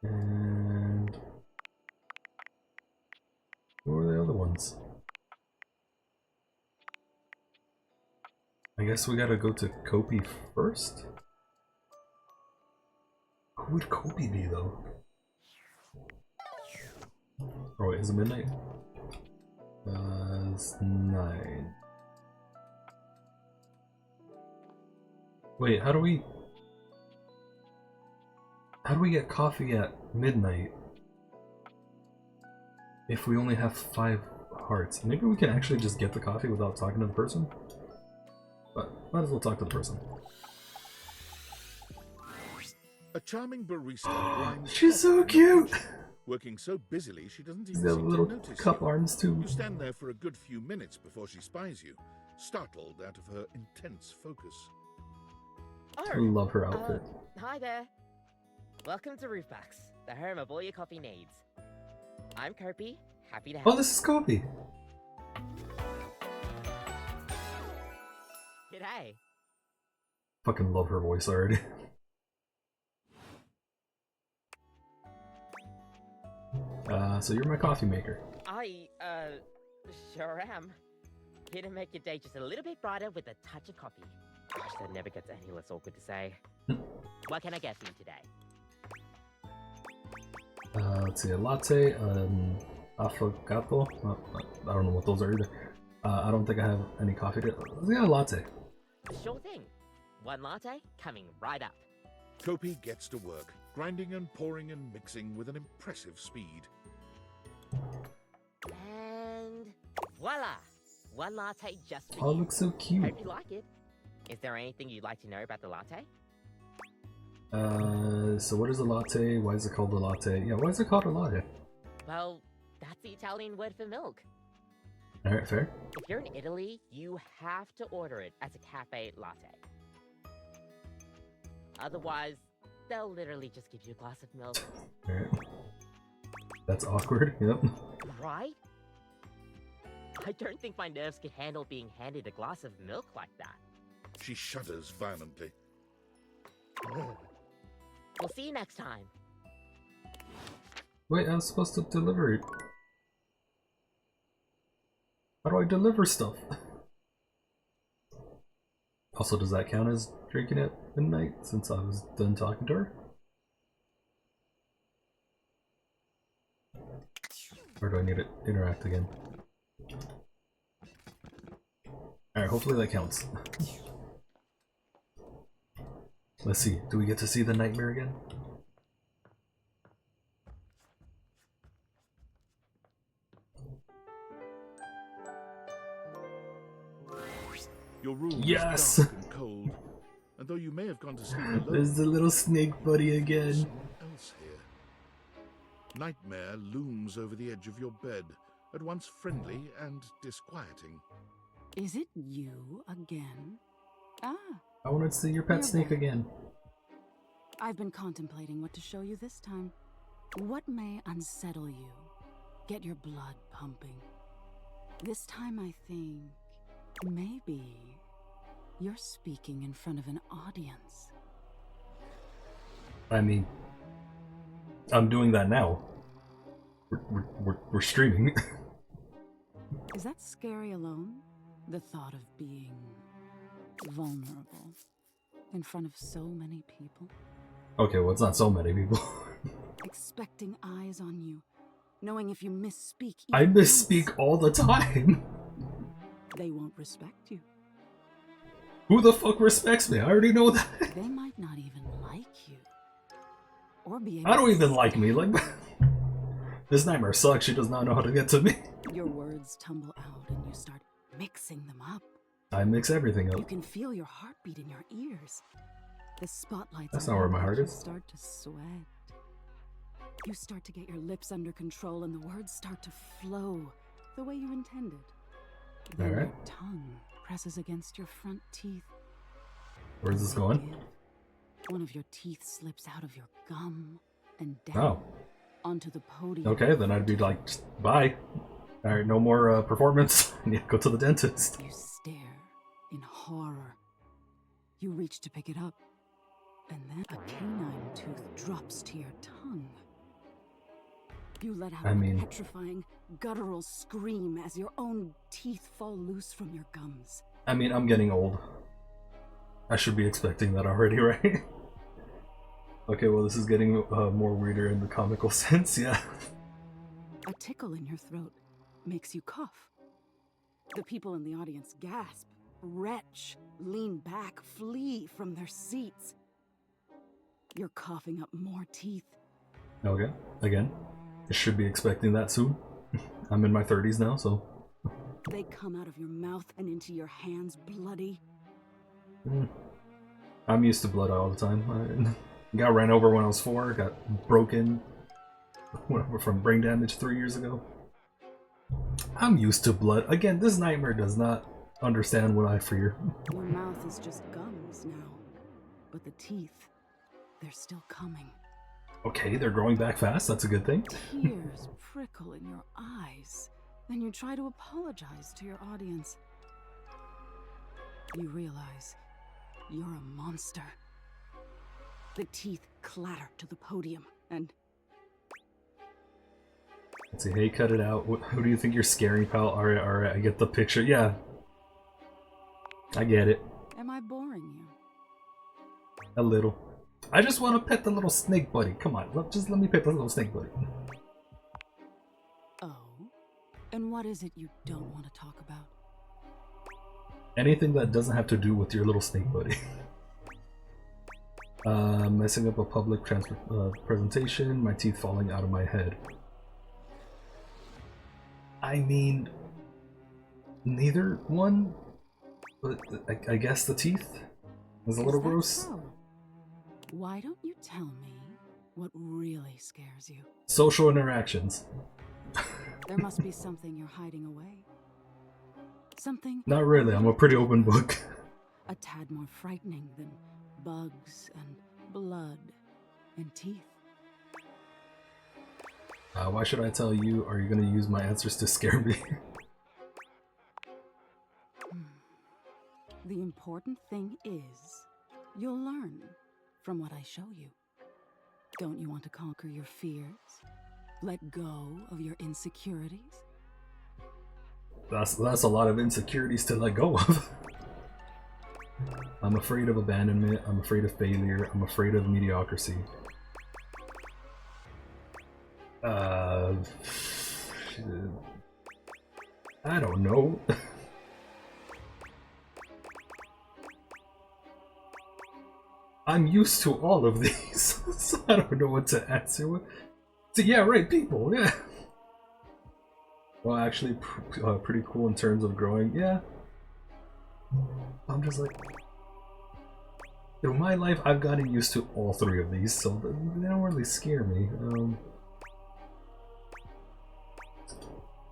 And what were the other ones? I guess we gotta go to Kopi first? Who would Kopi be though? Oh wait, is it midnight? It's 9. Wait, how do we get coffee at midnight if we only have 5 hearts? Maybe we can actually just get the coffee without talking to the person? But might as well talk to the person. A charming barista grinds She's so coffee, cute! working so busily she doesn't She's even got seem little to notice cup you. arms too. You stand there for a good few minutes before she spies you, startled out of her intense focus. I love her outfit. Hi there. Welcome to Roofbacks, the home of all your coffee needs. I'm Kopi, happy to help. Oh, this is Kopi! G'day. Fucking love her voice already. So you're my coffee maker. I, sure am. Here to make your day just a little bit brighter with a touch of coffee. Gosh, that never gets any less awkward to say. What can I get for you today? Let's see, a latte, affogato. I don't know what those are either. I don't think I have any coffee. Let's get a latte. Sure thing. One latte coming right up. Kopi gets to work, grinding and pouring and mixing with an impressive speed. And voila! One latte just for Oh, you. it looks so cute. Hope you like it. Is there anything you'd like to know about the latte? So what is a latte? Why is it called a latte? Yeah, why is it called a latte? Well, that's the Italian word for milk. Alright, fair. If you're in Italy, you have to order it as a cafe latte. Otherwise, they'll literally just give you a glass of milk. Alright. That's awkward, yep. Right? I don't think my nerves could handle being handed a glass of milk like that. She shudders violently. We'll see you next time. Wait, I was supposed to deliver it. How do I deliver stuff? Also, does that count as drinking at midnight since I was done talking to her? Or do I need to interact again? Alright, hopefully that counts. Let's see, do we get to see the nightmare again? Your room Yes! is dark and cold, and though you may have gone to sleep alone, There's the little snake buddy again. someone else here. Nightmare looms over the edge of your bed, at once friendly and disquieting. Is it you again? Ah, I want to see your pet You're snake back. again. I've been contemplating what to show you this time. What may unsettle you? Get your blood pumping. This time I think maybe you're speaking in front of an audience. I mean, I'm doing that now. We're streaming. Is that scary alone? The thought of being vulnerable in front of so many people? Okay, well, it's not so many people. Expecting eyes on you, knowing if you misspeak, I even misspeak all the time. once, they won't respect you. Who the fuck respects me? I already know that. They might not even like you. Or be able I don't to even like me. Like, this nightmare sucks. She does not know how to get to me. Your words tumble out and you start mixing them up. I mix everything You up. can feel your heartbeat in your ears. The spotlights That's on not where you my heart make you is. start to sweat. You start to get your lips under control and the words start to flow the way you intended. Then Alright. your tongue presses against your front teeth. Where's this going? One of your teeth slips out of your gum and down onto the podium. Okay, then I'd be like, just bye. Alright, no more performance. I need to go to the dentist. You stare in horror. You reach to pick it up, and then a canine tooth drops to your tongue. You let out a petrifying, guttural scream as your own teeth fall loose from your gums. I mean, I'm getting old. I should be expecting that already, right? Okay, well, this is getting more weirder in the comical sense, yeah. A tickle in your throat makes you cough. The people in the audience gasp, retch, lean back, flee from their seats. You're coughing up more teeth. Okay, again, I should be expecting that soon. I'm in my 30s now, so... They come out of your mouth and into your hands bloody. I'm used to blood all the time. I got ran over when I was 4, got broken from brain damage 3 years ago. I'm used to blood. Again, this nightmare does not understand what I fear. Your mouth is just gums now, but the teeth, they're still coming. Okay, they're growing back fast, that's a good thing. Tears prickle in your eyes, and you try to apologize to your audience. You realize you're a monster. The teeth clatter to the podium, and... Let's see, hey, cut it out. Who do you think you're scaring, pal? Alright, I get the picture. Yeah. I get it. Am I boring you? A little. I just want to pet the little snake buddy. Come on, just let me pet the little snake buddy. Oh? And what is it you don't want to talk about? Anything that doesn't have to do with your little snake buddy. Messing up a public presentation, my teeth falling out of my head. I mean, neither one, but I guess the teeth is a little gross. So? Why don't you tell me what really scares you? Social interactions. There must be something you're hiding away. Something... Not really, I'm a pretty open book. A tad more frightening than bugs and blood and teeth. Why should I tell you? Are you going to use my answers to scare me? The important thing is, you'll learn from what I show you. Don't you want to conquer your fears? Let go of your insecurities? That's a lot of insecurities to let go of. I'm afraid of abandonment, I'm afraid of failure, I'm afraid of mediocrity. I don't know. I'm used to all of these, so I don't know what to answer. So yeah, right, people, yeah. Well, actually, pretty cool in terms of growing, yeah. I'm just like... Through my life, I've gotten used to all 3 of these, so they don't really scare me.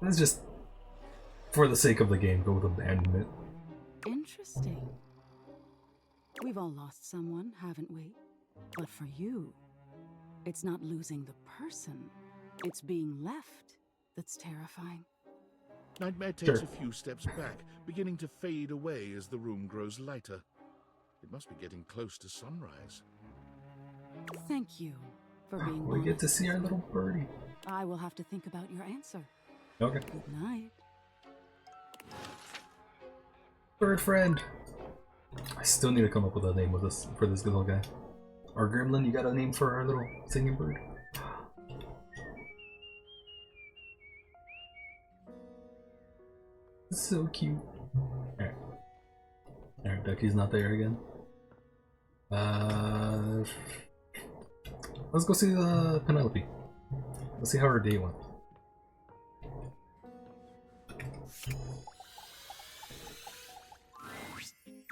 Let's just, for the sake of the game, go with abandonment. Interesting. We've all lost someone, haven't we? But for you, it's not losing the person. It's being left that's terrifying. Nightmare takes a few steps back, beginning to fade away as the room grows lighter. It must be getting close to sunrise. Thank you for being We get to see our little birdie. I will have to think about your answer. Okay. Good night. Bird friend. I still need to come up with a name for this little guy. Our gremlin, you got a name for our little singing bird? So cute. Alright. Alright, Ducky's not there again. Let's go see Penelope. Let's see how her day went.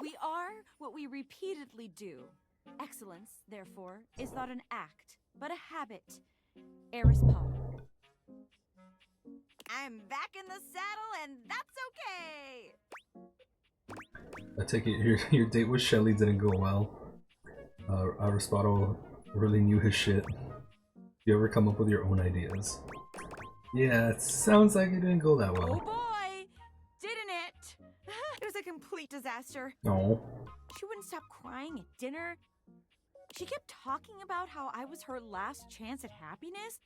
We are what we repeatedly do. Excellence, therefore, is not an act, but a habit. Eris Paul. I'm back in the saddle, and that's okay! I take it your date with Shelly didn't go well. Aristotle really knew his shit. You ever come up with your own ideas? Yeah, it sounds like it didn't go that well. Oh boy! Didn't it? It was a complete disaster. No. She wouldn't stop crying at dinner. She kept talking about how I was her last chance at happiness.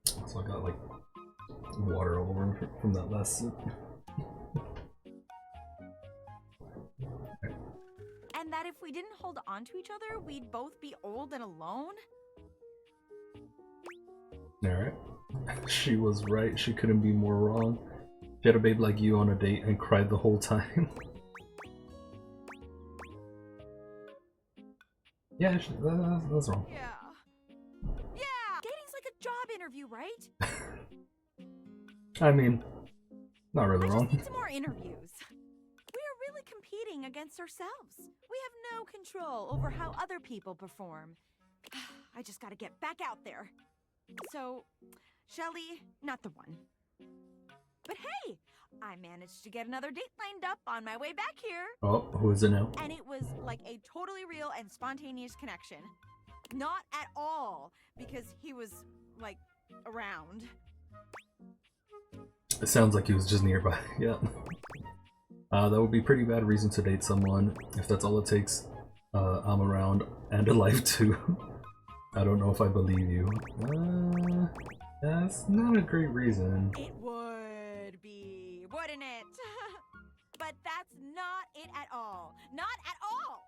So I got like water all over from that last sip. And that if we didn't hold on to each other, we'd both be old and alone. Alright. She was right, she couldn't be more wrong. She had a babe like you on a date and cried the whole time. Yeah, that's wrong. Yeah. Yeah! Dating's like a job interview, right? I mean, not really I wrong. just need some more interviews. We are really competing against ourselves. We have no control over how other people perform. I just gotta get back out there. So, Shelly, not the one. But hey, I managed to get another date lined up on my way back here. Oh, who is it now? And it was like a totally real and spontaneous connection. Not at all, because he was, like, around. It sounds like he was just nearby, yeah. That would be pretty bad reason to date someone, if that's all it takes. I'm around, and alive too. I don't know if I believe you. That's not a great reason. It would be, wouldn't it? But that's not it at all. Not at all!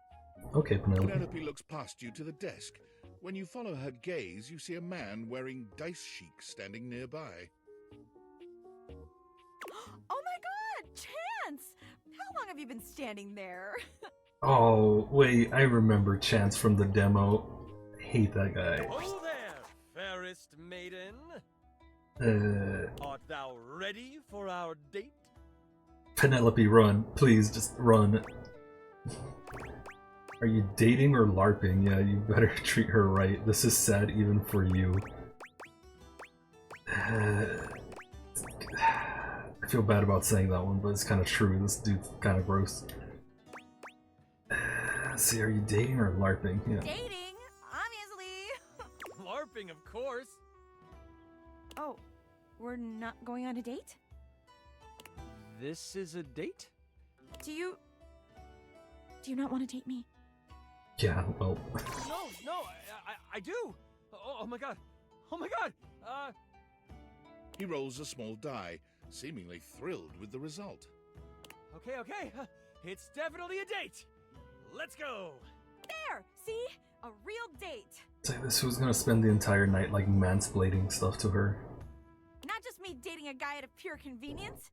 Okay, Penelope. Penelope looks past you to the desk. When you follow her gaze, you see a man wearing dice chic standing nearby. Oh my god, Chance! How long have you been standing there? Oh, wait, I remember Chance from the demo. Hate that guy. Oh there, fairest maiden. Art thou ready for our date? Penelope, run. Please, just run. Are you dating or LARPing? Yeah, you better treat her right. This is sad even for you. I feel bad about saying that one, but it's kind of true. This dude's kind of gross. Let's see, are you dating or LARPing? Yeah. Dating, obviously. LARPing, of course. Oh, we're not going on a date? This is a date? Do you not want to date me? Yeah, well. No, I do. Oh my god. Oh my god. He rolls a small die, seemingly thrilled with the result. Okay. It's definitely a date. Let's go. There, see? A real date. Say this was gonna spend the entire night like mansplaining stuff to her. Not just me dating a guy out of pure convenience.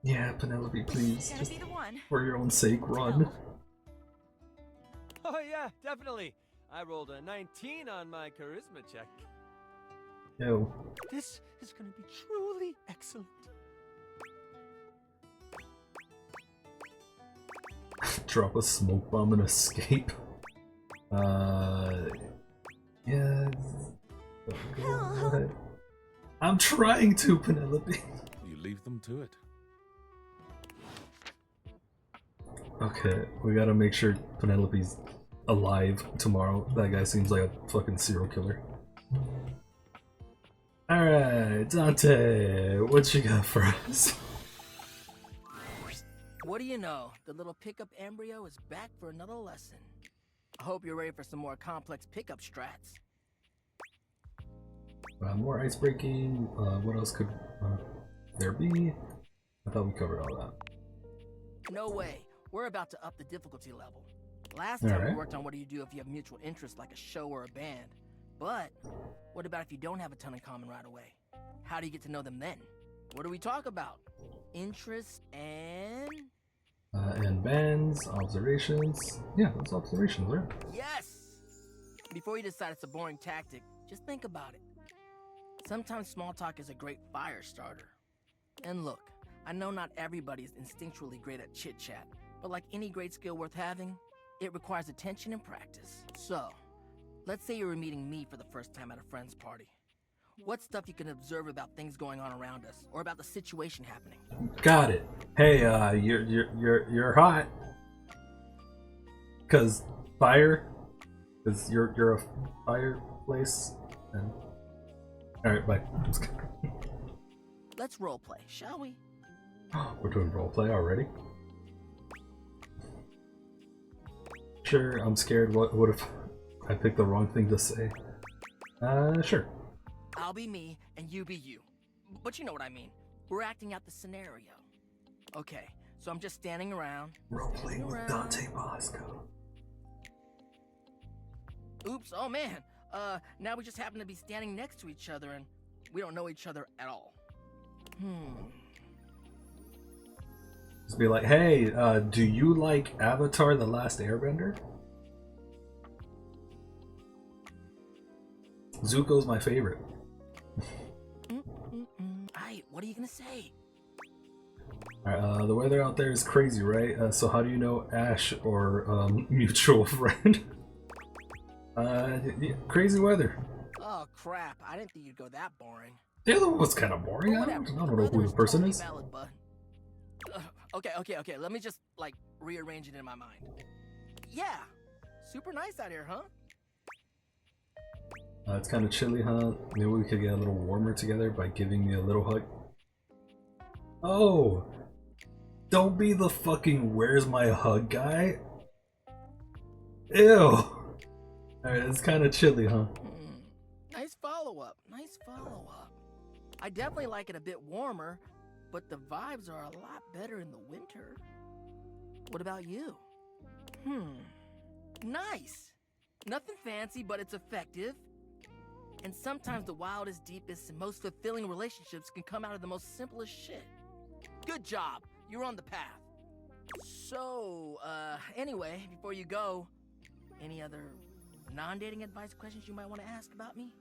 Yeah, Penelope, please. Gonna Just be the one. for your own sake, run. Oh yeah, definitely. I rolled a 19 on my charisma check. Yo. This is gonna be truly excellent. Drop a smoke bomb and escape. Yeah. Go ahead. I'm trying to, Penelope. You leave them to it. Okay, we gotta make sure Penelope's alive tomorrow. That guy seems like a fucking serial killer. Alright, Dante, what you got for us? What do you know? The little pickup embryo is back for another lesson. I hope you're ready for some more complex pickup strats. More ice breaking. What else could there be? I thought we covered all that. No way. We're about to up the difficulty level. Last time we Alright. worked on what do you do if you have mutual interests like a show or a band. But what about if you don't have a ton in common right away? How do you get to know them then? What do we talk about? Interest And bands, observations. Yeah, those observations, right? Yes! Before you decide it's a boring tactic, just think about it. Sometimes small talk is a great fire starter. And look, I know not everybody is instinctually great at chit-chat, but like any great skill worth having, it requires attention and practice. So, let's say you were meeting me for the first time at a friend's party. What's stuff you can observe about things going on around us, or about the situation happening? Got it. Hey, you're hot. Cause fire, because you're a fireplace. And... Alright, bye. Let's roleplay, shall we? We're doing roleplay already? Sure, I'm scared. What if I picked the wrong thing to say? Sure. I'll be me and you be you. But you know what I mean. We're acting out the scenario. Okay, so I'm just standing around. Roleplaying with Dante Bosco. Oops, oh man. Now we just happen to be standing next to each other and we don't know each other at all. Just be like, hey, do you like Avatar: The Last Airbender? Zuko's my favorite. Aight, what are you gonna say? Alright, the weather out there is crazy, right? So how do you know Ash or mutual friend? Yeah, crazy weather. Oh crap, I didn't think you'd go that boring. The other one was kind of boring. I don't know who the person is. Valid, bud. Okay, let me just, like, rearrange it in my mind. Yeah, super nice out here, huh? It's kind of chilly, huh? Maybe we could get a little warmer together by giving me a little hug. Oh! Don't be the fucking where's my hug guy. Ew! Alright, it's kind of chilly, huh? Nice follow-up, nice follow-up. I definitely like it a bit warmer, but the vibes are a lot better in the winter. What about you? Nice! Nothing fancy, but it's effective. And sometimes the wildest, deepest, and most fulfilling relationships can come out of the most simplest shit. Good job! You're on the path. So, anyway, before you go, any other non-dating advice questions you might want to ask about me?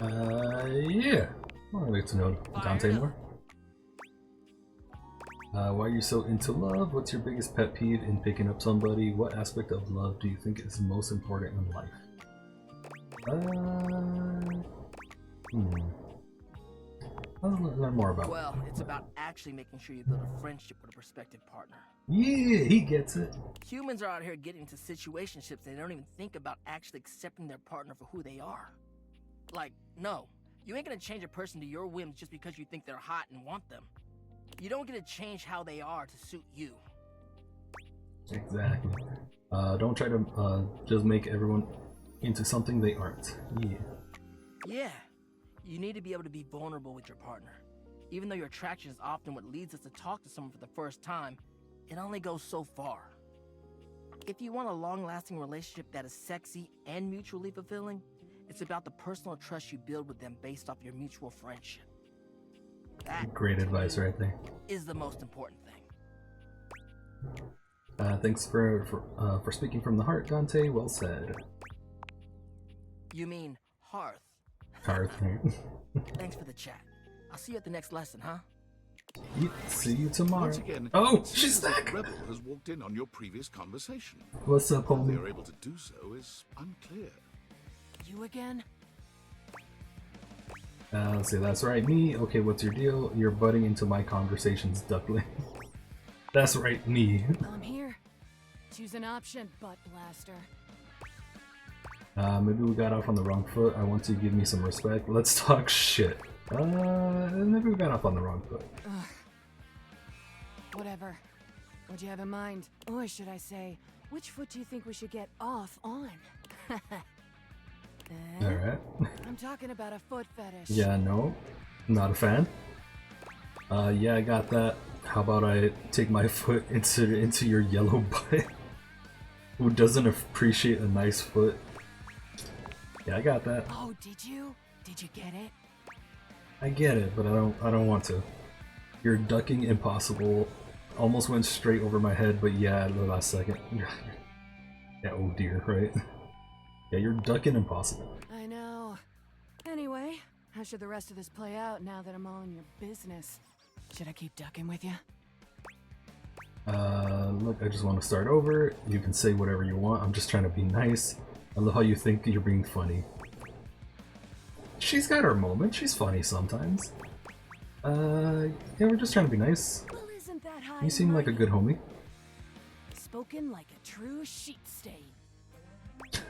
Yeah. I want to get to know Dante more. Why are you so into love? What's your biggest pet peeve in picking up somebody? What aspect of love do you think is most important in life? I'll learn more about it. Well, it's about actually making sure you build a friendship with a prospective partner. Yeah, he gets it. Humans are out here getting into situationships and they don't even think about actually accepting their partner for who they are. Like, no, you ain't gonna change a person to your whims just because you think they're hot and want them. You don't get to change how they are to suit you. Exactly. Don't try to just make everyone into something they aren't. Yeah. Yeah. You need to be able to be vulnerable with your partner. Even though your attraction is often what leads us to talk to someone for the first time, it only goes so far. If you want a long-lasting relationship that is sexy and mutually fulfilling, it's about the personal trust you build with them based off your mutual friendship. That, great advice right there. Is the most important thing. Thanks for speaking from the heart, Dante. Well said. You mean hearth? Hearth. Thanks for the chat. I'll see you at the next lesson, huh? See you tomorrow. Once again, oh, she's back. back. Rebel has walked in on your previous conversation. What's up, How homie? they are able to do so is unclear. You again? Let's see, that's right, me. Okay, what's your deal? You're butting into my conversations, duckling. That's right, me. I'm here. Choose an option, butt blaster. Maybe we got off on the wrong foot. I want you to give me some respect. Let's talk shit. Maybe we got off on the wrong foot. Ugh. Whatever. What'd you have in mind? Or should I say, which foot do you think we should get off on? Alright. I'm talking about a foot fetish. Yeah, no. Not a fan. Yeah, I got that. How about I take my foot into your yellow butt? Who doesn't appreciate a nice foot? Yeah, I got that. Oh, did you? Did you get it? I get it, but I don't want to. Your ducking impossible almost went straight over my head, but yeah, at the last second. Yeah, oh dear, right? Yeah, you're ducking impossible. I know. Anyway, how should the rest of this play out now that I'm all in your business? Should I keep ducking with you? Look, I just want to start over. You can say whatever you want. I'm just trying to be nice. I love how you think you're being funny. She's got her moment. She's funny sometimes. Yeah, we're just trying to be nice. Well, isn't that high You seem like a good homie. spoken like a true sheet stain.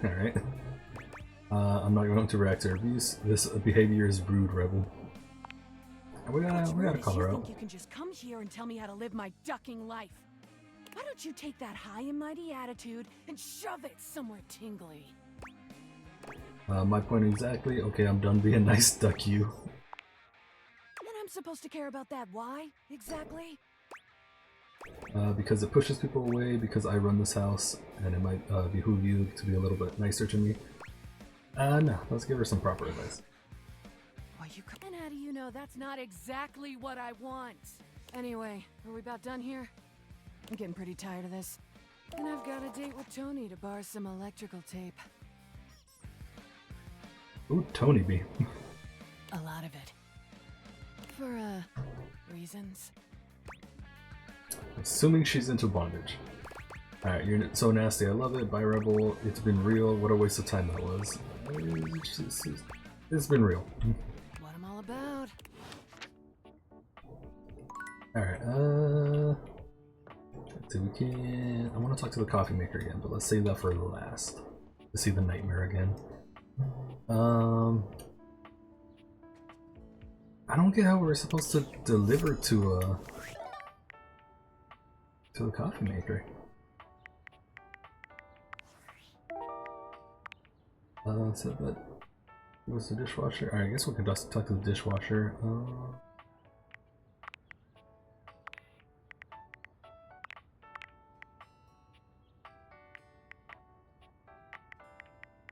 Alright. I'm not going to react to abuse. This behavior is rude, Rebel. We gotta call her You out. think you can just come here and tell me how to live my ducking life? Why don't you take that high and mighty attitude and shove it somewhere tingly? My point exactly. Okay, I'm done being nice, duck you. And I'm supposed to care about that why, exactly? Because it pushes people away, because I run this house, and it might behoove you to be a little bit nicer to me. No, let's give her some proper advice. And how do you know that's not exactly what I want? Anyway, are we about done here? I'm getting pretty tired of this. And I've got a date with Tony to borrow some electrical tape. Ooh, Tony B. A lot of it. For, reasons. Assuming she's into bondage. Alright, you're so nasty, I love it. Bye, Rebel. It's been real. What a waste of time that was. It's been real. What I'm all about. Alright, let's see, we can... I want to talk to the coffee maker again, but let's save that for last. To see the nightmare again. I don't get how we're supposed to deliver to the coffee maker. So that was the dishwasher. Alright, I guess we can just talk to the dishwasher.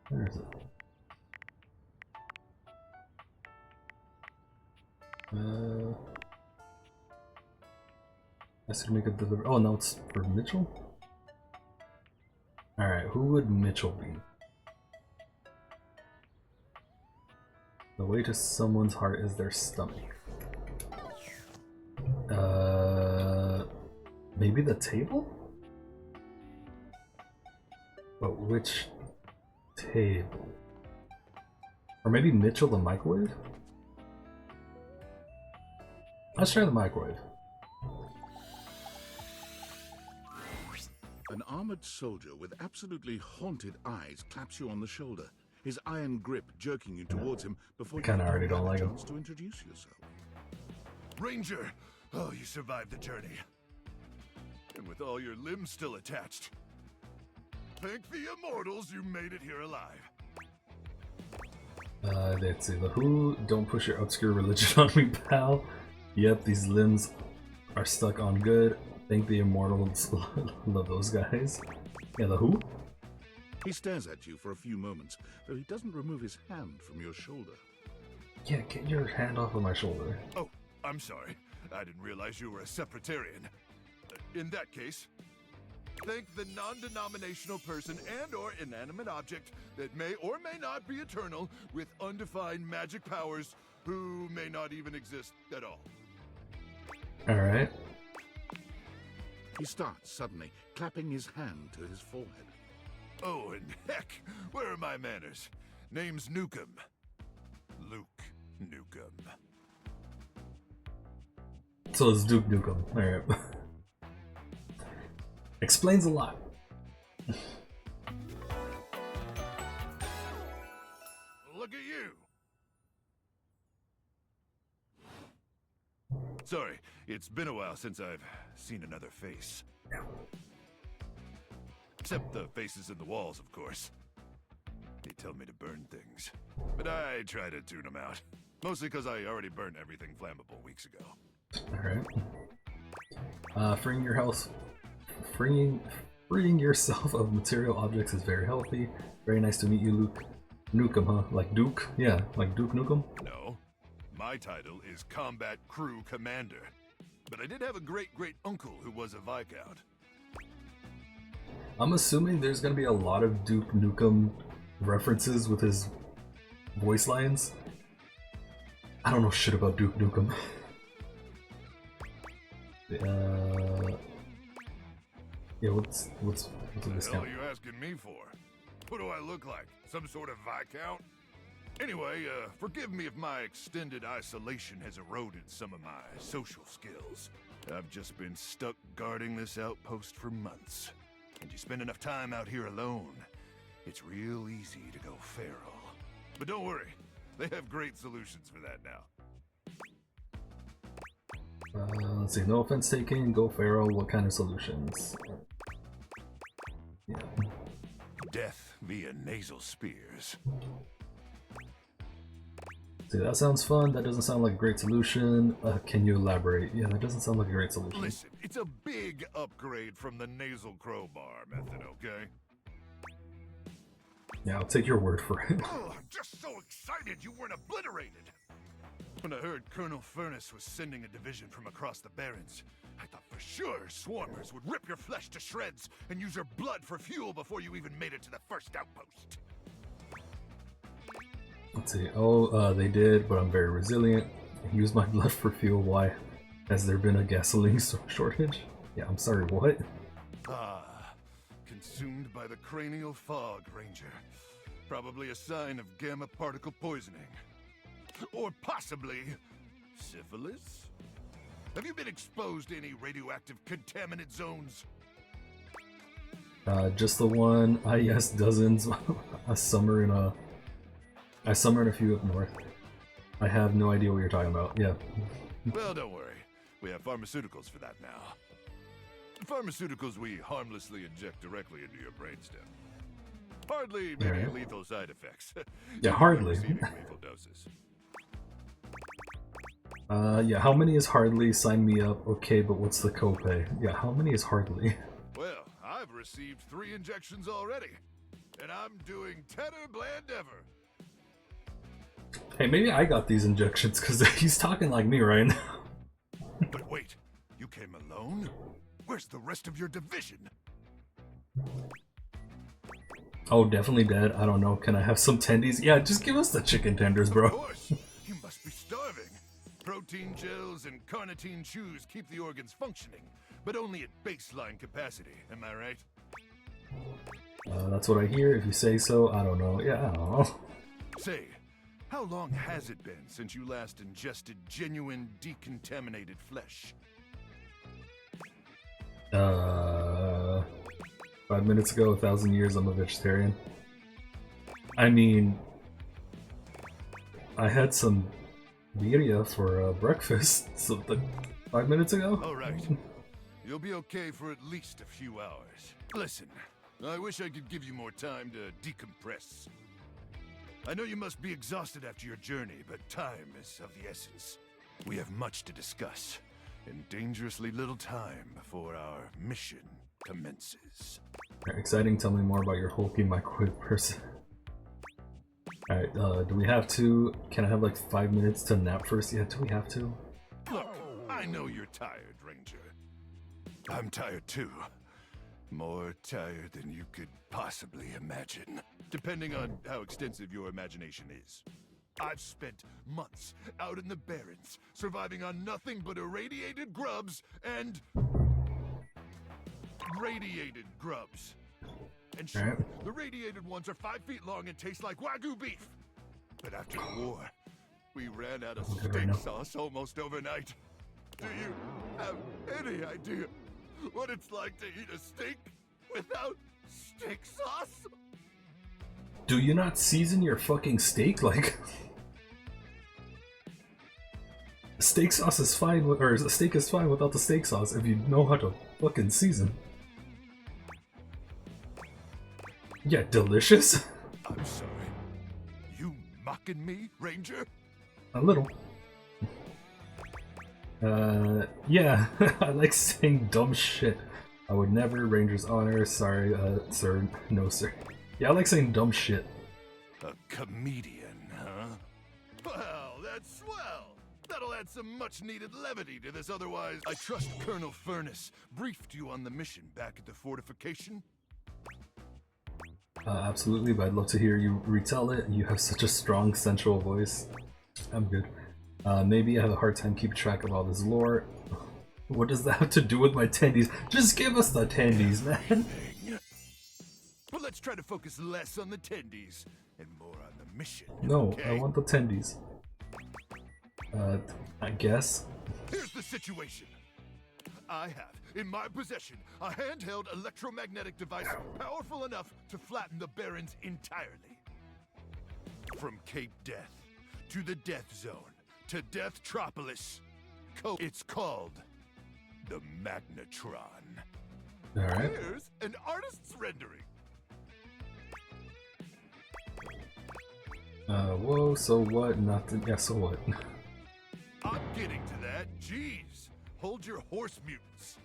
Where is it? I should make a delivery. Oh no, it's for Mitchell? Alright, who would Mitchell be? The way to someone's heart is their stomach. Maybe the table? But which table? Or maybe Mitchell the microwave? Let's try the microwave. An armored soldier with absolutely haunted eyes claps you on the shoulder, his iron grip jerking you towards him before you Kinda already have don't a like him. chance to introduce yourself. Ranger! Oh, you survived the journey. And with all your limbs still attached. Thank the immortals you made it here alive. Let's see. The who? Don't push your obscure religion on me, pal. Yep, these limbs are stuck on good. Thank the immortals. Love those guys. Yeah, the who? He stares at you for a few moments, though he doesn't remove his hand from your shoulder. Yeah, get your hand off of my shoulder. Oh, I'm sorry. I didn't realize you were a separatarian. In that case, thank the non-denominational person and or inanimate object that may or may not be eternal with undefined magic powers who may not even exist at all. Alright. He starts suddenly, clapping his hand to his forehead. Oh, and heck, where are my manners? Name's Nukem. Luke Nukem. So it's Duke Nukem. Alright. Explains a lot. Look at you. Sorry, it's been a while since I've seen another face. Except the faces in the walls, of course. They tell me to burn things, but I try to tune them out. Mostly because I already burned everything flammable weeks ago. Alright. Freeing your health. Freeing yourself of material objects is very healthy. Very nice to meet you, Luke. Nukem, huh? Like Duke? Yeah, like Duke Nukem? No. My title is Combat Crew Commander. But I did have a great-great-uncle who was a Viscount. I'm assuming there's gonna be a lot of Duke Nukem references with his voice lines. I don't know shit about Duke Nukem. Yeah, what's the What the hell discount? are you asking me for? What do I look like? Some sort of Viscount? Anyway, forgive me if my extended isolation has eroded some of my social skills. I've just been stuck guarding this outpost for months. and you spend enough time out here alone, it's real easy to go feral. But don't worry, they have great solutions for that now. Let's see, no offense taken, go feral, what kind of solutions? Yeah. Death via nasal spears. See, that sounds fun, that doesn't sound like a great solution. Can you elaborate? Yeah, that doesn't sound like a great solution. Listen, it's a big upgrade from the nasal crowbar method, okay? Yeah, I'll take your word for it. Oh, I'm just so excited you weren't obliterated! When I heard Colonel Furnace was sending a division from across the Barrens, I thought for sure swarmers would rip your flesh to shreds and use your blood for fuel before you even made it to the first outpost. Let's see, oh, they did, but I'm very resilient. Use my blood for fuel, why? Has there been a gasoline shortage? Yeah, I'm sorry, what? Ah, consumed by the cranial fog, Ranger. Probably a sign of gamma particle poisoning. Or possibly syphilis? Have you been exposed to any radioactive contaminant zones? Just the one, yes, dozens. I summer in a few up north. I have no idea what you're talking about, yeah. Well, don't worry. We have pharmaceuticals for that now. Pharmaceuticals we harmlessly inject directly into your brainstem. Hardly maybe lethal side effects. Yeah, hardly. Lethal doses. Yeah, how many is hardly? Sign me up. Okay, but what's the copay? Yeah, how many is hardly? Well, I've received 3 injections already, and I'm doing tenor bland ever. Hey, maybe I got these injections because he's talking like me right now. But wait, you came alone? Where's the rest of your division? Oh, definitely dead. I don't know. Can I have some tendies? Yeah, just give us the chicken tenders, bro. Of course. You must be starving. Protein gels and carnitine chews keep the organs functioning, but only at baseline capacity. Am I right? That's what I hear. If you say so, I don't know. Yeah, I don't know. Say, how long has it been since you last ingested genuine decontaminated flesh? 5 minutes ago, 1,000 years, I'm a vegetarian. I mean, I had some birria for breakfast, so 5 minutes ago? Alright. You'll be okay for at least a few hours. Listen, I wish I could give you more time to decompress. I know you must be exhausted after your journey, but time is of the essence. We have much to discuss, and dangerously little time before our mission commences. Exciting, tell me more about your hulky microwave person. Alright, do we have to? Can I have like 5 minutes to nap first? Yeah, do we have to? Look, I know you're tired, Ranger. I'm tired too. More tired than you could possibly imagine, depending on how extensive your imagination is. I've spent months out in the Barrens, surviving on nothing but irradiated grubs and... radiated grubs. And sure, the radiated ones are 5 feet long and taste like Wagyu beef. But after the war, we ran out of steak sauce almost overnight. Do you have any idea what it's like to eat a steak without steak sauce? Do you not season your fucking steak? Like, steak sauce is fine, or a steak is fine without the steak sauce if you know how to fucking season. Yeah, delicious. I'm sorry. You mocking me, Ranger? A little. Yeah, I like saying dumb shit. I would never, Ranger's honor, sorry, sir, no sir. Yeah, I like saying dumb shit. A comedian, huh? Well, that's swell! That'll add some much-needed levity to this otherwise... I trust Colonel Furnace briefed you on the mission back at the fortification? Absolutely, but I'd love to hear you retell it. You have such a strong, sensual voice. I'm good. Maybe I have a hard time keeping track of all this lore. What does that have to do with my tendies? Just give us the tendies, man! But let's try to focus less on the tendies and more on the mission. No, okay? I want the tendies. I guess. Here's the situation. I have in my possession a handheld electromagnetic device powerful enough to flatten the Barrens entirely. From Cape Death to the Death Zone to Deathtropolis, it's called the Magnetron. Alright. Here's an artist's rendering. Whoa, so what? Nothing. Yeah, so what? I'm getting to that. Jeez. Hold your horse, mutants.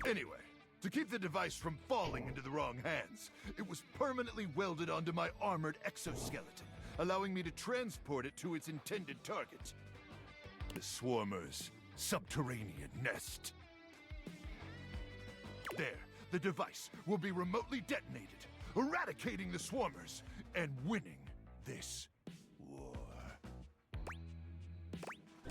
Anyway, to keep the device from falling into the wrong hands, it was permanently welded onto my armored exoskeleton, allowing me to transport it to its intended target. The Swarmer's subterranean nest. There, the device will be remotely detonated, eradicating the Swarmers and winning this war.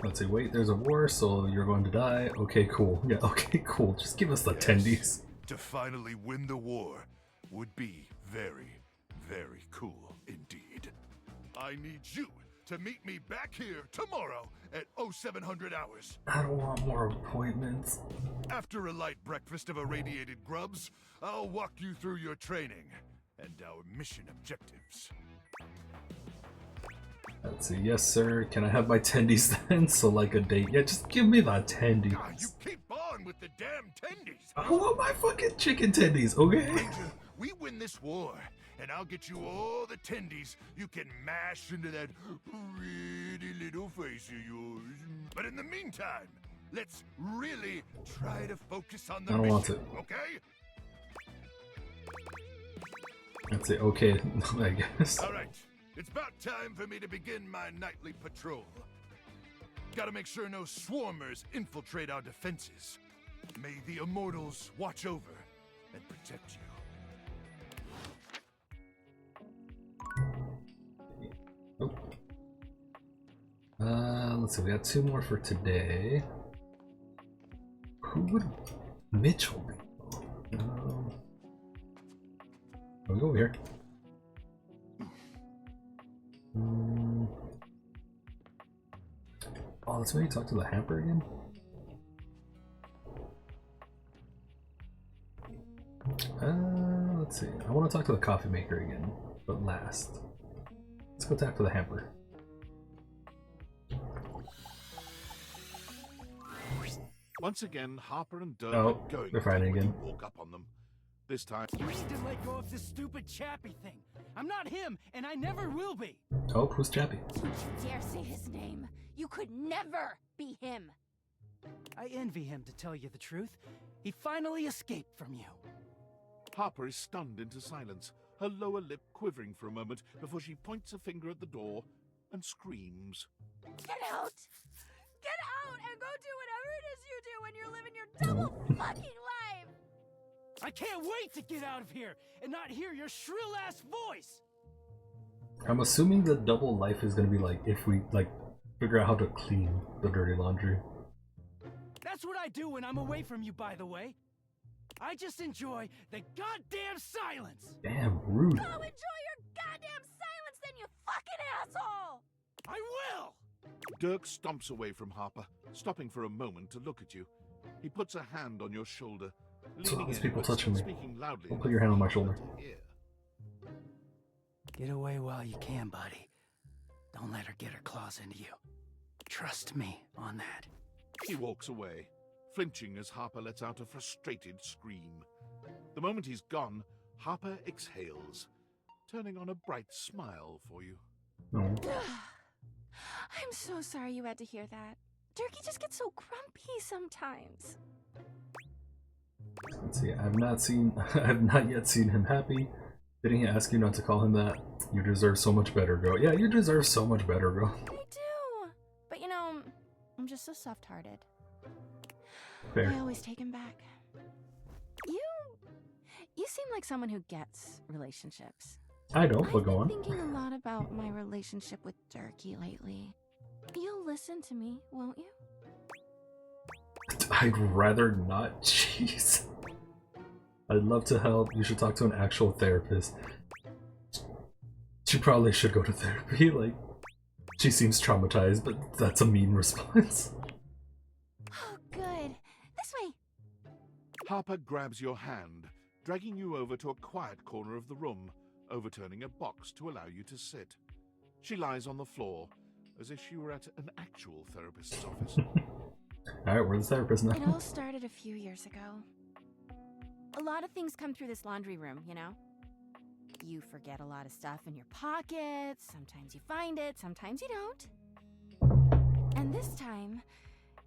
Let's see, wait, there's a war, so you're going to die. Okay, cool. Yeah, okay, cool. Just give us the attendees. To finally win the war would be very, very cool indeed. I need you to meet me back here tomorrow at 0700 hours. I don't want more appointments. After a light breakfast of irradiated grubs, I'll walk you through your training and our mission objectives. Let's see, yes sir, can I have my tendies then? So like a date. Yeah, just give me the tendies. God, you keep on with the damn tendies. I want my fucking chicken tendies, okay? Ranger, we win this war, and I'll get you all the tendies you can mash into that pretty little face of yours. But in the meantime, let's really try to focus on the I don't want mission, to. okay? Let's see, okay, I guess. Alright, it's about time for me to begin my nightly patrol. Gotta make sure no swarmers infiltrate our defenses. May the immortals watch over and protect you. Let's see, we got 2 more for today. Who would Mitchell be? I'll go over here. Oh, let's maybe talk to the hamper again. Let's see. I want to talk to the coffee maker again, but last. Let's go talk to the hamper. Once again, Harper and Dirk Oh, are going they're fighting when you again. walk up on them. This time, You need to let go of this stupid Chappie thing. I'm not him, and I never will be. Oh, who's Chappie? Don't you dare say his name. You could never be him. I envy him, to tell you the truth. He finally escaped from you. Harper is stunned into silence, her lower lip quivering for a moment before she points a finger at the door and screams. Get out! Get out and go do whatever it is you do when you're living your double fucking life! I can't wait to get out of here and not hear your shrill-ass voice! I'm assuming the double life is gonna be like if we like figure out how to clean the dirty laundry. That's what I do when I'm away from you, by the way. I just enjoy the goddamn silence! Damn rude. Go enjoy your goddamn silence then, you fucking asshole! I will! Dirk stomps away from Harper, stopping for a moment to look at you. He puts a hand on your shoulder, So leaning these in people but touching still me. speaking loudly Don't enough put your hand on my for shoulder. Harper to hear. Get away while you can, buddy. Don't let her get her claws into you. Trust me on that. He walks away, flinching as Harper lets out a frustrated scream. The moment he's gone, Harper exhales, turning on a bright smile for you. No. I'm so sorry you had to hear that. Turkey just gets so grumpy sometimes. Let's see. I've not yet seen him happy. Didn't he ask you not to call him that? You deserve so much better, girl. Yeah, you deserve so much better, girl. I do. But you know, I'm just so soft-hearted. Fair. I always take him back. You seem like someone who gets relationships. I don't, but go on. I've been thinking a lot about my relationship with Durkee lately. You'll listen to me, won't you? I'd rather not. Jeez. I'd love to help. You should talk to an actual therapist. She probably should go to therapy. Like, she seems traumatized, but that's a mean response. Oh, good. This way. Harper grabs your hand, dragging you over to a quiet corner of the room, overturning a box to allow you to sit. She lies on the floor, as if she were at an actual therapist's office. Alright, we're the therapist now. It all started a few years ago. A lot of things come through this laundry room, you know? You forget a lot of stuff in your pockets, sometimes you find it, sometimes you don't. And this time,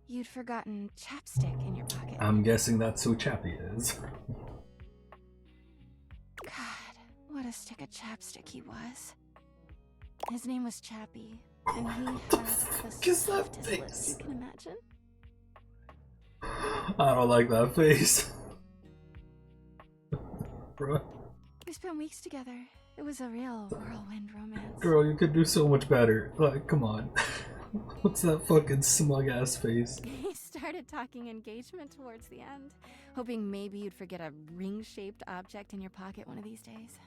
you'd forgotten chapstick in your pocket. I'm guessing that's who Chappie is. God, what a stick of chapstick he was. His name was Chappie, and he had the softest lips you can imagine. I don't like that face. Bro. We spent weeks together. It was a real whirlwind romance. Girl, you could do so much better. Like, come on. What's that fucking smug ass face? He started talking engagement towards the end, hoping maybe you'd forget a ring-shaped object in your pocket one of these days.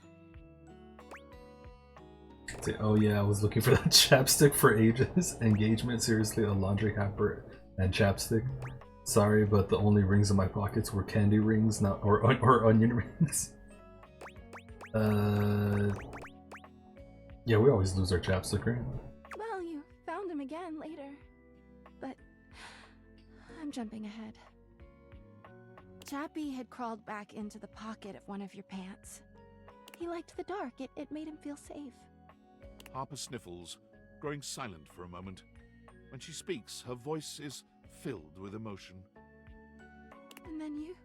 Say, oh yeah, I was looking for that chapstick for ages. Engagement, seriously, a laundry hamper and chapstick. Sorry, but the only rings in my pockets were candy rings, not or onion rings. Yeah, we always lose our chapstick, right? Well, you found him again later, but I'm jumping ahead. Chappie had crawled back into the pocket of one of your pants. He liked the dark. It made him feel safe. Harper sniffles, growing silent for a moment. When she speaks, her voice is filled with emotion. And then you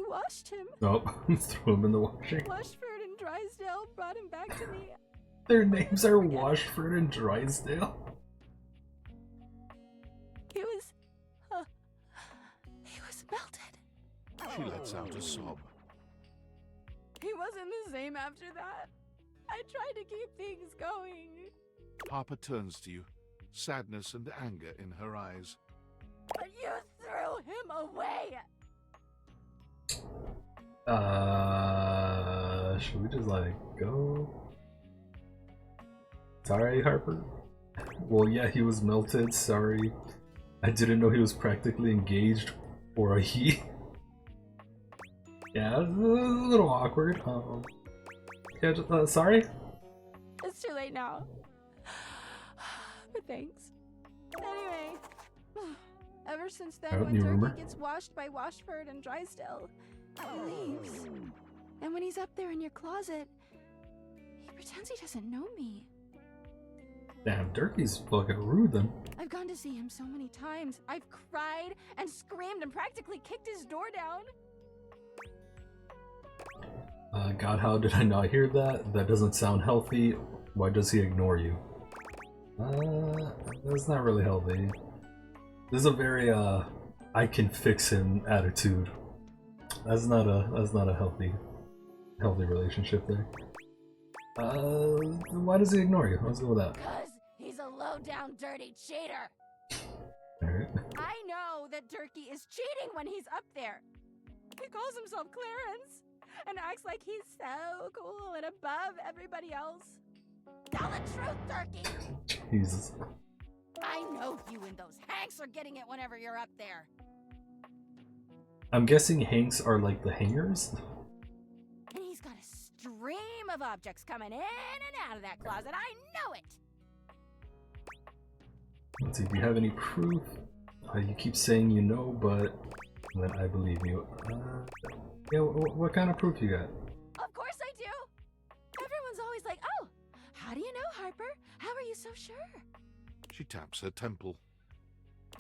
washed him. Oh, threw him in the washing. Washford and Drysdale brought him back to me. Their names are Washford and Drysdale. He was melted. She lets out a sob. He wasn't the same after that. I tried to keep things going. Harper turns to you, sadness and anger in her eyes. But you threw him away! Should we just like go? Sorry, Harper. Well, yeah, he was melted. Sorry. I didn't know he was practically engaged or a he. Yeah, it was a little awkward. Yeah, just, sorry? It's too late now. But thanks. Anyway, ever since then, when Turkey gets washed by Washford and Drysdale, he leaves. And when he's up there in your closet, he pretends he doesn't know me. Damn, Durkee's fucking rude then. I've gone to see him so many times. I've cried and screamed and practically kicked his door down. God, how did I not hear that? That doesn't sound healthy. Why does he ignore you? That's not really healthy. This is a very I can fix him attitude. That's not a healthy relationship there. Why does he ignore you? Let's go with that. Cause he's a low-down, dirty cheater. Alright. I know that Turkey is cheating when he's up there. He calls himself Clarence and acts like he's so cool and above everybody else. Tell the truth, Turkey! Jesus. I know you and those Hanks are getting it whenever you're up there. I'm guessing Hanks are like the hangers? And he's got a stream of objects coming in and out of that closet. I know it! Let's see, do you have any proof? You keep saying you know, but then I believe you. Yeah, what kind of proof you got? Of course I do! Everyone's always like, oh, how do you know, Harper? How are you so sure? She taps her temple.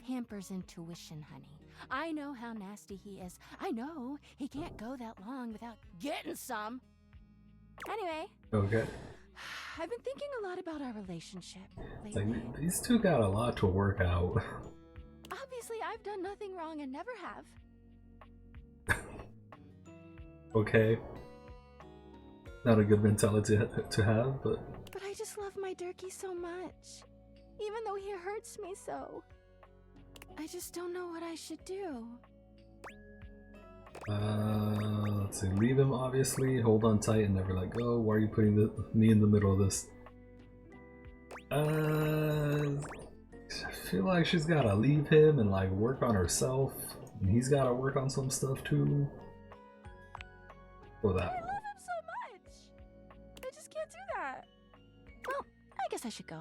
Hamper's intuition, honey. I know how nasty he is. I know he can't go that long without getting some. Anyway. Okay. I've been thinking a lot about our relationship It's lately. like, these two got a lot to work out. Obviously, I've done nothing wrong and never have. Okay. Not a good mentality to have, but... But I just love my Durkee so much. Even though he hurts me so. I just don't know what I should do. Let's see. Leave him, obviously. Hold on tight and never let go. Why are you putting me in the middle of this? I feel like she's gotta leave him and like work on herself. And he's got to work on some stuff too. For that. I love him so much. I just can't do that. Well, I guess I should go.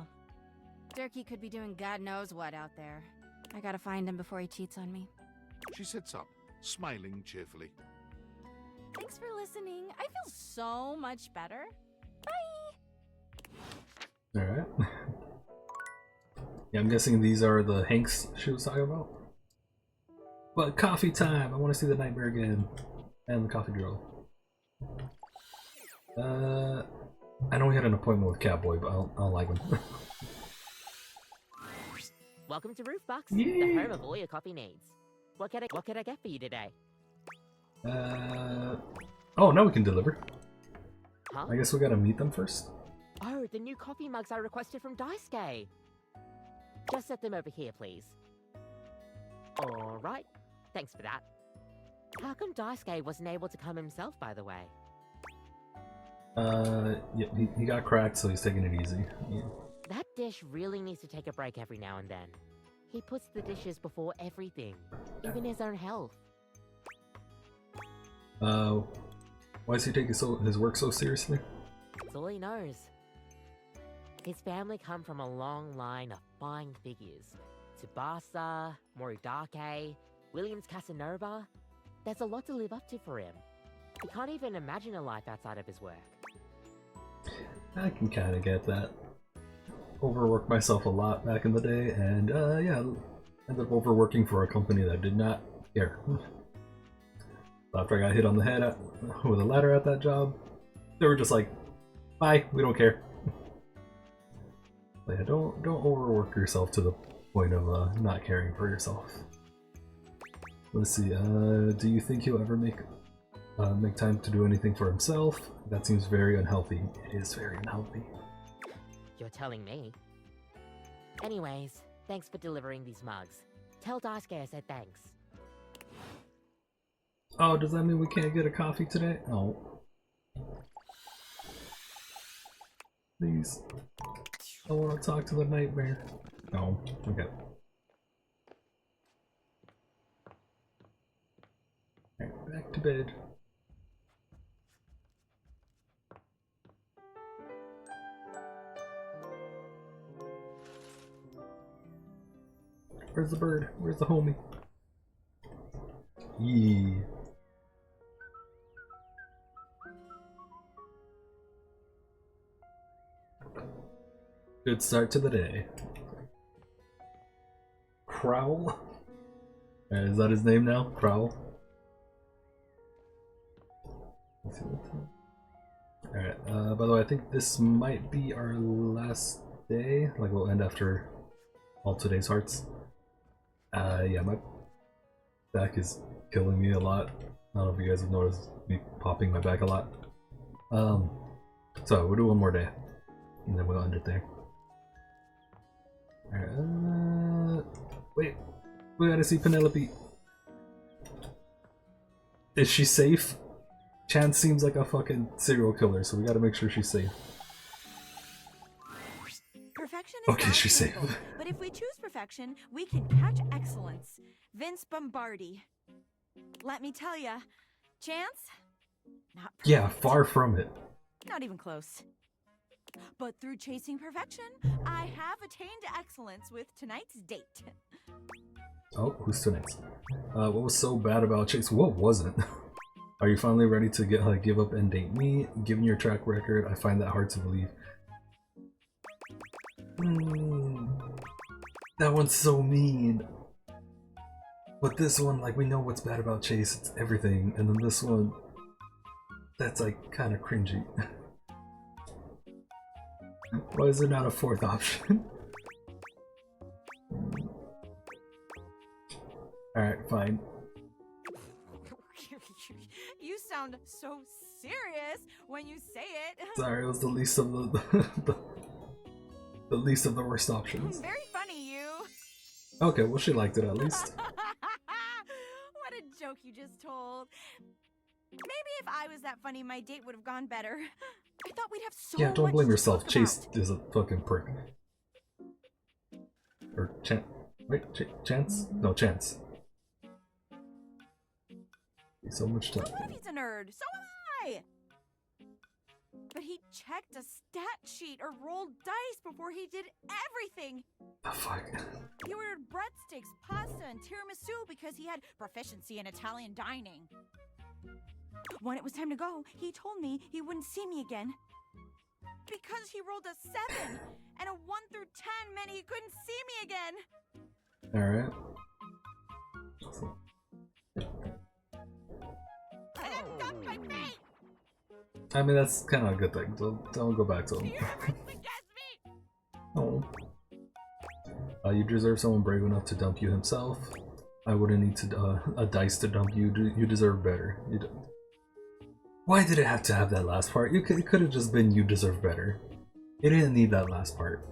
Durkee could be doing God knows what out there. I gotta find him before he cheats on me. She sits up, smiling cheerfully. Thanks for listening. I feel so much better. Bye! Alright. Yeah, I'm guessing these are the Hanks she was talking about. But coffee time! I want to see the nightmare again. And the coffee girl. I know we had an appointment with Catboy, but I don't like him. Welcome to Roofbox, Yeah. the home of all your coffee needs. What can I get for you today? Oh, now we can deliver. Huh? I guess we gotta meet them first. Oh, the new coffee mugs I requested from Daisuke. Just set them over here, please. Alright, thanks for that. How come Daisuke wasn't able to come himself, by the way? Yeah, he got cracked, so he's taking it easy. Yeah. That dish really needs to take a break every now and then. He puts the dishes before everything, even his own health. Why does he take his work so seriously? That's all he knows. His family come from a long line of fine figures. Tsubasa, Moridake, Williams Casanova. There's a lot to live up to for him. He can't even imagine a life outside of his work. I can kind of get that. Overworked myself a lot back in the day, and yeah, ended up overworking for a company that did not care. After I got hit on the head with a ladder at that job, they were just like, "Bye, we don't care." But yeah, don't overwork yourself to the point of not caring for yourself. Let's see. Do you think he'll ever make time to do anything for himself? That seems very unhealthy. It is very unhealthy. You're telling me. Anyways, thanks for delivering these mugs. Tell Daisuke I said thanks. Oh, does that mean we can't get a coffee today? Oh. Please. I want to talk to the nightmare. No. Okay. Alright, back to bed. Where's the bird? Where's the homie? Yee. Good start to the day. Crowl? Is that his name now? Crowl? Alright, by the way, I think this might be our last day. Like, we'll end after all today's hearts. Yeah, my back is killing me a lot. I don't know if you guys have noticed me popping my back a lot. So we'll do one more day, and then we'll end it there. Alright, wait, we gotta see Penelope. Is she safe? Chan seems like a fucking serial killer, so we gotta make sure she's safe. Perfection is Okay, she's safe. attainable, but if we choose perfection, we can catch excellence. Vince Bombardi. Let me tell ya, Chance? Not perfect. Yeah, far from it. Not even close. But through chasing perfection, I have attained excellence with tonight's date. Oh, who's tonight's? What was so bad about Chase? What wasn't? Are you finally ready to give up and date me? Given your track record, I find that hard to believe. That one's so mean. But this one, like, we know what's bad about Chase, it's everything. And then this one, that's like kind of cringy. Why is there not a fourth option? Alright, fine. You sound so serious when you say it. Sorry, it was the least of the least of the worst options. Very funny, you. Okay, well, she liked it at least. What a joke you just told. Maybe if I was that funny, my date would have gone better. I thought we'd have so Yeah, don't much blame to yourself. talk Chase about. is a fucking prick. Or Chance. Wait, Chance? No, Chance. So much time. He's a nerd. So am I. But he checked a stat sheet or rolled dice before he did everything. The fuck? He ordered breadsticks, pasta, and tiramisu because he had proficiency in Italian dining. When it was time to go, he told me he wouldn't see me again. Because he rolled a 7, and a 1 through 10 meant he couldn't see me again. Alright. I got dumped by fate. I mean, that's kind of a good thing. Don't go back to him. Oh. You deserve someone brave enough to dump you himself. I wouldn't need to a dice to dump you. You deserve better. Why did it have to have that last part? It could have just been you deserve better. It didn't need that last part.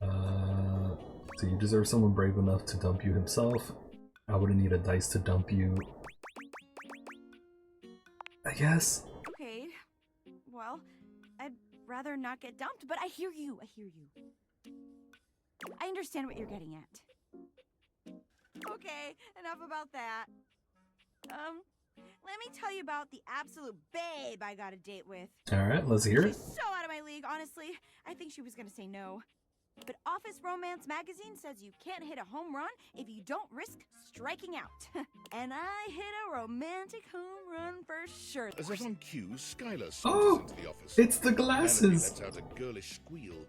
So you deserve someone brave enough to dump you himself. I wouldn't need a dice to dump you. I guess. Okay. Well, I'd rather not get dumped, but I hear you. I hear you. I understand what you're getting at. Okay, enough about that. Let me tell you about the absolute babe I got a date with. Alright, let's hear it. She's so out of my league, honestly. I think she was gonna say no. But Office Romance magazine says you can't hit a home run if you don't risk striking out. And I hit a romantic home run for sure. As if on cue, Skylar saunters into the office. It's the glasses. Penelope lets out a girlish squeal.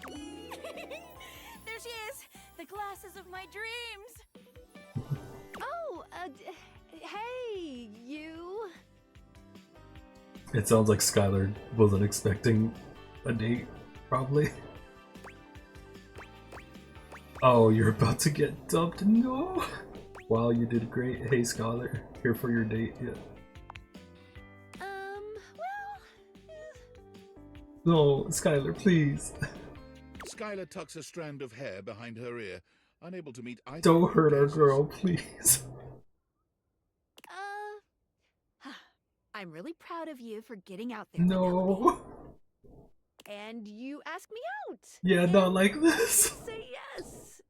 There she is! The glasses of my dreams! Oh, hey, you. It sounds like Skylar wasn't expecting a date, probably. Oh, you're about to get dumped? No! Wow, you did great. Hey, Skylar, here for your date. Yeah. No, Skylar, please. Skylar tucks a strand of hair behind her ear, unable to meet either. Don't hurt our girl, please. I'm really proud of you for getting out there. No. And you asked me out. Yeah, and not like this. I say yes.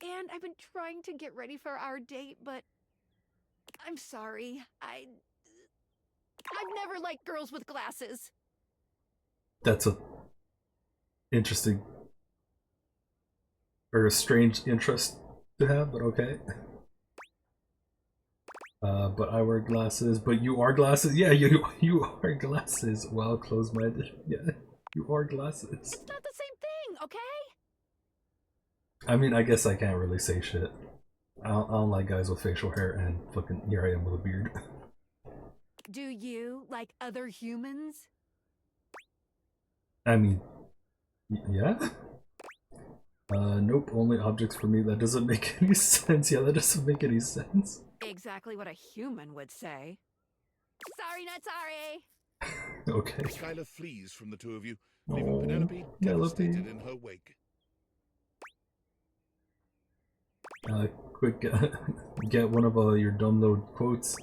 And I've been trying to get ready for our date, but I'm sorry. I've never liked girls with glasses. That's a interesting or a strange interest to have, but okay. But I wear glasses, but you are glasses? Yeah, you are glasses. Well, close-minded. Yeah, you are glasses. It's not the same thing, okay? I mean, I guess I can't really say shit. I don't like guys with facial hair, and fucking here I am with a beard. Do you like other humans? I mean, yeah? Nope, only objects for me. That doesn't make any sense. Yeah, that doesn't make any sense. Exactly what a human would say. Sorry, not sorry. Okay. Skylar flees from the two of you, leaving Penelope devastated in her wake. Quick, get one of your dumb little quotes.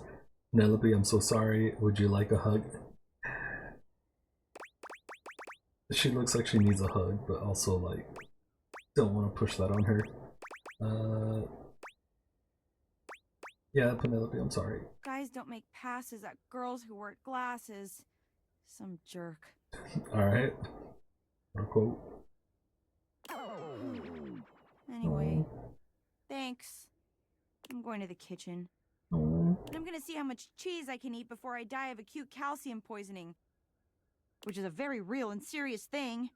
Penelope, I'm so sorry. Would you like a hug? She looks like she needs a hug, but also like don't want to push that on her. Yeah, Penelope, I'm sorry. Guys don't make passes at girls who wear glasses. Some jerk. Alright. Quote. Anyway, thanks. I'm going to the kitchen. Oh. I'm gonna see how much cheese I can eat before I die of acute calcium poisoning. Which is a very real and serious thing.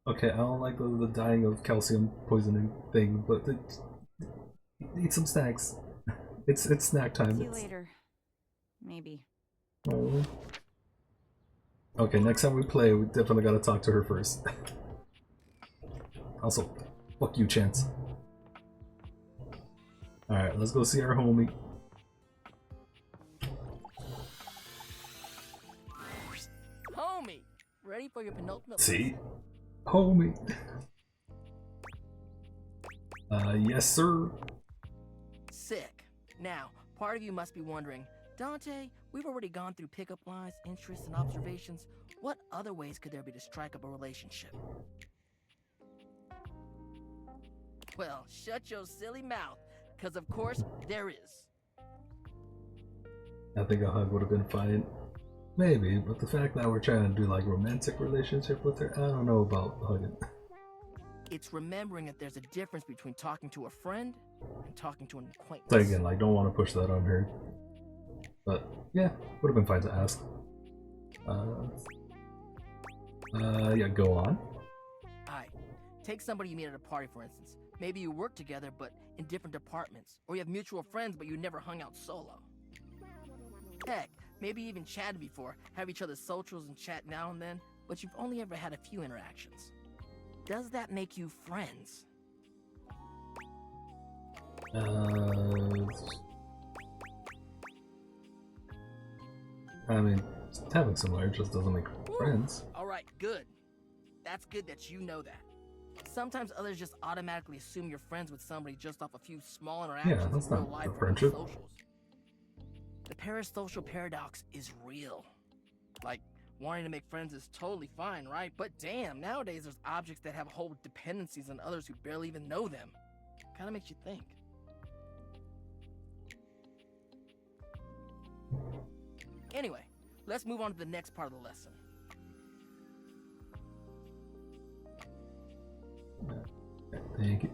Okay, I don't like the dying of calcium poisoning thing, but eat some snacks. It's snack time. See you later. Maybe. Oh. Okay, next time we play, we definitely gotta talk to her first. Also, fuck you, Chance. Alright, let's go see our homie. Homie, ready for your penultimate See? Homie. Yes, sir. Sick. Now, part of you must be wondering, Dante, we've already gone through pickup lines, interests, and observations. What other ways could there be to strike up a relationship? Well, shut your silly mouth. Because of course, there is. I think a hug would have been fine. Maybe, but the fact that we're trying to do like romantic relationship with her, I don't know about hugging. It's remembering that there's a difference between talking to a friend and talking to an acquaintance. So again, like, don't want to push that on her. But yeah, would have been fine to ask. Yeah, go on. Alright, take somebody you meet at a party, for instance. Maybe you work together, but in different departments. Or you have mutual friends, but you never hung out solo. Heck, maybe you even chatted before, have each other's socials and chat now and then, but you've only ever had a few interactions. Does that make you friends? I mean, having similar just doesn't make friends. Alright, good. That's good that you know that. Sometimes others just automatically assume you're friends with somebody just off a few small interactions Yeah, that's in real not life a or friendship. socials. The parasocial paradox is real. Like, wanting to make friends is totally fine, right? But damn, nowadays there's objects that have whole dependencies on others who barely even know them. Kinda makes you think. Anyway, let's move on to the next part of the lesson. Thank you.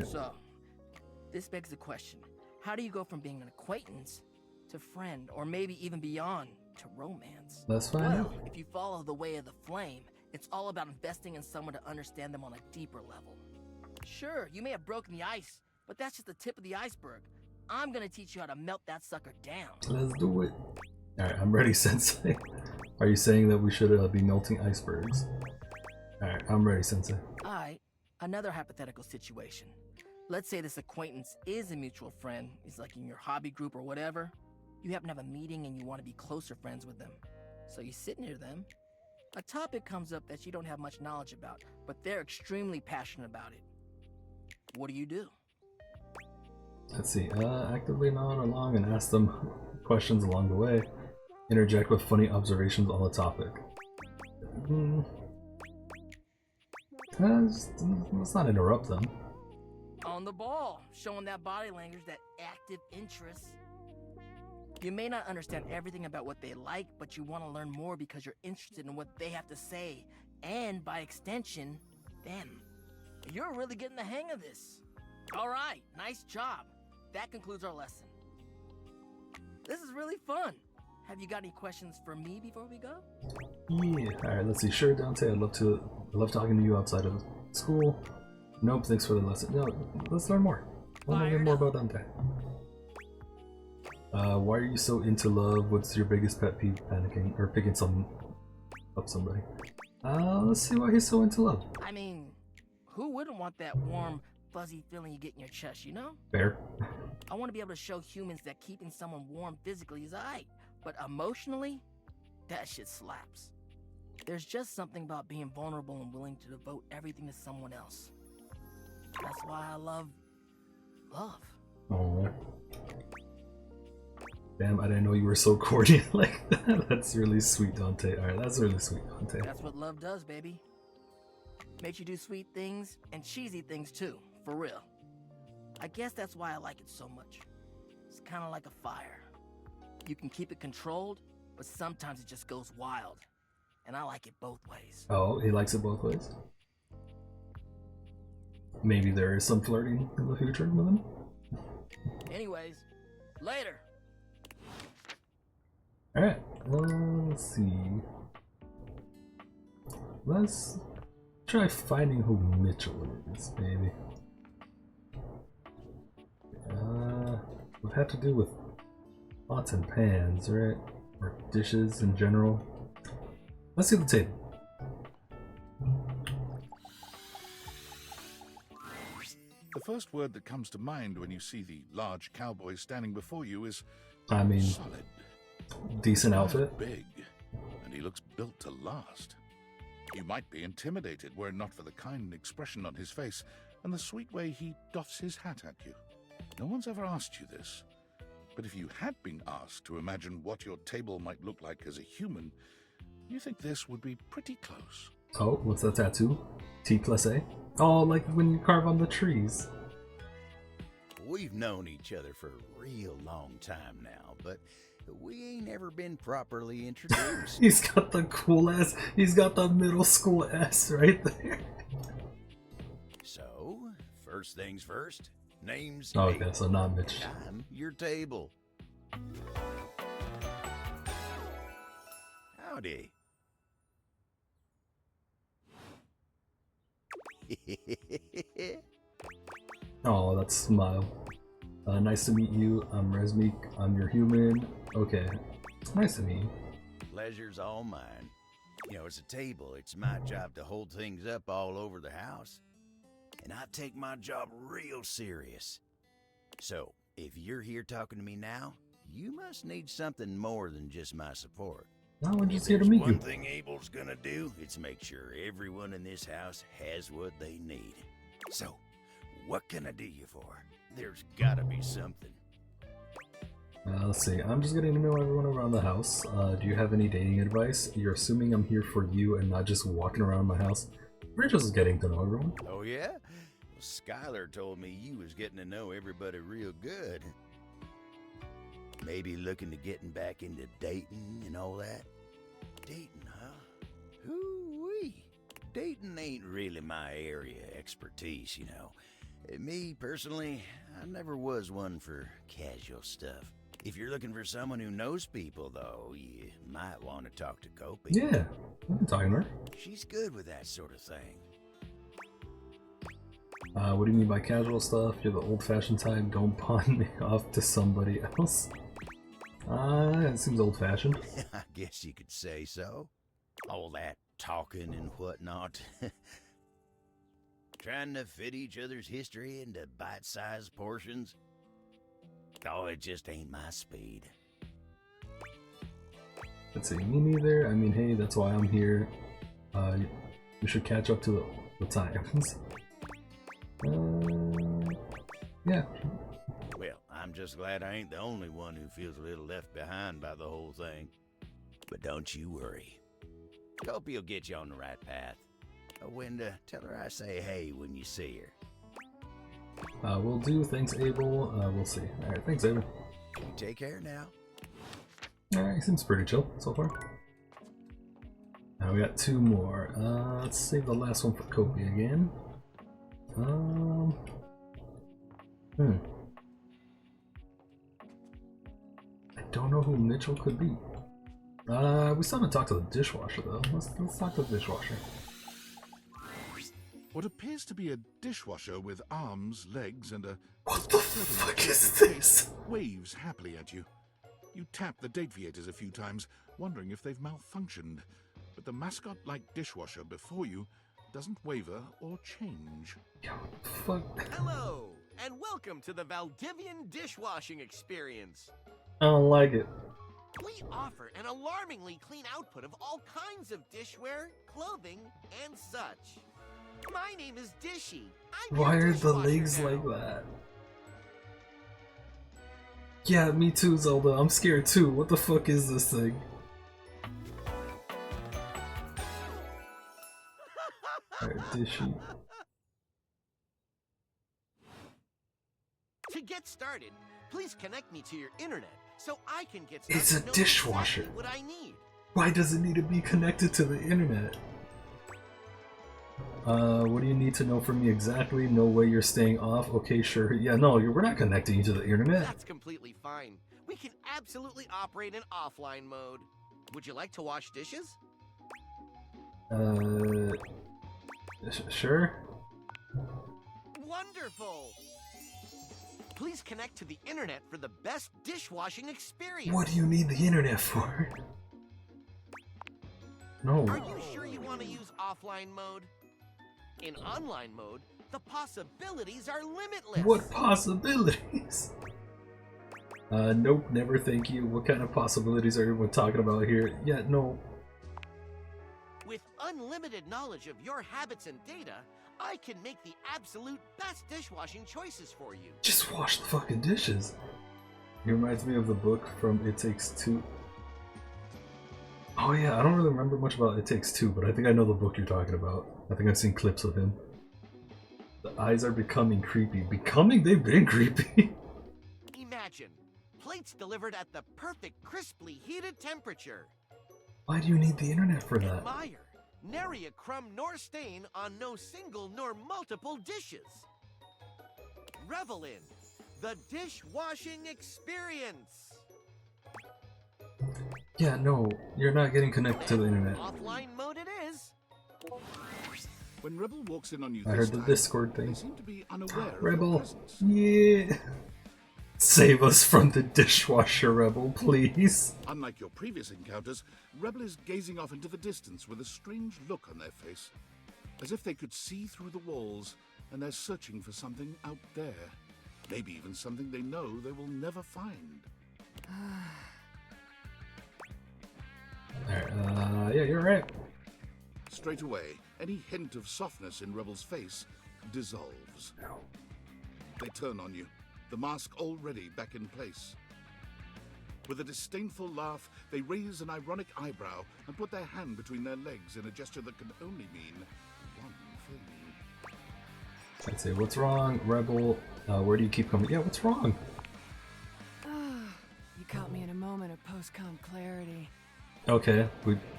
So, this begs the question. How do you go from being an acquaintance to friend, or maybe even beyond, to romance? Let's find Well, out. if you follow the way of the flame, it's all about investing in someone to understand them on a deeper level. Sure, you may have broken the ice, but that's just the tip of the iceberg. I'm gonna teach you how to melt that sucker down. Let's do it. Alright, I'm ready, Sensei. Are you saying that we should be melting icebergs? Alright, I'm ready, Sensei. Alright, another hypothetical situation. Let's say this acquaintance is a mutual friend. He's like in your hobby group or whatever. You happen to have a meeting and you want to be closer friends with them. So you sit near them. A topic comes up that you don't have much knowledge about, but they're extremely passionate about it. What do? Let's see. Actively nod along and ask them questions along the way. Interject with funny observations on the topic. Let's not interrupt them. On the ball, showing that body language, that active interest. You may not understand everything about what they like, but you want to learn more because you're interested in what they have to say, and by extension, them. You're really getting the hang of this. All right, nice job. That concludes our lesson. This is really fun. Have you got any questions for me before we go? Yeah. Alright, let's see. Sure, Dante, I love talking to you outside of school. Nope, thanks for the lesson. No, let's learn more. I want to learn more about Dante. Why are you so into love? What's your biggest pet peeve? Panicking or picking up somebody. Let's see why he's so into love. I mean, who wouldn't want that warm, fuzzy feeling you get in your chest, you know? Fair. I want to be able to show humans that keeping someone warm physically is alright, but emotionally, that shit slaps. There's just something about being vulnerable and willing to devote everything to someone else. That's why I love Oh. Damn, I didn't know you were so corny like that. That's really sweet, Dante. Alright, that's really sweet, Dante. That's what love does, baby. Makes you do sweet things and cheesy things too, for real. I guess that's why I like it so much. It's kind of like a fire. You can keep it controlled, but sometimes it just goes wild. And I like it both ways. Oh, he likes it both ways? Maybe there is some flirting in the future with him? Anyways, later. Alright, let's see. Let's try finding who Mitchell is, maybe. Would have to do with pots and pans, right? Or dishes in general. Let's see the table. The first word that comes to mind when you see the large cowboy standing before you is I mean, solid. Decent outfit. Big, and he looks built to last. You might be intimidated were it not for the kind expression on his face and the sweet way he doffs his hat at you. No one's ever asked you this, but if you had been asked to imagine what your table might look like as a human, you think this would be pretty close. Oh, what's that tattoo? T plus A? Oh, like when you carve on the trees. we've known each other for a real long time now, but we ain't ever been properly introduced. He's got the cool ass. He's got the middle school ass right there. So, first things first. Name's Oh, okay, Abel. so not Mitch. I'm your table. Howdy. Oh, that smile. Nice to meet you. I'm Resmeek. I'm your human. Okay. Nice to meet you. Pleasure's all mine. You know, it's a table. It's my job to hold things up all over the house. And I take my job real serious. So, if you're here talking to me now, you must need something more than just my support. No, I'm If just here to there's meet one you. thing Abel's gonna do, it's make sure everyone in this house has what they need. So, what can I do you for? There's gotta be something. Let's see. I'm just getting to know everyone around the house. Do you have any dating advice? You're assuming I'm here for you and not just walking around my house. We're just getting to know everyone. Oh yeah? Well, Skylar told me you was getting to know everybody real good. Maybe looking to getting back into dating and all that? Dating, huh? Hoo-wee. Dating ain't really my area of expertise, you know. Me, personally, I never was one for casual stuff. If you're looking for someone who knows people, though, you might want to talk to Kopi. Yeah, I'm talking to her. She's good with that sort of thing. What do you mean by casual stuff? You're the old-fashioned type. Don't pawn me off to somebody else. It seems old-fashioned. I guess you could say so. All that talking and whatnot. Trying to fit each other's history into bite-sized portions. Oh, it just ain't my speed. Let's see, me neither. I mean, hey, that's why I'm here. We should catch up to the times. Yeah. Well, I'm just glad I ain't the only one who feels a little left behind by the whole thing. But don't you worry. Kopi will get you on the right path. Winda, tell her I say hey when you see her. We'll do. Thanks, Abel. We'll see. Alright, thanks, Abel. You take care now. Alright, seems pretty chill so far. Now we got two more. Let's save the last one for Kopi again. I don't know who Mitchell could be. We still haven't talked to the dishwasher though. Let's talk to the dishwasher. What appears to be a dishwasher with arms, legs, and a... What the fuck is this? Waves happily at you. You tap the deviators a few times, wondering if they've malfunctioned. But the mascot-like dishwasher before you doesn't waver or change. Hello, and welcome to the Valdivian dishwashing experience. I don't like it. We offer an alarmingly clean output of all kinds of dishware, clothing, and such. My name is Dishy. Why are the legs like that? Yeah, me too, Zelda. I'm scared too. What the fuck is this thing? Alright, Dishy. To get started, please connect me to your internet so I can get started. It's a dishwasher. Exactly what I need. Why does it need to be connected to the internet? What do you need to know from me exactly? No way you're staying off? Okay, sure. Yeah, no, we're not connecting you to the internet. That's completely fine. We can absolutely operate in offline mode. Would you like to wash dishes? Sure. Wonderful! Please connect to the internet for the best dishwashing experience. What do you need the internet for? No. Are you sure you want to use offline mode? In online mode, the possibilities are limitless. What possibilities? Nope, never thank you. What kind of possibilities are everyone talking about here? Yeah, no. With unlimited knowledge of your habits and data, I can make the absolute best dishwashing choices for you. Just wash the fucking dishes. It reminds me of the book from It Takes Two. Oh yeah, I don't really remember much about It Takes Two, but I think I know the book you're talking about. I think I've seen clips of him. The eyes are becoming creepy. Becoming? They've been creepy. Imagine, plates delivered at the perfect crisply heated temperature. Why do you need the internet for that? Admire, nary a crumb nor stain on no single nor multiple dishes. Revel in the dishwashing experience. Yeah, no, you're not getting connected to the internet. Offline mode it is. When Rebel walks in on you I heard the Discord thing. they seem to be unaware of your Rebel, presence. yeah. Save us from the dishwasher, Rebel, please. Unlike your previous encounters, Rebel is gazing off into the distance with a strange look on their face, as if they could see through the walls and they're searching for something out there. Maybe even something they know they will never find. Alright, yeah, you're right. Straight away, any hint of softness in Rebel's face dissolves. They turn on you, the mask already back in place. With a disdainful laugh, they raise an ironic eyebrow and put their hand between their legs in a gesture that can only mean one thing. I'd say, what's wrong, Rebel? Where do you keep coming? Yeah, what's wrong? You caught me in a moment of post-com clarity. Okay,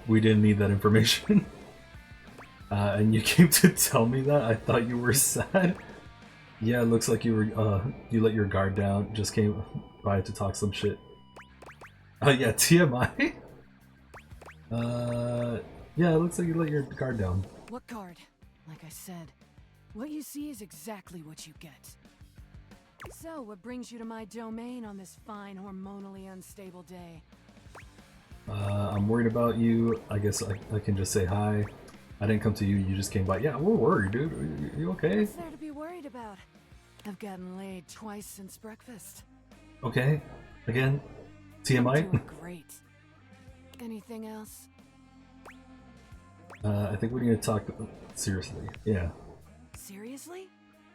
we didn't need that information. And you came to tell me that? I thought you were sad. Yeah, it looks like you were, you let your guard down, just came by to talk some shit. Yeah, TMI? Yeah, it looks like you let your guard down. What guard? Like I said, what you see is exactly what you get. So, what brings you to my domain on this fine, hormonally unstable day? I'm worried about you. I guess I can just say hi. I didn't come to you, you just came by. Yeah, we're worried, dude. You okay? What's there to be worried about? I've gotten laid twice since breakfast. Okay. Again? TMI? Doing great. Anything else? I think we need to talk seriously. Yeah. Seriously?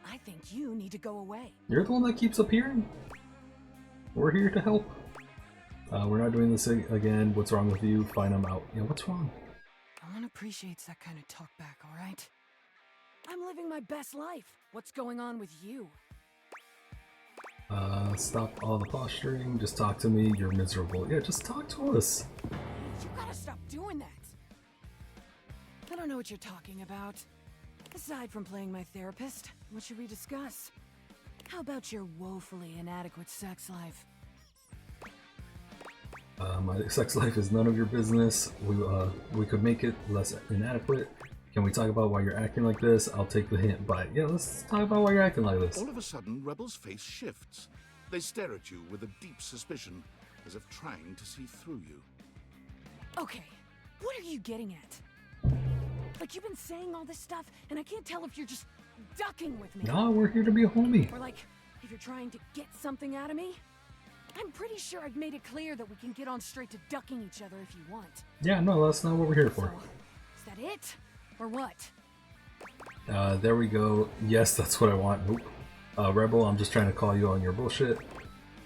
I think you need to go away. You're the one that keeps appearing. We're here to help. We're not doing this again. What's wrong with you? Fine, I'm out. Yeah, what's wrong? No one appreciates that kind of talk back, alright? I'm living my best life. What's going on with you? Stop all the posturing. Just talk to me. You're miserable. Yeah, just talk to us. You gotta stop doing that. I don't know what you're talking about. Aside from playing my therapist, what should we discuss? How about your woefully inadequate sex life? My sex life is none of your business. We could make it less inadequate. Can we talk about why you're acting like this? I'll take the hint, but yeah, let's talk about why you're acting like this. All of a sudden, Rebel's face shifts. They stare at you with a deep suspicion, as if trying to see through you. Okay, what are you getting at? Like, you've been saying all this stuff, and I can't tell if you're just ducking with me. No, we're here to be a homie. Or like, if you're trying to get something out of me. I'm pretty sure I've made it clear that we can get on straight to ducking each other if you want. Yeah, no, that's not what we're here for. So, is that it? Or what? There we go. Yes, that's what I want. Nope. Rebel, I'm just trying to call you on your bullshit.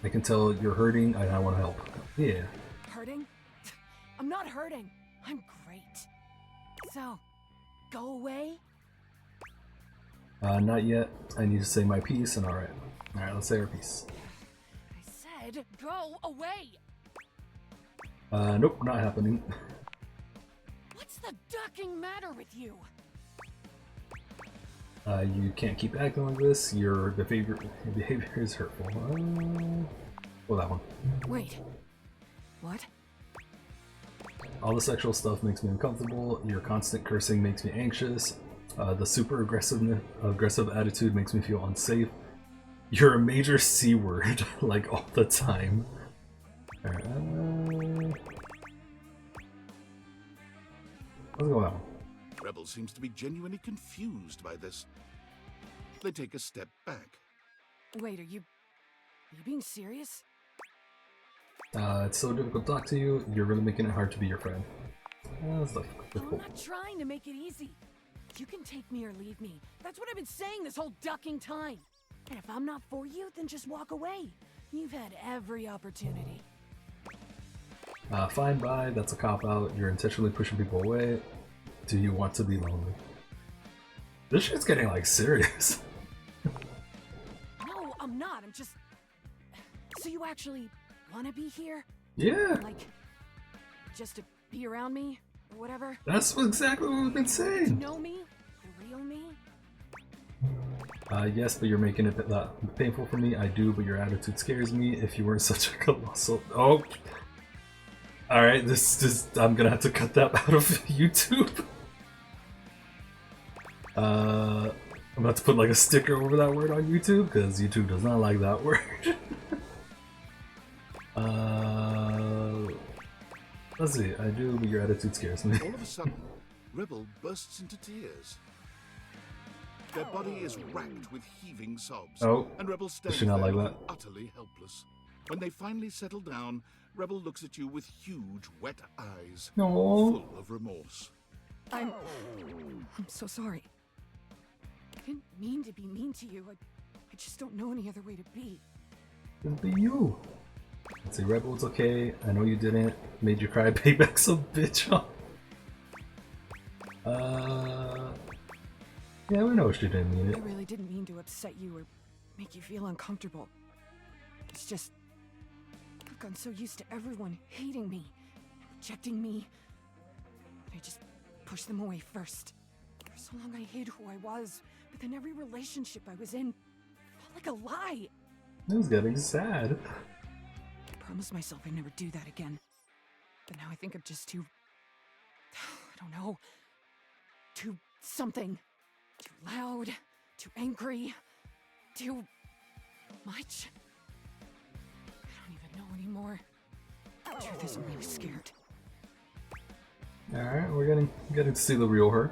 I can tell you're hurting and I want to help. Yeah. Hurting? I'm not hurting. I'm great. So, go away? Not yet. I need to say my piece and alright. Alright, let's say our piece. I said, go away! Nope, not happening. What's the ducking matter with you? You can't keep acting like this. Your behavior is hurtful. Well, that one. Wait. What? All the sexual stuff makes me uncomfortable. Your constant cursing makes me anxious. The super aggressive attitude makes me feel unsafe. You're a major C word, like all the time. What's going on? Rebel seems to be genuinely confused by this. They take a step back. Wait, are you being serious? It's so difficult to talk to you. You're really making it hard to be your friend. That's I'm not trying to make it easy. You can take me or leave me. That's what I've been saying this whole ducking time. And if I'm not for you, then just walk away. You've had every opportunity. Fine, bye. That's a cop-out. You're intentionally pushing people away. Do you want to be lonely? This shit's getting, like, serious. I'm just... So you actually want to be here? Yeah. Like, just to be around me, or whatever? That's exactly what we've been To saying. know me? The real me? Yes, but you're making it painful for me. I do, but your attitude scares me. If you weren't such a colossal... Oh! Alright, I'm gonna have to cut that out of YouTube. I'm gonna have to put like a sticker over that word on YouTube, because YouTube does not like that word. Let's see, I do, but your attitude scares me. All of a sudden, Rebel bursts into tears. Their body is racked with heaving sobs, and Rebel stands there looking utterly helpless. When they finally settle down, Rebel looks at you with huge, wet eyes, full of remorse. I'm so sorry. I didn't mean to be mean to you. I just don't know any other way to be. It'll be you. Let's see, Rebel, it's okay. I know you didn't. Made you cry, payback some bitch. Yeah, we know she didn't mean it. I really didn't mean to upset you or make you feel uncomfortable. It's just... I've gotten so used to everyone hating me, rejecting me, that I just pushed them away first. For so long I hid who I was, but then every relationship I was in felt like a lie. It was getting sad. I promised myself I'd never do that again. But now I think I'm just too... I don't know. Too something. Too loud. Too angry. Too... much. I don't even know anymore. The truth is, I'm really scared. Alright, we're getting to see the real her.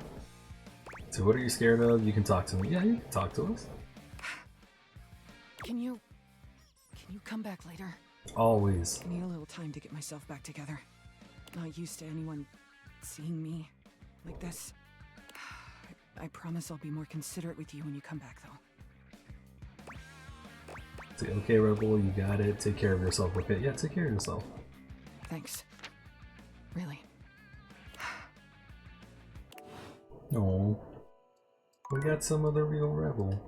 So what are you scared of? You can talk to me. Yeah, you can talk to us. Can you come back later? Always. I need a little time to get myself back together. Not used to anyone seeing me like this. I promise I'll be more considerate with you when you come back, though. Say, okay, Rebel, you got it. Take care of yourself, okay? Yeah, take care of yourself. Thanks. Really. Oh, we got some of the real Rebel.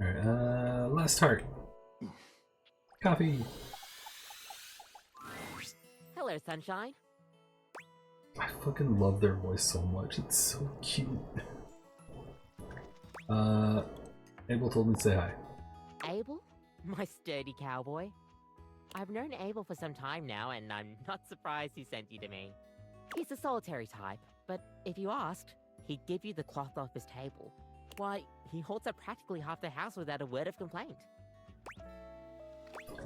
Alright, last heart. Coffee. Hello, sunshine. I fucking love their voice so much. It's so cute. Abel told me to say hi. Abel? My sturdy cowboy. I've known Abel for some time now, and I'm not surprised he sent you to me. He's a solitary type, but if you asked, he'd give you the cloth off his table. Why, he holds up practically half the house without a word of complaint.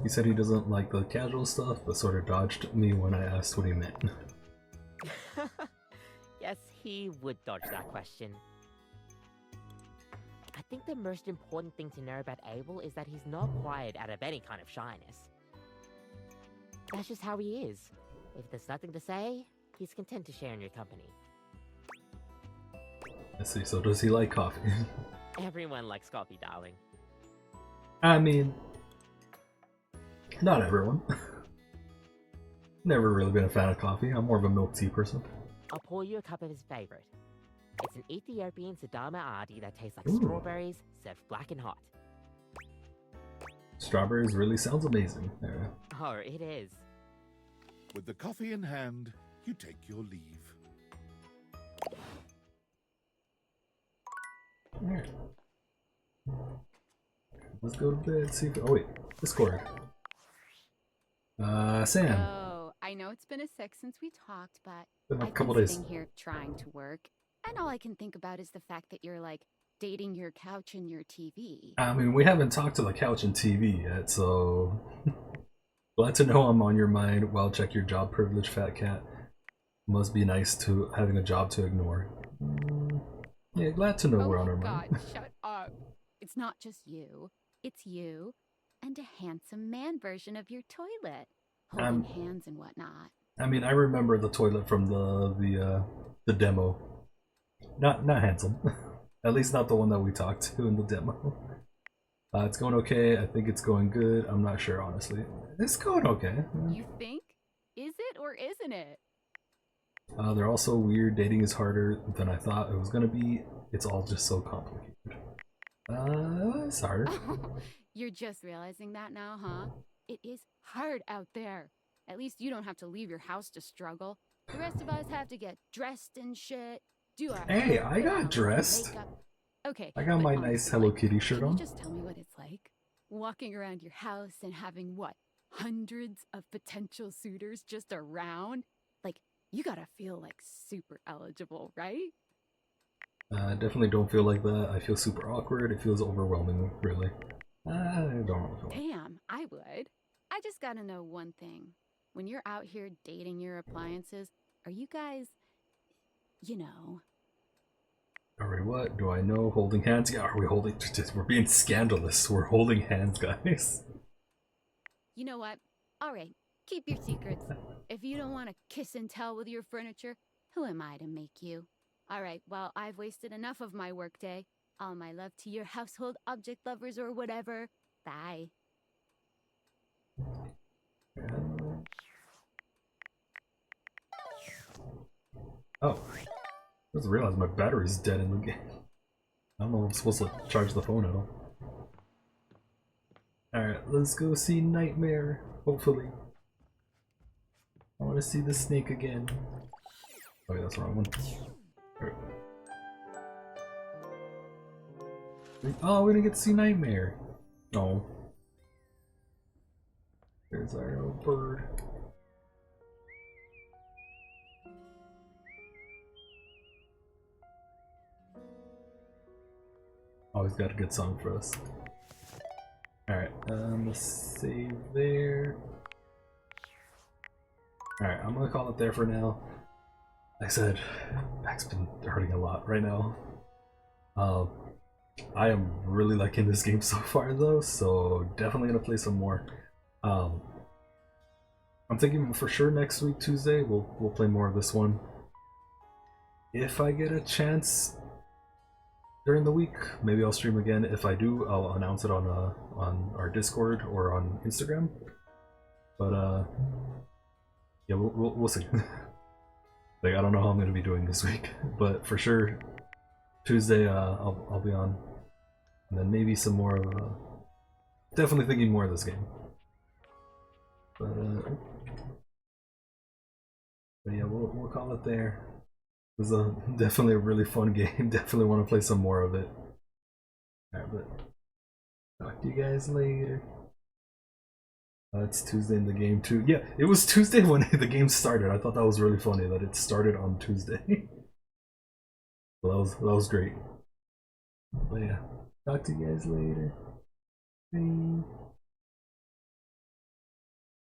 He said he doesn't like the casual stuff, but sort of dodged me when I asked what he meant. Yes, he would dodge that question. I think the most important thing to know about Abel is that he's not quiet out of any kind of shyness. That's just how he is. If there's nothing to say, he's content to share in your company. Let's see, so does he like coffee? Everyone likes coffee, darling. I mean, not everyone. Never really been a fan of coffee. I'm more of a milk tea person. I'll pour you a cup of his favorite. It's an Ethiopian Sidama Adi that tastes like Ooh. strawberries served black and hot. Strawberries really sounds amazing. Yeah. Oh, it is. With the coffee in hand, you take your leave. Alright. Let's go to bed. See if... Oh wait, Discord. Sam. Oh, I know it's been a sec since we talked, but Been a I've couple been days. sitting here trying to work, and all I can think about is the fact that you're like dating your couch and your TV. I mean, we haven't talked to the couch and TV yet, so glad to know I'm on your mind. Well, check your job privilege, fat cat. Must be nice to having a job to ignore. Yeah, glad to know we're on our mind. God, shut up. It's not just you. It's you and a handsome man version of your toilet, holding hands and whatnot. I mean, I remember the toilet from the demo. Not handsome. At least not the one that we talked to in the demo. It's going okay. I think it's going good. I'm not sure, honestly. It's going okay. You think? Is it or isn't it? They're also weird. Dating is harder than I thought it was gonna be. It's all just so complicated. It's harder. You're just realizing that now, huh? It is hard out there. At least you don't have to leave your house to struggle. The rest of us have to get dressed and shit, do our Hey, hair, I put got on a little dressed. makeup. Okay, I got but my nice honestly, Hello like, Kitty shirt can you on. just tell me what it's like? Walking around your house and having what? Hundreds of potential suitors just around? Like, you gotta feel like super eligible, right? I definitely don't feel like that. I feel super awkward. It feels overwhelming, really. I don't feel like. Damn, I would. I just gotta know one thing. When you're out here dating your appliances, are you guys, you know... Are we what? Do I know? Holding hands? Yeah, are we holding? We're being scandalous. We're holding hands, guys. You know what? Alright, keep your secrets. If you don't want to kiss and tell with your furniture, who am I to make you? Alright, well, I've wasted enough of my workday. All my love to your household object lovers or whatever. Bye. Oh. I just realized my battery's dead in the game. I don't know if I'm supposed to charge the phone at all. Alright, let's go see Nightmare, hopefully. I want to see the snake again. Oh wait, that's the wrong one. Right. Oh, we didn't get to see Nightmare. No. There's our little bird. Always got a good song for us. Alright, let's save there. Alright, I'm gonna call it there for now. Like I said, back's been hurting a lot right now. I am really liking this game so far though, so definitely gonna play some more. I'm thinking for sure next week, Tuesday, we'll play more of this one. If I get a chance during the week, maybe I'll stream again. If I do, I'll announce it on our Discord or on Instagram. But yeah, we'll see. Like, I don't know how I'm gonna be doing this week, but for sure Tuesday I'll be on, and then maybe some more of definitely thinking more of this game. But yeah, we'll call it there. It was definitely a really fun game. Definitely want to play some more of it. Alright, but talk to you guys later. It's Tuesday in the game too. Yeah, it was Tuesday when the game started. I thought that was really funny that it started on Tuesday. Well, that was great. But yeah, talk to you guys later. Bye.